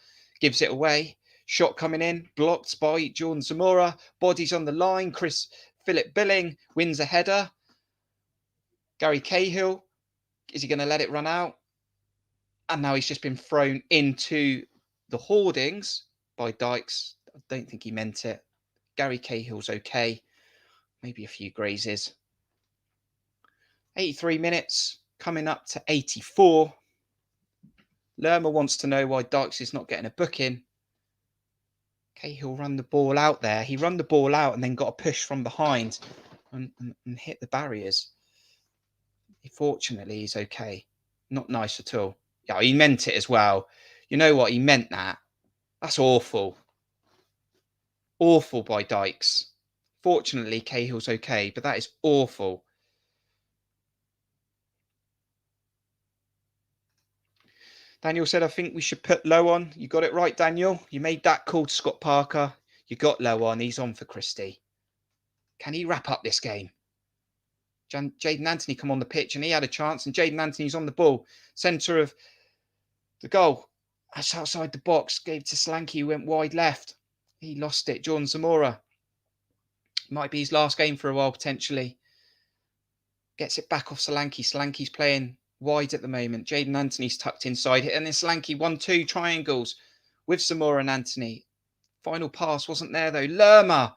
Gives it away. Shot coming in, blocked by Jordan Zamora. Bodies on the line. Philip Billing wins a header. Gary Cahill, is he going to let it run out? And now he's just been thrown into the hoardings by Dykes. I don't think he meant it. Gary Cahill's okay. Maybe a few grazes. 83 minutes, coming up to 84. Lerma wants to know why Dykes is not getting a booking. Cahill run the ball out there. He run the ball out and then got a push from behind and hit the barriers. Fortunately, he's okay. Not nice at all. Yeah, he meant it as well. You know what? He meant that. That's awful. Awful by Dykes. Fortunately, Cahill's okay, but that is awful. Daniel said, I think we should put Low on. You got it right, Daniel. You made that call to Scott Parker. You got Low on. He's on for Christie. Can he wrap up this game? Jaden Anthony come on the pitch and he had a chance, and Jaden Anthony's on the ball. Centre of the goal. That's outside the box. Gave to Solanke, who went wide left. He lost it. Jordan Zamora. Might be his last game for a while, potentially. Gets it back off Solanke. Solanke's playing wide at the moment. Jaden Anthony's tucked inside it. And then Solanke 1-2 triangles with Zamora and Anthony. Final pass wasn't there, though. Lerma.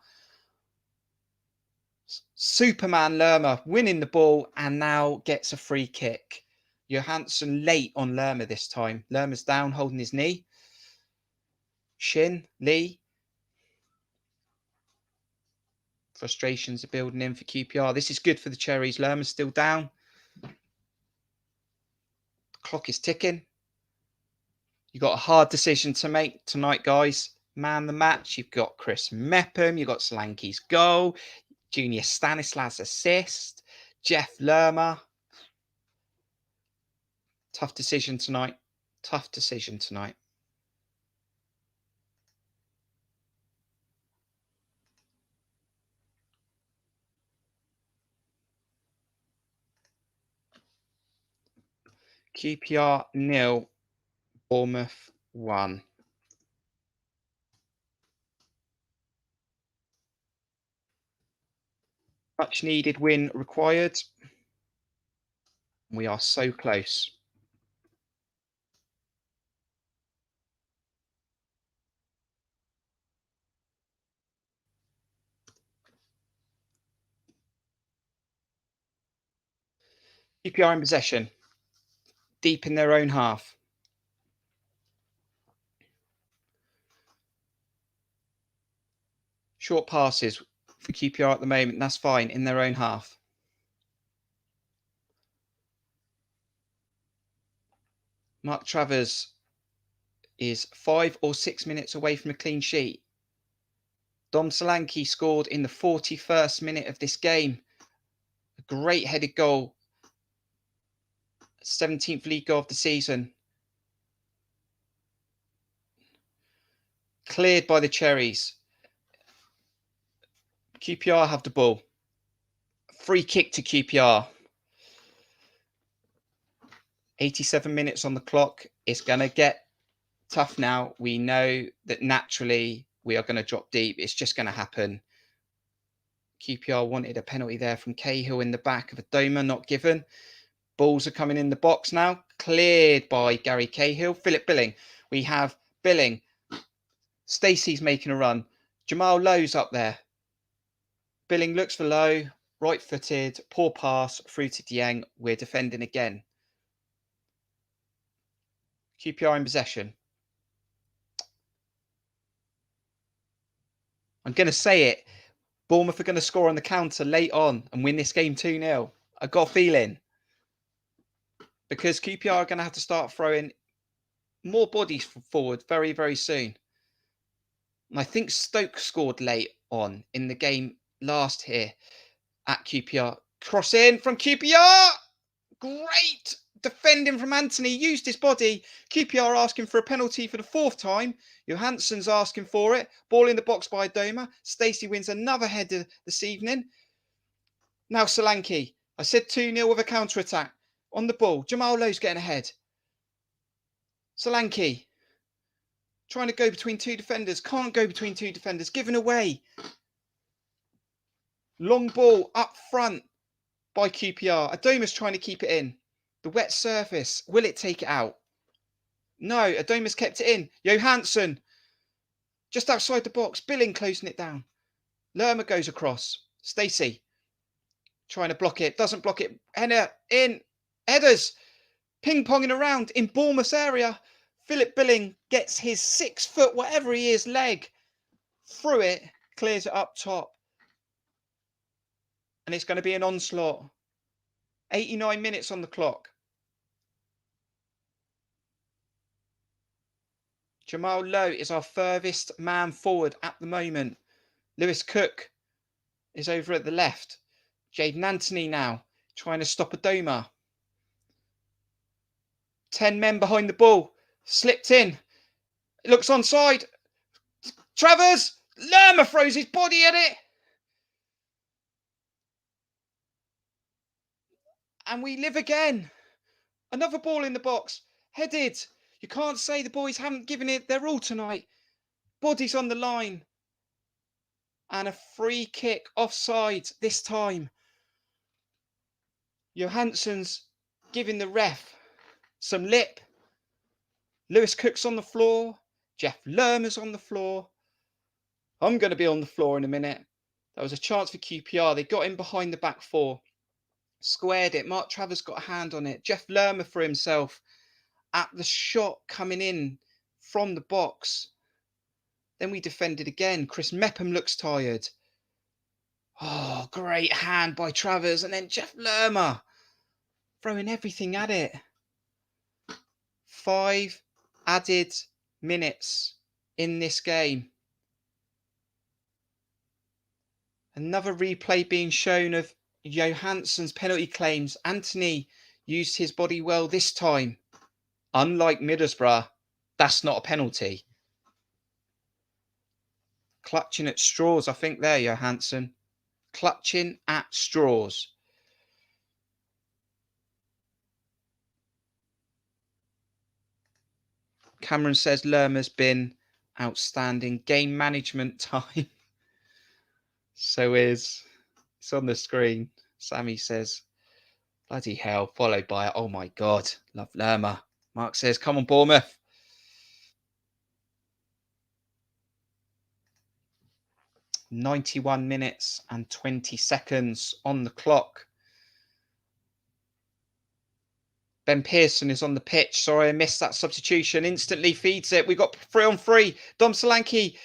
Superman Lerma winning the ball and now gets a free kick. Johansson late on Lerma this time. Lerma's down, holding his knee. Shin, Lee. Frustrations are building in for QPR. This is good for the Cherries. Lerma's still down. The clock is ticking. You've got a hard decision to make tonight, guys. Man the match. You've got Chris Mepham. You've got Solanke's goal. Junior Stanislas assist. Jeff Lerma. Tough decision tonight. Tough decision tonight. QPR 0, Bournemouth 1. Much needed win required. We are so close. QPR in possession. Deep in their own half. Short passes for QPR at the moment. That's fine in their own half. Mark Travers is 5 or 6 minutes away from a clean sheet. Dom Solanke scored in the 41st minute of this game. A great headed goal. 17th league goal of the season. Cleared by the Cherries. QPR have the ball. Free kick to QPR. 87 minutes on the clock. It's going to get tough now. We know that naturally we are going to drop deep. It's just going to happen. QPR wanted a penalty there from Cahill in the back of a Doma, not given. Balls are coming in the box now. Cleared by Gary Cahill. Philip Billing. We have Billing. Stacey's making a run. Jamal Lowe's up there. Billing looks for Lowe. Right-footed. Poor pass through to Dieng. We're defending again. QPR in possession. I'm going to say it. Bournemouth are going to score on the counter late on and win this game 2-0. I've got a feeling. Because QPR are going to have to start throwing more bodies forward very, very soon. And I think Stoke scored late on in the game last here at QPR. Cross in from QPR. Great defending from Anthony. Used his body. QPR asking for a penalty for the 4th time. Johansson's asking for it. Ball in the box by Doma. Stacey wins another header this evening. Now Solanke. I said 2-0 with a counter-attack. On the ball. Jamal Lowe's getting ahead. Solanke. Trying to go between 2 defenders. Can't go between 2 defenders. Given away. Long ball up front by QPR. Adoma's trying to keep it in. The wet surface. Will it take it out? No. Adoma's kept it in. Johansson. Just outside the box. Billing closing it down. Lerma goes across. Stacey. Trying to block it. Doesn't block it. Header in. Headers. Ping-ponging around in Bournemouth's area. Philip Billing gets his 6 foot, whatever he is, leg through it. Clears it up top. And it's going to be an onslaught. 89 minutes on the clock. Jamal Lowe is our furthest man forward at the moment. Lewis Cook is over at the left. Jaden Anthony now trying to stop Adoma. 10 men behind the ball. Slipped in. It looks onside. Travers! Lerma throws his body at it. And we live again. Another ball in the box. Headed. You can't say the boys haven't given it their all tonight. Bodies on the line. And a free kick offside this time. Johansson's giving the ref some lip. Lewis Cook's on the floor. Jeff Lerma's on the floor. I'm going to be on the floor in a minute. There was a chance for QPR. They got in behind the back four. Squared it. Mark Travers got a hand on it. Jeff Lerma for himself at the shot coming in from the box. Then we defended again. Chris Mepham looks tired. Oh, great hand by Travers. And then Jeff Lerma throwing everything at it. 5 added minutes in this game. Another replay being shown of Johansson's penalty claims. Anthony used his body well this time. Unlike Middlesbrough, that's not a penalty. Clutching at straws, I think there, Johansson. Clutching at straws. Cameron says Lerma's been outstanding. Game management time. So it's on the screen. Sammy says, bloody hell, followed by, oh my God, love Lerma. Mark says, come on, Bournemouth. "91 minutes and 20 seconds on the clock. Ben Pearson is on the pitch. Sorry, I missed that substitution. Instantly feeds it. We got 3-on-3. Dom Solanke.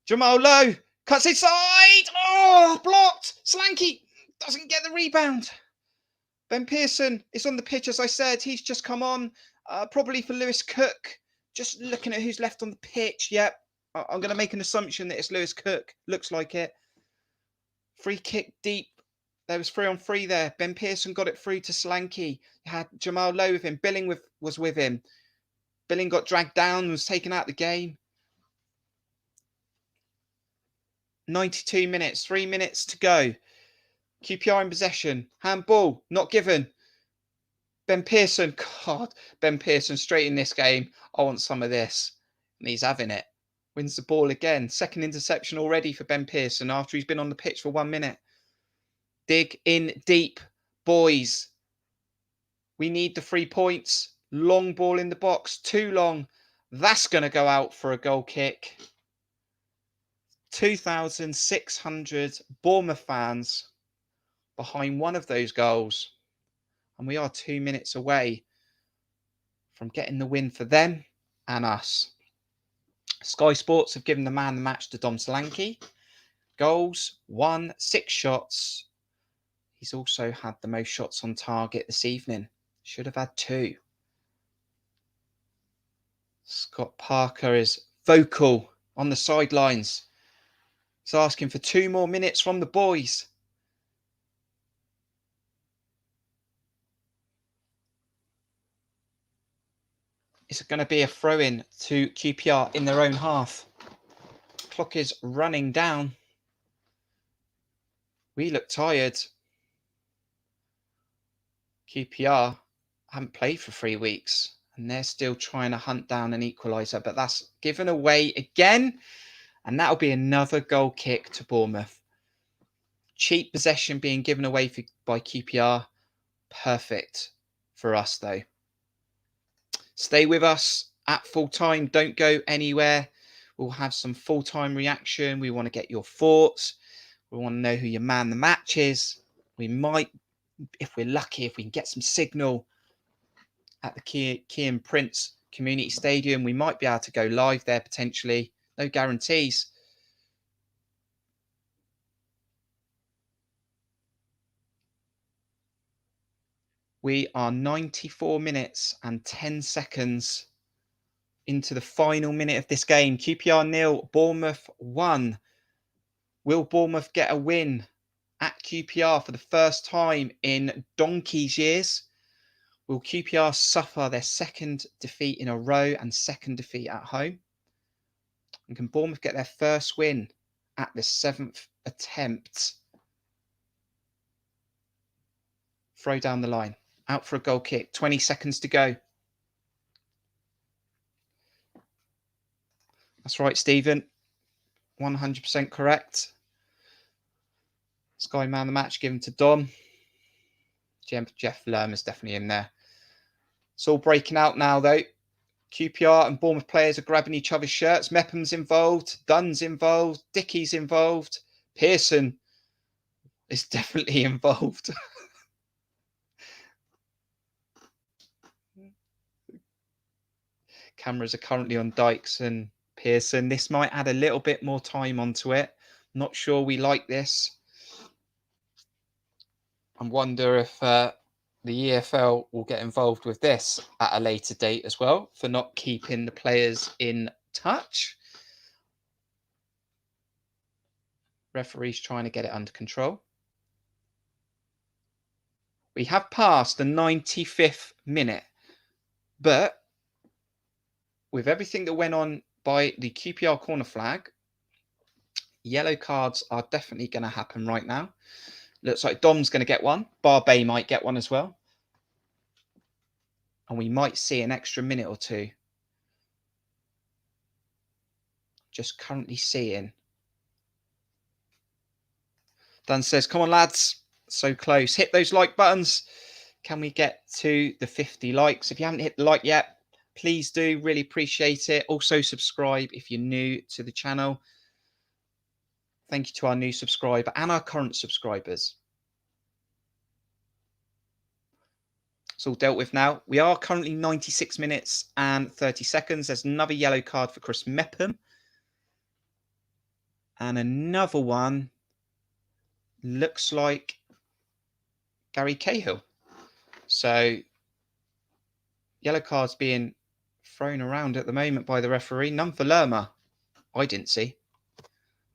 Jamal Lowe cuts inside. Oh, blocked. Solanke doesn't get the rebound. Ben Pearson is on the pitch, as I said. He's just come on, probably for Lewis Cook. Just looking at who's left on the pitch. Yep, I'm going to make an assumption that it's Lewis Cook. Looks like it. Free kick deep. There was 3-on-3 there. Ben Pearson got it through to Solanke. Had Jamal Lowe with him. Billing was with him. Billing got dragged down and was taken out of the game. 92 minutes. 3 minutes to go. QPR in possession. Handball. Not given. Ben Pearson. God. Ben Pearson straight in this game. I want some of this. And he's having it. Wins the ball again. Second interception already for Ben Pearson after he's been on the pitch for 1 minute. Dig in deep, boys. We need the 3 points. Long ball in the box. Too long. That's going to go out for a goal kick. 2,600 Bournemouth fans behind one of those goals. And we are 2 minutes away from getting the win for them and us. Sky Sports have given the man the match to Dom Solanke. Goals, 1, 6 shots. He's also had the most shots on target this evening. Should have had 2. Scott Parker is vocal on the sidelines. He's asking for 2 more minutes from the boys. It's going to be a throw-in to QPR in their own half. Clock is running down. We look tired. QPR haven't played for 3 weeks and they're still trying to hunt down an equaliser, but that's given away again, and that'll be another goal kick to Bournemouth. Cheap possession being given away by QPR. Perfect for us though. Stay with us at full time. Don't go anywhere. We'll have some full-time reaction. We want to get your thoughts. We want to know who your man the match is. We might, if we're lucky, if we can get some signal at the Kian Prince Community Stadium, we might be able to go live there potentially. No guarantees. We are 94 minutes and 10 seconds into the final minute of this game. QPR 0, Bournemouth 1. Will Bournemouth get a win at QPR for the first time in donkey's years? Will QPR suffer their second defeat in a row and second defeat at home? And can Bournemouth get their first win at the 7th attempt? Throw down the line. Out for a goal kick. 20 seconds to go. That's right, Stephen. 100% correct. Sky man of the match given to Dom. Jeff Lerma's definitely in there. It's all breaking out now, though. QPR and Bournemouth players are grabbing each other's shirts. Mepham's involved. Dunn's involved. Dickey's involved. Pearson is definitely involved. Cameras are currently on Dykes and Pearson. This might add a little bit more time onto it. Not sure we like this. I wonder if the EFL will get involved with this at a later date as well for not keeping the players in touch. Referee's trying to get it under control. We have passed the 95th minute, but with everything that went on by the QPR corner flag, yellow cards are definitely going to happen right now. Looks like Dom's going to get one. Barbet might get one as well. And we might see an extra minute or two. Just currently seeing. Dunn says, come on, lads. So close. Hit those like buttons. Can we get to the 50 likes? If you haven't hit the like yet, please do. Really appreciate it. Also, subscribe if you're new to the channel. Thank you to our new subscriber and our current subscribers. It's all dealt with now. We are currently 96 minutes and 30 seconds. There's another yellow card for Chris Mepham. And another one looks like Gary Cahill. So yellow cards being thrown around at the moment by the referee. None for Lerma. I didn't see.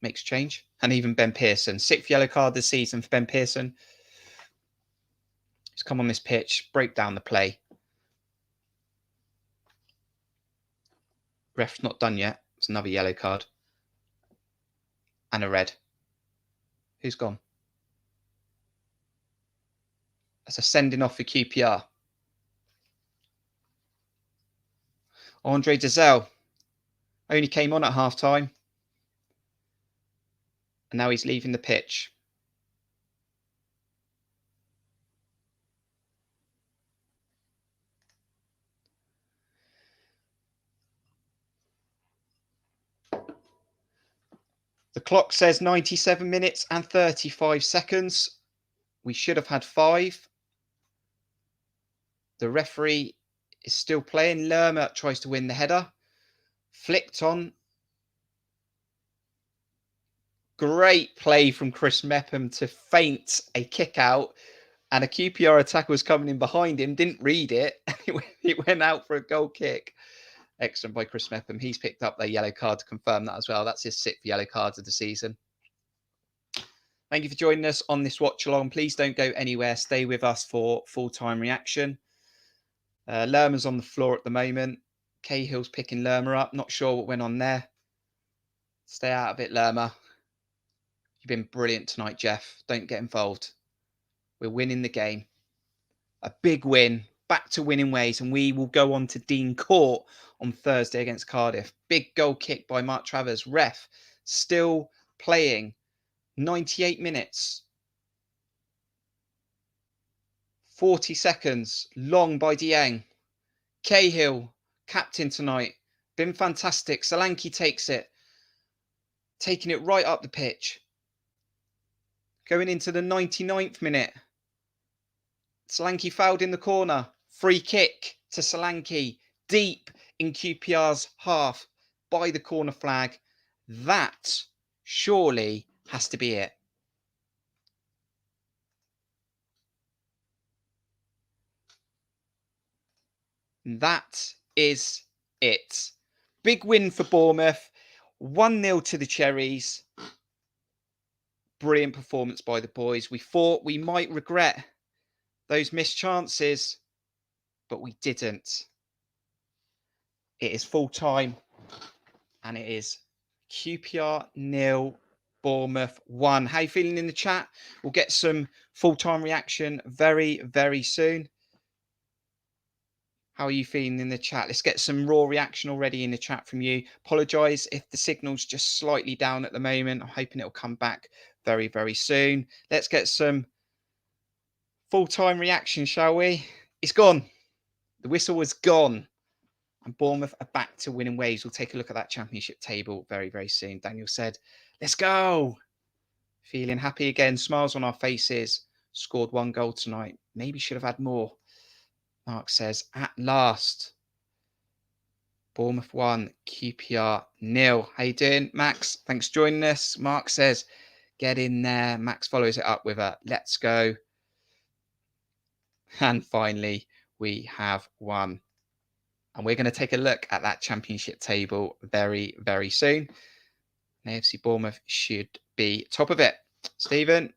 Makes change. And even Ben Pearson. 6th yellow card this season for Ben Pearson. He's come on this pitch, break down the play. Ref's not done yet. It's another yellow card. And a red. Who's gone? That's a sending off for QPR. Andre Dazelle only came on at half-time. And now he's leaving the pitch. The clock says 97 minutes and 35 seconds. We should have had 5. The referee is still playing. Lerma tries to win the header. Flicked on. Great play from Chris Mepham to feint a kick out. And a QPR attacker was coming in behind him. Didn't read it. It went out for a goal kick. Excellent by Chris Mepham. He's picked up their yellow card to confirm that as well. That's his 6th yellow card of the season. Thank you for joining us on this watch along. Please don't go anywhere. Stay with us for full-time reaction. Lerma's on the floor at the moment. Cahill's picking Lerma up. Not sure what went on there. Stay out of it, Lerma. You've been brilliant tonight, Jeff. Don't get involved. We're winning the game. A big win. Back to winning ways. And we will go on to Dean Court on Thursday against Cardiff. Big goal kick by Mark Travers. Ref still playing. 98 minutes. 40 seconds. Long by Dieng. Cahill, captain tonight. Been fantastic. Solanke takes it. Taking it right up the pitch. Going into the 99th minute. Solanke fouled in the corner. Free kick to Solanke. Deep in QPR's half by the corner flag. That surely has to be it. That is it. Big win for Bournemouth. 1-0 to the Cherries. Brilliant performance by the boys. We thought we might regret those missed chances, but we didn't. It is full time, and it is QPR 0, Bournemouth 1. How you feeling in the chat? We'll get some full-time reaction very, very soon. How are you feeling in the chat? Let's get some raw reaction already in the chat from you. Apologise if the signal's just slightly down at the moment. I'm hoping it'll come back very, very soon. Let's get some full-time reaction, shall we? It's gone. The whistle was gone. And Bournemouth are back to winning ways. We'll take a look at that championship table very, very soon. Daniel said, let's go. Feeling happy again. Smiles on our faces. Scored 1 goal tonight. Maybe should have had more. Mark says, at last. Bournemouth 1, QPR 0. How you doing, Max? Thanks for joining us. Mark says, get in there. Max follows it up with a let's go. And finally, we have won. And we're going to take a look at that championship table very, very soon. AFC Bournemouth should be top of it. Stephen,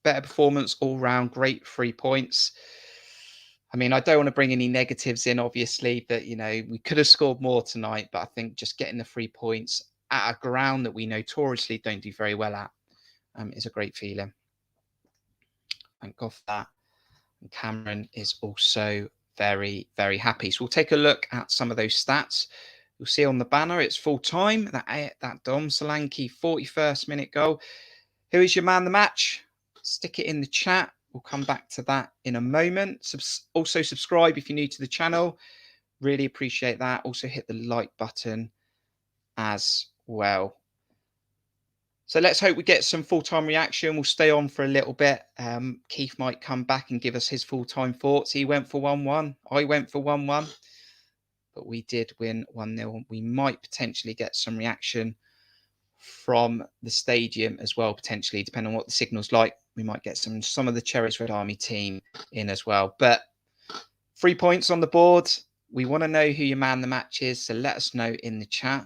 better performance all round, great 3 points. I mean, I don't want to bring any negatives in, obviously, but, you know, we could have scored more tonight, but I think just getting the 3 points at a ground that we notoriously don't do very well at is a great feeling. Thank God for that. And Cameron is also very, very happy. So we'll take a look at some of those stats. You'll see on the banner, it's full time. That Dom Solanke 41st minute goal. Who is your man of the match? Stick it in the chat. We'll come back to that in a moment. Also subscribe if you're new to the channel. Really appreciate that. Also hit the like button as well. So let's hope we get some full-time reaction. We'll stay on for a little bit. Keith might come back and give us his full-time thoughts. He went for 1-1. I went for 1-1. But we did win 1-0. We might potentially get some reaction from the stadium as well, potentially, depending on what the signal's like. We might get some of the Cherries Red Army team in as well. But 3 points on the board. We want to know who your man of the match is, so let us know in the chat.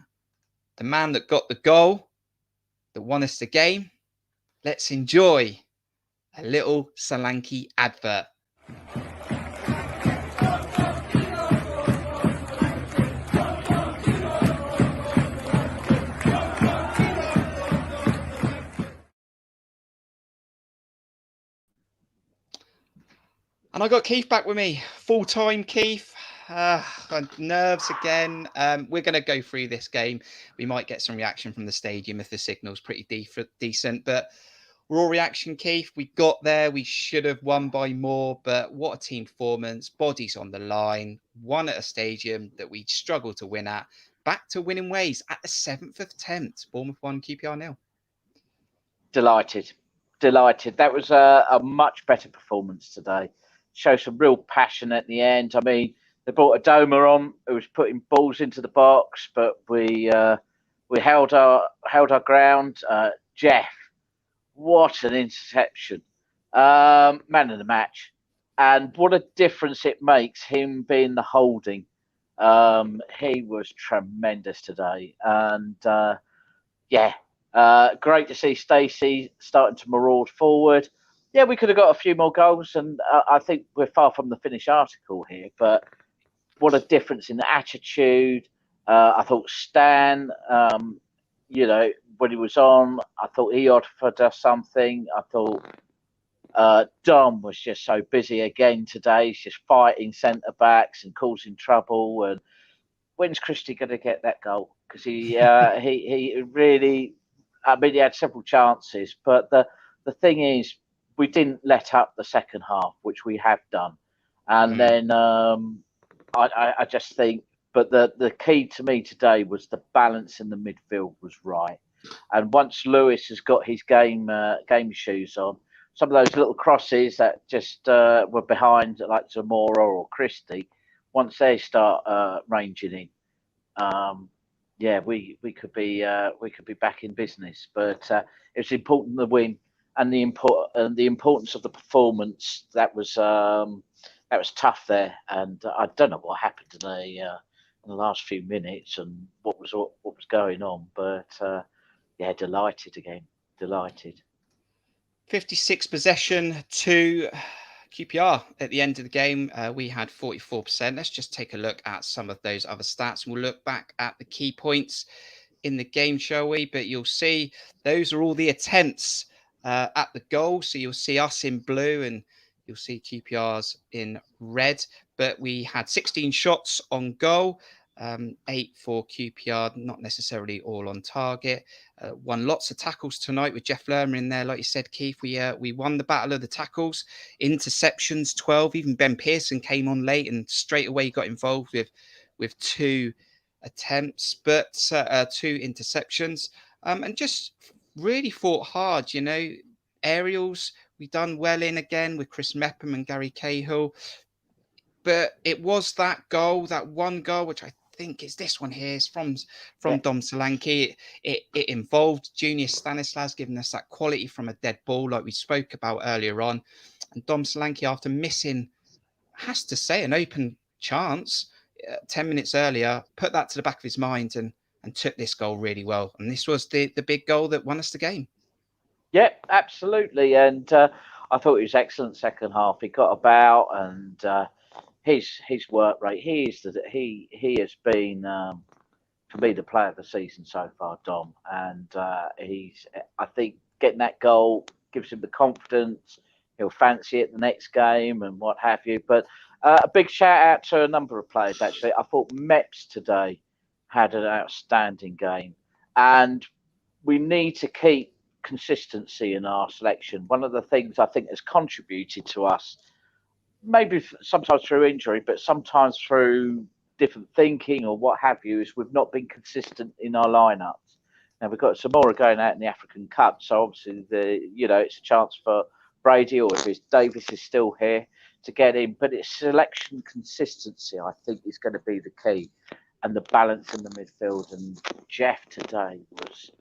The man that got the goal, that won us the game. Let's enjoy a little Solanke advert. And I got Keith back with me, full-time Keith. Nerves again. We're going to go through this game. We might get some reaction from the stadium if the signal's pretty decent. But raw reaction, Keith. We got there. We should have won by more. But what a team performance. Bodies on the line. Won at a stadium that we struggled to win at. Back to winning ways at the 7th attempt. Bournemouth 1, QPR 0. Delighted. That was a much better performance today. Show some real passion at the end. I mean, they brought Adoma on, who was putting balls into the box, but we held our ground. Jeff, what an interception! Man of the match, and what a difference it makes him being the holding. He was tremendous today, and great to see Stacey starting to maraud forward. Yeah, we could have got a few more goals, and I think we're far from the finished article here. But what a difference in the attitude. I thought Stan, when he was on, I thought he offered us something. I thought Dom was just so busy again today. He's just fighting centre backs and causing trouble. And when's Christie going to get that goal? Because he really, I mean, he had several chances, but the thing is, we didn't let up the second half, which we have done. And then I just think, but the key to me today was the balance in the midfield was right. And once Lewis has got his game shoes on, some of those little crosses that just were behind, like Zamora or Christie, once they start ranging in, we could be back in business. But it's important to win. And the importance of the performance that was tough there, and I don't know what happened in the last few minutes and what was going on, but delighted again, delighted. 56 possession to QPR at the end of the game. We had 44%. Let's just take a look at some of those other stats. We'll look back at the key points in the game, shall we? But you'll see those are all the attempts at the goal. So you'll see us in blue and you'll see QPR's in red. But we had 16 shots on goal. 8 for QPR, not necessarily all on target. Won lots of tackles tonight with Jeff Lerma in there. Like you said, Keith, we won the battle of the tackles. Interceptions, 12. Even Ben Pearson came on late and straight away got involved with 2 attempts, but 2 interceptions. And just really fought hard, you know. Aerials, we done well in again with Chris Mepham and Gary Cahill. But it was that goal, that one goal, which I think is this one here, is from Dom Solanke. It involved Junior Stanislas giving us that quality from a dead ball, like we spoke about earlier on. And Dom Solanke, after missing, has to say, an open chance 10 minutes earlier, put that to the back of his mind and took this goal really well. And this was the big goal that won us the game. Yeah, absolutely. And I thought it was excellent second half. He got about and his work rate. He has been for me the player of the season so far, Dom. And I think getting that goal gives him the confidence. He'll fancy it the next game and what have you. But a big shout out to a number of players actually. I thought Meps today had an outstanding game, and we need to keep consistency in our selection. One of the things I think has contributed to us, maybe sometimes through injury, but sometimes through different thinking or what have you, is we've not been consistent in our lineups. Now we've got Zamora going out in the African Cup, so obviously it's a chance for Brady, or if Davis is still here, to get in. But it's selection consistency, I think, is going to be the key, and the balance in the midfield. And Jeff today was,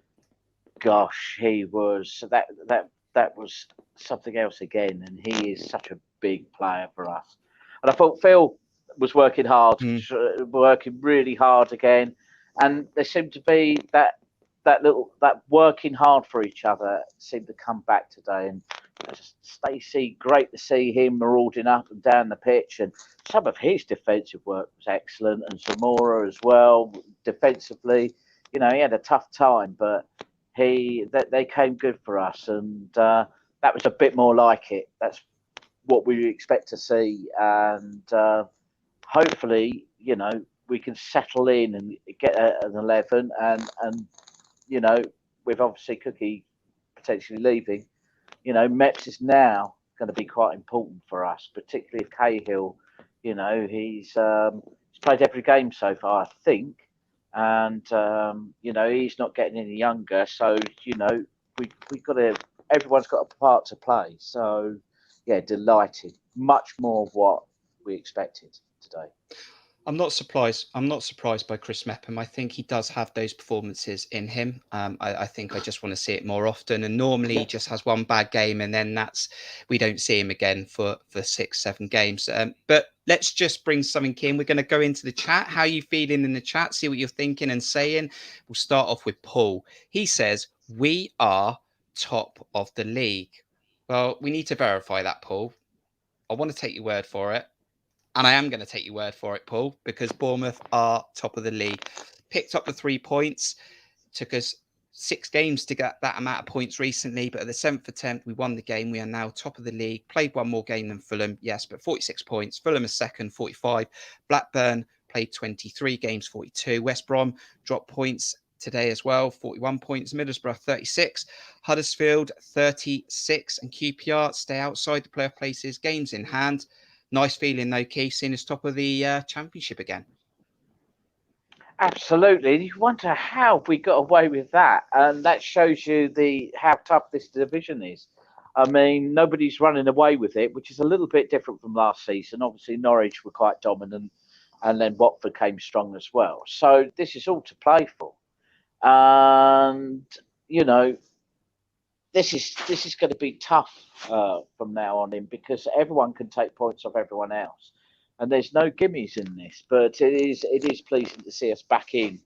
gosh, he was that was something else again, and he is such a big player for us. And I thought Phil was working hard, working really hard again, and there seemed to be that working hard for each other seemed to come back today. And Stacey, great to see him marauding up and down the pitch, and some of his defensive work was excellent, and Zamora as well defensively. You know, he had a tough time, but they came good for us, and that was a bit more like it. That's what we expect to see, and hopefully, we can settle in and get an 11, and with obviously Cookie potentially leaving, Meps is now going to be quite important for us, particularly if Cahill, he's played every game so far, I think. And he's not getting any younger, so we've got to. Everyone's got a part to play. So yeah, delighted. Much more of what we expected today. I'm not surprised. I'm not surprised by Chris Mepham. I think he does have those performances in him. I think I just want to see it more often. And normally he just has one bad game, and then we don't see him again for 6-7 games. But let's just bring something in. We're going to go into the chat. How are you feeling in the chat? See what you're thinking and saying. We'll start off with Paul. He says, we are top of the league. Well, we need to verify that, Paul. I want to take your word for it. And I am going to take your word for it, Paul, because Bournemouth are top of the league. Picked up the 3 points. Took us 6 games to get that amount of points recently. But at the 7th attempt, we won the game. We are now top of the league. Played one more game than Fulham. Yes, but 46 points. Fulham is second, 45. Blackburn played 23 games, 42. West Brom dropped points today as well, 41 points. Middlesbrough, 36. Huddersfield, 36. And QPR stay outside the playoff places. Games in hand. Nice feeling though, Keith, seeing us top of the championship again. Absolutely. You wonder how we got away with that. And that shows you how tough this division is. I mean, nobody's running away with it, which is a little bit different from last season. Obviously, Norwich were quite dominant, and then Watford came strong as well. So this is all to play for. And, this is going to be tough from now on in, because everyone can take points off everyone else, and there's no gimmies in this. But it is pleasing to see us back in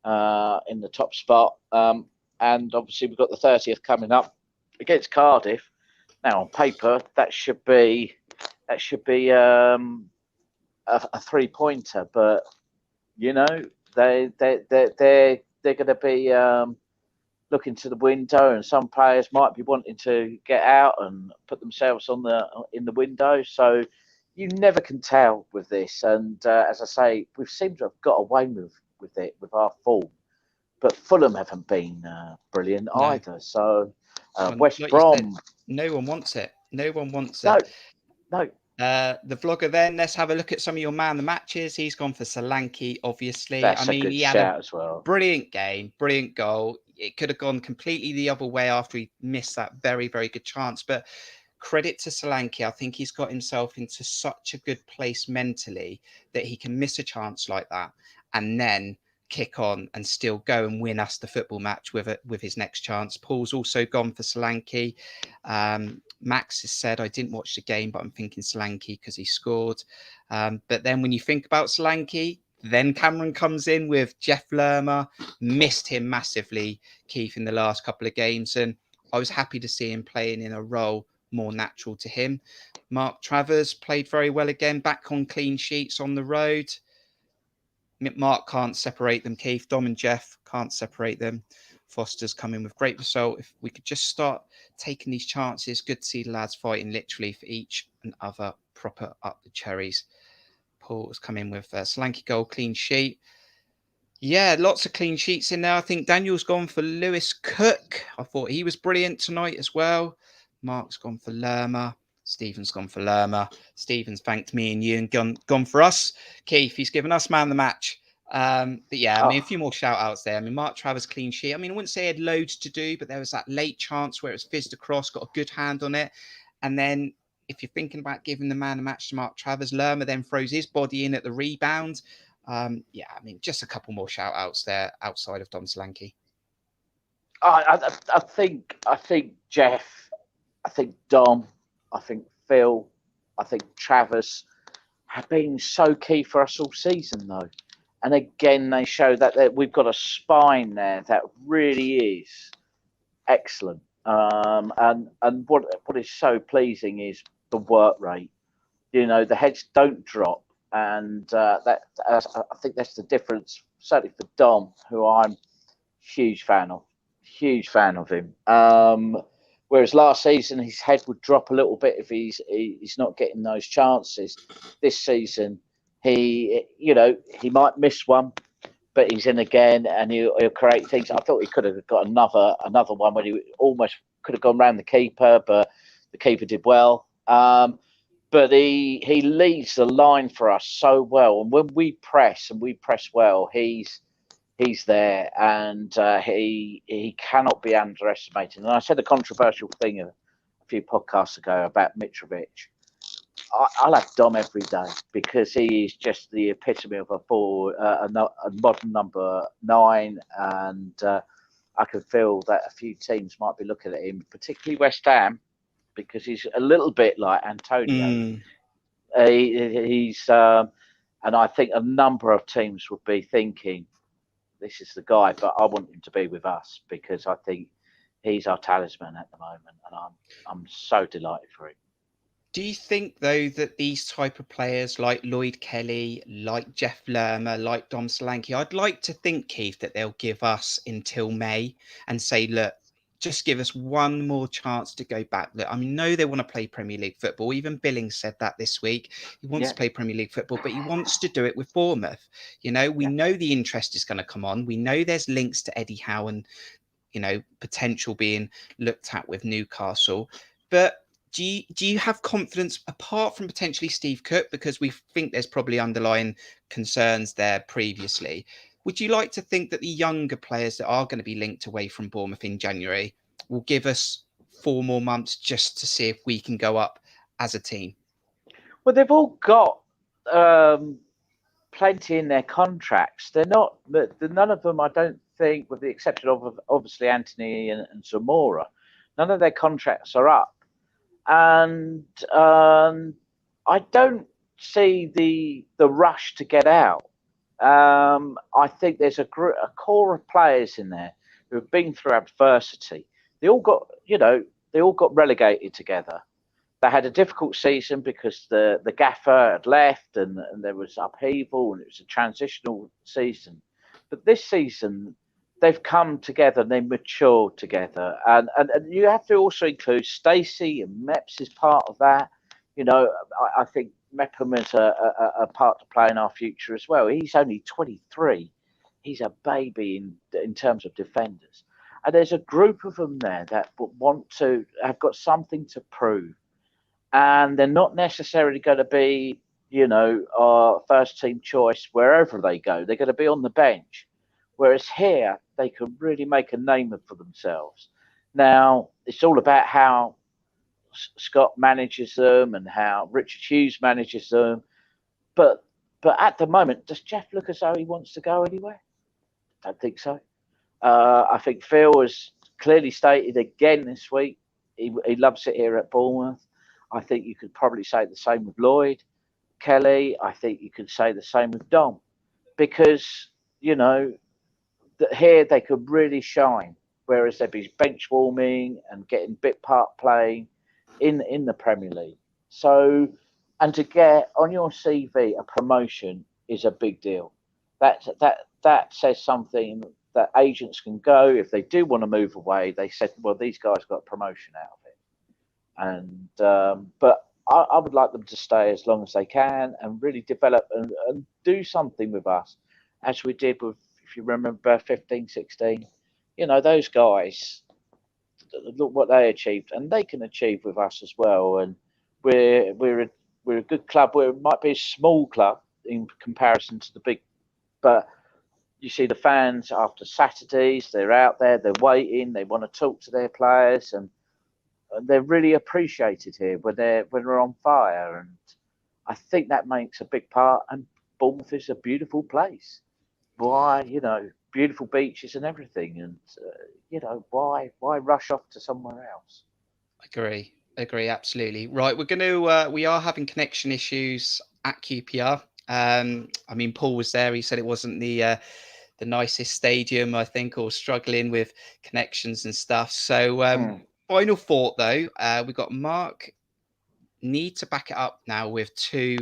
the top spot. And obviously we've got the 30th coming up against Cardiff. Now, on paper, that should be a 3-pointer, but they're going to be looking to the window, and some players might be wanting to get out and put themselves in the window. So you never can tell with this. And as I say, we've seemed to have got away with it with our form, but Fulham haven't been brilliant No. either. So West West Brom, said, no one wants it. No one wants no, it. no. The vlogger then, let's have a look at some of your man of the matches. He's gone for Solanke, obviously. That's a good he had a shout as well. brilliant game, brilliant goal. It could have gone completely the other way after he missed that very, very good chance. But credit to Solanke. I think he's got himself into such a good place mentally that he can miss a chance like that and then kick on and still go and win us the football match with his next chance. Paul's also gone for Solanke. Max has said, I didn't watch the game, but I'm thinking Solanke because he scored. But then when you think about Solanke, then Cameron comes in with Jeff Lerma, missed him massively, Keith, in the last couple of games. And I was happy to see him playing in a role more natural to him. Mark Travers played very well again, back on clean sheets on the road. Mark can't separate them, Keith. Dom and Jeff can't separate them. Foster's come in with great result. If we could just start taking these chances, good to see the lads fighting literally for each and other proper up the Cherries. Paul has come in with a Solanke goal, clean sheet. Yeah, lots of clean sheets in there. I think Daniel's gone for Lewis Cook. I thought he was brilliant tonight as well. Mark's gone for Lerma. Stephen's gone for Lerma. Stephen's thanked me and you and gone for us. Keith, he's given us man of the match. But yeah, I mean, a few more shout outs there. I mean, Mark Travers, clean sheet. I mean, I wouldn't say he had loads to do, but there was that late chance where it was fizzed across, got a good hand on it. And then if you're thinking about giving the man of the match to Mark Travers, Lerma then throws his body in at the rebound. Yeah, I mean, just a couple more shout outs there outside of Dom Solanke. I think Jeff, I think Dom, I think Phil, I think Travers have been so key for us all season, though. And again, they show that we've got a spine there that really is excellent. And what is so pleasing is the work rate. The heads don't drop, and I think that's the difference. Certainly for Dom, who I'm huge fan of him. Whereas last season his head would drop a little bit if he's not getting those chances. This season he might miss one, but he's in again and he'll create things. I thought he could have got another one when he almost could have gone round the keeper, but the keeper did well. But he leads the line for us so well, and when we press well, he's there, and he cannot be underestimated. And I said a controversial thing a few podcasts ago about Mitrovic. I'll have Dom every day because he is just the epitome of a modern number 9, and I can feel that a few teams might be looking at him, particularly West Ham, because he's a little bit like Antonio. He's and I think a number of teams would be thinking, this is the guy, but I want him to be with us because I think he's our talisman at the moment, and I'm so delighted for him. Do you think, though, that these type of players like Lloyd Kelly, like Jeff Lerma, like Dom Solanke, I'd like to think, Keith, that they'll give us until May and say, look, just give us one more chance to go back. Look, I mean, no, they want to play Premier League football. Even Billings said that this week. He wants to play Premier League football, but he wants to do it with Bournemouth. We know the interest is going to come on. We know there's links to Eddie Howe and, potential being looked at with Newcastle. But do you have confidence, apart from potentially Steve Cook, because we think there's probably underlying concerns there previously? Would you like to think that the younger players that are going to be linked away from Bournemouth in January will give us 4 more months just to see if we can go up as a team? Well, they've all got plenty in their contracts. They're not, none of them, I don't think, with the exception of obviously Anthony and Zamora, none of their contracts are up. And I don't see the rush to get out. I think there's a core of players in there who have been through adversity. They all got, they all got relegated together. They had a difficult season because the gaffer had left and there was upheaval and it was a transitional season. But this season, they've come together and they matured together. And you have to also include Stacey and Meps is part of that. I think Mepham is a part to play in our future as well. He's only 23. He's a baby in terms of defenders. And there's a group of them there that want to have got something to prove. And they're not necessarily going to be, our first team choice wherever they go. They're going to be on the bench. Whereas here, they can really make a name for themselves. Now, it's all about how Scott manages them and how Richard Hughes manages them. But at the moment, does Jeff look as though he wants to go anywhere? Don't think so. I think Phil has clearly stated again this week he loves it here at Bournemouth. I think you could probably say the same with Lloyd. Kelly, I think you could say the same with Dom. Because, that here they could really shine. Whereas they'd be bench warming and getting bit part playing in the Premier League. So, and to get on your CV a promotion is a big deal. That says something that agents can go if they do want to move away. They said, well, these guys got a promotion out of it, and but I would like them to stay as long as they can and really develop and do something with us, as we did with, if you remember, 15, 16. Those guys, look what they achieved, and they can achieve with us as well. And we're a good club. We might be a small club in comparison to the big, but you see the fans after Saturdays, they're out there, they're waiting, they want to talk to their players, and they're really appreciated here when they're on fire. And I think that makes a big part. And Bournemouth is a beautiful place. Why, beautiful beaches and everything. And why rush off to somewhere else? Agree, absolutely. Right, we are having connection issues at QPR. Paul was there. He said it wasn't the nicest stadium, I think, or struggling with connections and stuff. So, final thought though, we got Mark need to back it up now with 2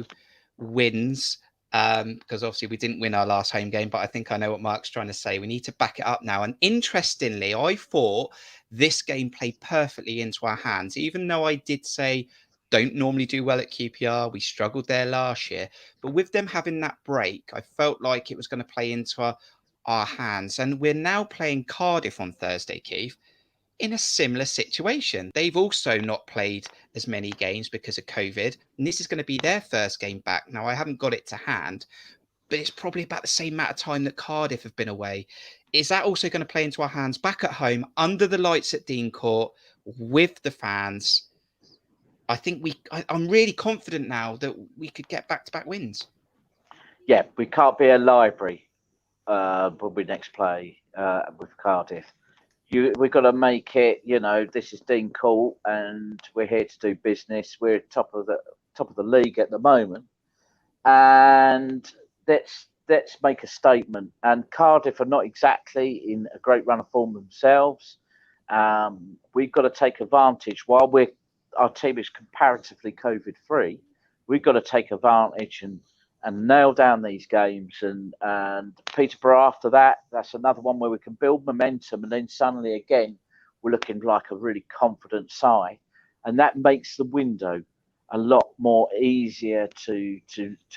wins. Because obviously we didn't win our last home game, but I think I know what Mark's trying to say. We need to back it up now. And interestingly, I thought this game played perfectly into our hands, even though I did say don't normally do well at QPR. We struggled there last year, but with them having that break, I felt like it was going to play into our hands. And we're now playing Cardiff on Thursday, Keith, in a similar situation. They've also not played as many games because of COVID, and this is going to be their first game back. Now, I haven't got it to hand, but it's probably about the same amount of time that Cardiff have been away. Is that also going to play into our hands back at home, under the lights at Dean Court, with the fans? I think I'm really confident now that we could get back-to-back wins. Yeah, we can't be a library when we next play with Cardiff. We've got to make it. This is Dean Court, and we're here to do business. We're top of the league at the moment, and let's make a statement. And Cardiff are not exactly in a great run of form themselves. We've got to take advantage while our team is comparatively COVID free. We've got to take advantage and nail down these games. And Peterborough after that, that's another one where we can build momentum, and then suddenly again we're looking like a really confident side, and that makes the window a lot more easier to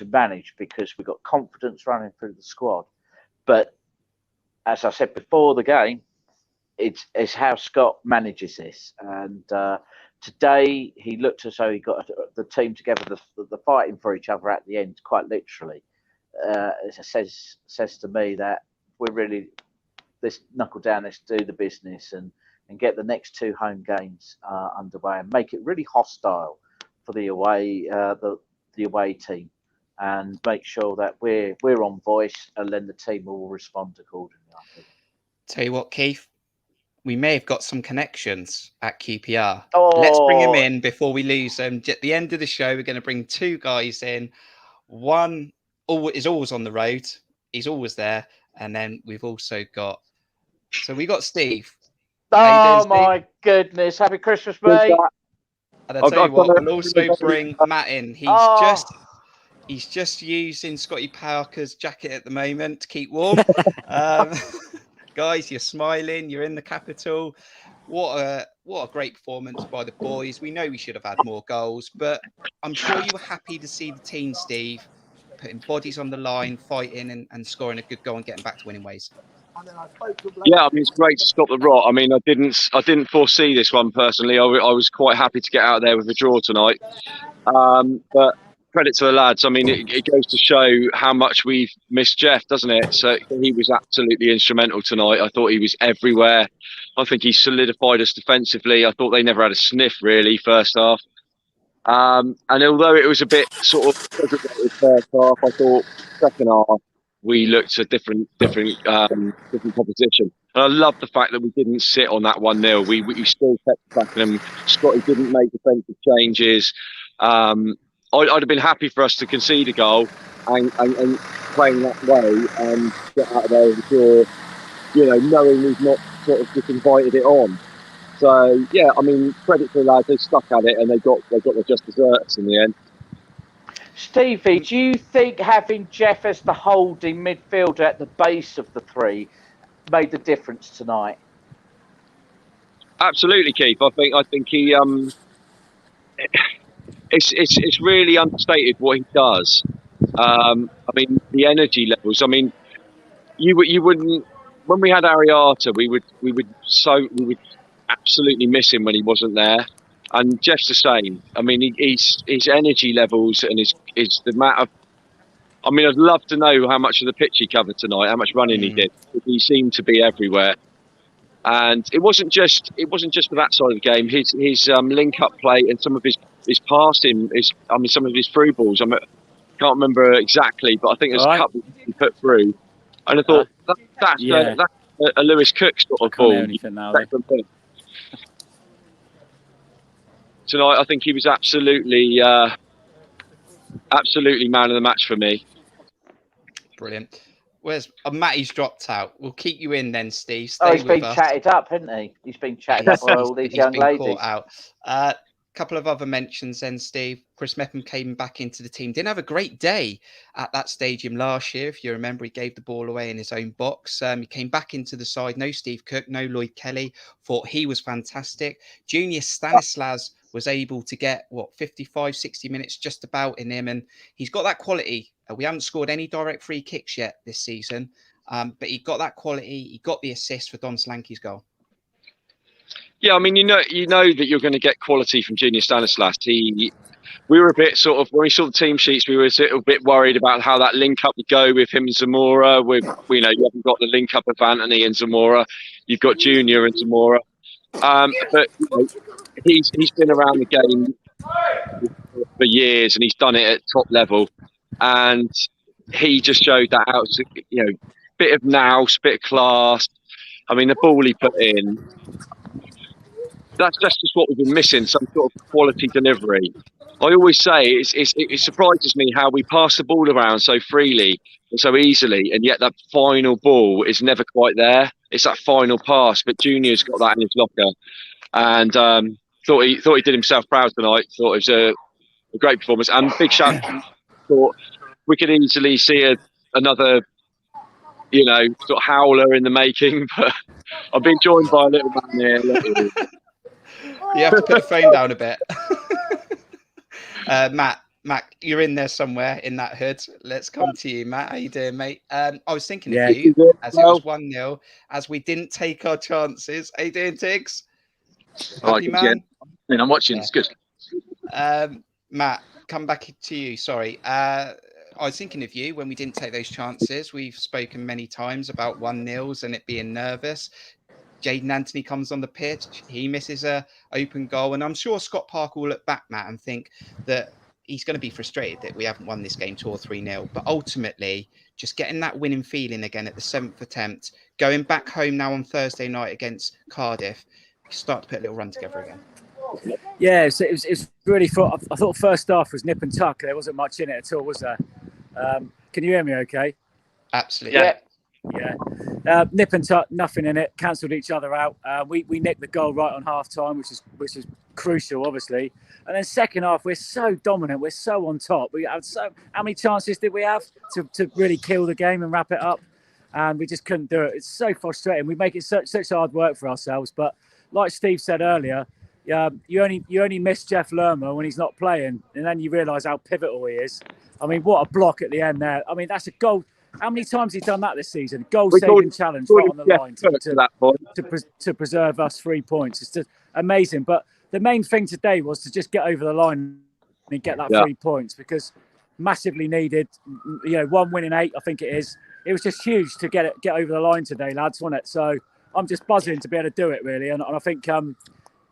manage because we've got confidence running through the squad. But as I said before the game, it's how Scott manages this. And today he looked as though he got the team together, the fighting for each other at the end, quite literally. It says to me that we're really, let's knuckle down, let's do the business and get the next 2 home games underway and make it really hostile for the away team, and make sure that we're on voice, and then the team will respond accordingly, I think. Tell you what, Keith, we may have got some connections at QPR. Oh. Let's bring them in before we lose them. At the end of the show, we're going to bring 2 guys in. One is always on the road. He's always there. And then we've also got... So we got Steve. Oh my goodness! Happy Christmas, mate. And I tell you what, we'll also bring Matt in. He's just using Scotty Parker's jacket at the moment to keep warm. Guys, you're smiling. You're in the capital. What a great performance by the boys. We know we should have had more goals, but I'm sure you were happy to see the team, Steve, putting bodies on the line, fighting and scoring a good goal and getting back to winning ways. Yeah, I mean, it's great to stop the rot. I mean, I didn't foresee this one personally. I was quite happy to get out there with a draw tonight. But credit to the lads. I mean, it goes to show how much we've missed Jeff, doesn't it? So he was absolutely instrumental tonight. I thought he was everywhere. I think he solidified us defensively. I thought they never had a sniff really first half. And although it was a bit sort of first half, I thought second half we looked a different proposition. And I love the fact that we didn't sit on that 1-0. We still kept attacking them. Scotty didn't make defensive changes. I'd have been happy for us to concede a goal and playing that way and get out of there with a draw, knowing we've not sort of just invited it on. So yeah, I mean, credit to the lads. They stuck at it and they got their just desserts in the end. Stevie, do you think having Jeff as the holding midfielder at the base of the three made the difference tonight? Absolutely, Keith. I think he it's really understated what he does. I mean, the energy levels. I mean, you wouldn't, when we had Ariata, we would absolutely miss him when he wasn't there. And Jeff's the same. I mean, his energy levels and his the amount of. I mean, I'd love to know how much of the pitch he covered tonight, how much running he did. He seemed to be everywhere, and it wasn't just for that side of the game. His link up play and some of his passing, some of his through balls. I can't remember exactly, but I think there's a couple he put through, and I thought that's a Lewis Cook sort of ball. Tonight, I think he was absolutely man of the match for me. Brilliant. Where's Matty's dropped out? We'll keep you in then, Steve. He's been chatted up, hasn't he? He's been chatted up by all these young ladies. Caught out. Couple of other mentions then, Steve. Chris Mepham came back into the team. Didn't have a great day at that stadium last year. If you remember, he gave the ball away in his own box. He came back into the side. No Steve Cook, no Lloyd Kelly. Thought he was fantastic. Junior Stanislas was able to get 55, 60 minutes just about in him. And he's got that quality. We haven't scored any direct free kicks yet this season. But he got that quality. He got the assist for Don Solanke's goal. Yeah, I mean, you know that you're going to get quality from Junior Stanislas. We were a bit sort of, when we saw the team sheets, we were a little bit worried about how that link up would go with him and Zamora. You haven't got the link up of Anthony and Zamora. You've got Junior and Zamora. But he's been around the game for years and he's done it at top level. And he just showed that out, bit of nous, bit of class. I mean, the ball he put in, that's just what we've been missing, some sort of quality delivery. I always say it surprises me how we pass the ball around so freely and so easily, and yet that final ball is never quite there. It's that final pass, but Junior's got that in his locker, and thought he did himself proud tonight. Thought it was a great performance, and big shout. Thought we could easily see another, sort of howler in the making, but I've been joined by a little man here. You have to put the phone down a bit. Matt, you're in there somewhere in that hood. Let's come to you, Matt. How you doing, mate? I was thinking of you as it was 1-0, as we didn't take our chances. How you doing, Tiggs? Happy man? Yeah. I'm watching. It's good. Matt, come back to you. Sorry. I was thinking of you when we didn't take those chances. We've spoken many times about 1-0s and it being nervous. Jaden Anthony comes on the pitch. He misses a open goal. And I'm sure Scott Parker will look back, Matt, and think that he's going to be frustrated that we haven't won this game 2 or 3-0. But ultimately, just getting that winning feeling again at the 7th attempt, going back home now on Thursday night against Cardiff, start to put a little run together again. Yeah, it's really I thought first half was nip and tuck. There wasn't much in it at all, was there? Can you hear me okay? Absolutely. Yeah. Yeah. nip and tuck, nothing in it, cancelled each other out. We nicked the goal right on half time, which is crucial, obviously. And then second half, we're so dominant, we're so on top. We had how many chances did we have to really kill the game and wrap it up? And we just couldn't do it. It's so frustrating. We make it such hard work for ourselves. But like Steve said earlier, you only miss Jeff Lerma when he's not playing, and then you realise how pivotal he is. I mean, what a block at the end there. I mean, that's a goal. How many times has he done that this season? Goal-saving challenge right on the line to preserve us 3 points. It's just amazing. But the main thing today was to just get over the line and get that 3 points, because massively needed. One win in 8, I think it is. It was just huge to get over the line today, lads, wasn't it? So I'm just buzzing to be able to do it, really. And I think,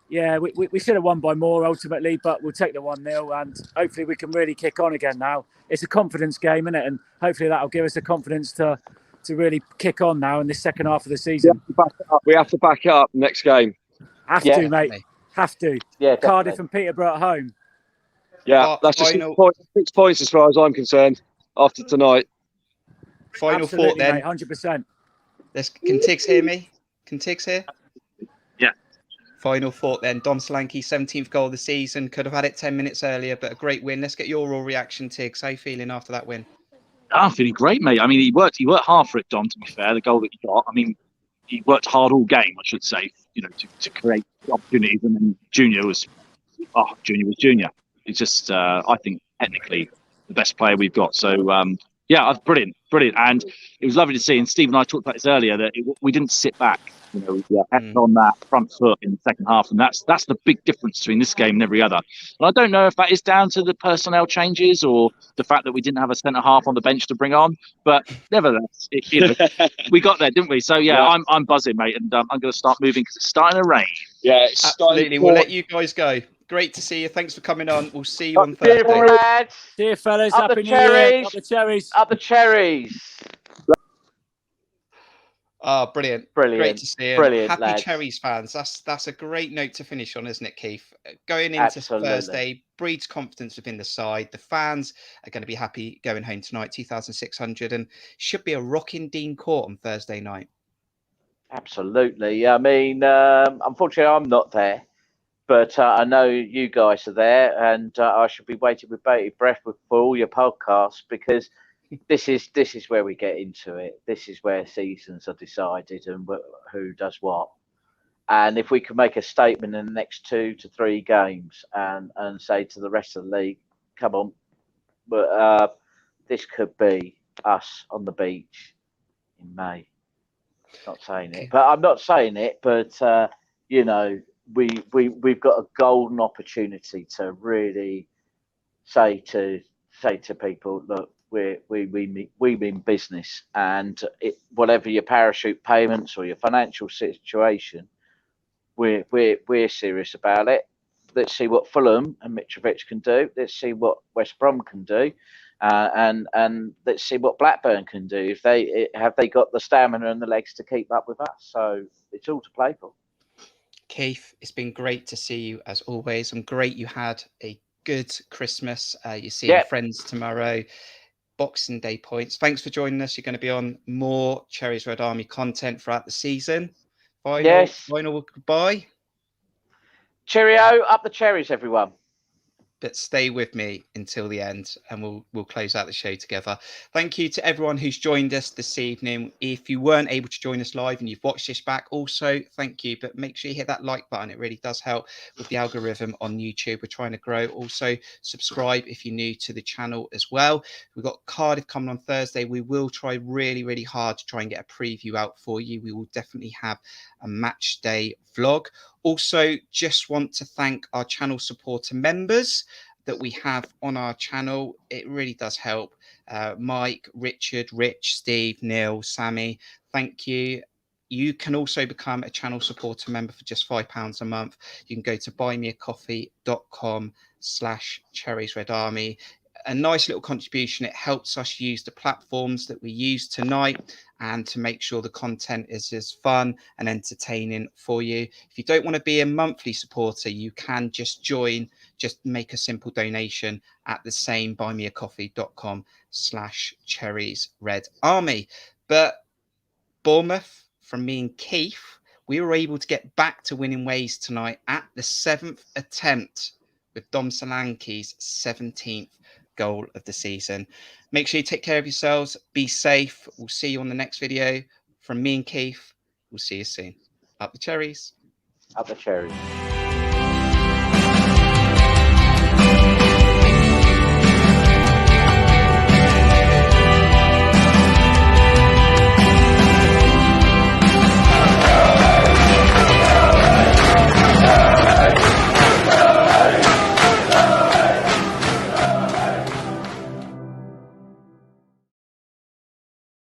we should have won by more ultimately, but we'll take the 1-0 and hopefully we can really kick on again now. It's a confidence game, isn't it? And hopefully that'll give us the confidence to really kick on now in this second half of the season. We have to back it up next game. Have to, mate. Have to. Yeah, Cardiff and Peterborough at home. Yeah, that's just 6 points as far as I'm concerned after tonight. Final thought then. Mate, 100%. Can Tiggs hear me? Can Tiggs hear? Yeah. Final thought then. Dom Solanke, 17th goal of the season. Could have had it 10 minutes earlier, but a great win. Let's get your raw reaction, Tiggs. How are you feeling after that win? I'm feeling great, mate. I mean, he worked hard for it, Dom, to be fair, the goal that he got. I mean, he worked hard all game, I should say, to create opportunities. And then Junior was Junior. He's just, I think, technically the best player we've got. So, brilliant. And it was lovely to see. And Steve and I talked about this earlier, that we didn't sit back. We acted on that front foot in the second half. And that's the big difference between this game and every other. And I don't know if that is down to the personnel changes or the fact that we didn't have a centre half on the bench to bring on. But nevertheless, we got there, didn't we? So, I'm buzzing, mate. And I'm going to start moving because it's starting to rain. Yeah, it's absolutely. We'll let you guys go. Great to see you. Thanks for coming on. We'll see you on Thursday. Lads. Dear fellas, Up happy the New Year. cherries. Up the cherries. Up the cherries. Oh, brilliant. Great to see you. Brilliant, Happy lads. Cherries fans. That's a great note to finish on, isn't it, Keith? Going into Thursday breeds confidence within the side. The fans are going to be happy going home tonight, 2,600, and should be a rocking Dean Court on Thursday night. Absolutely. I mean, unfortunately, I'm not there. But I know you guys are there, and I should be waiting with bated breath for all your podcasts, because this is where we get into it. This is where seasons are decided and who does what. And if we can make a statement in the next 2 to 3 games and say to the rest of the league, come on, but this could be us on the beach in May. Not saying it, but I'm not saying it, but we've got a golden opportunity to really say to people, look, we mean business, and whatever your parachute payments or your financial situation, we're serious about it. Let's see what Fulham and Mitrovic can do. Let's see what West Brom can do, and let's see what Blackburn can do. If they got the stamina and the legs to keep up with us. So it's all to play for. Keith, it's been great to see you as always. I'm great you had a good Christmas. You're seeing friends tomorrow. Boxing Day points. Thanks for joining us. You're going to be on more Cherries Red Army content throughout the season. Final goodbye. Cheerio, up the cherries, everyone. But stay with me until the end, and we'll close out the show together. Thank you to everyone who's joined us this evening. If you weren't able to join us live and you've watched this back, also thank you. But make sure you hit that like button. It really does help with the algorithm on YouTube. We're trying to grow. Also, subscribe if you're new to the channel as well. We've got Cardiff coming on Thursday. We will try really, really hard to try and get a preview out for you. We will definitely have a match day vlog. Also, just want to thank our channel supporter members that we have on our channel. It really does help. Mike, Richard, Rich, Steve, Neil, Sammy, thank you. You can also become a channel supporter member for just £5 a month. You can go to buymeacoffee.com/cherriesredarmy. A nice little contribution. It helps us use the platforms that we use tonight and to make sure the content is as fun and entertaining for you. If you don't want to be a monthly supporter, you can just join, just make a simple donation at the same buymeacoffee.com/cherriesredarmy. But Bournemouth, from me and Keith, we were able to get back to winning ways tonight at the 7th attempt with Dom Solanke's 17th goal of the season. Make sure you take care of yourselves. Be safe. We'll see you on the next video. From me and Keith, we'll see you soon. Up the cherries. Up the cherries.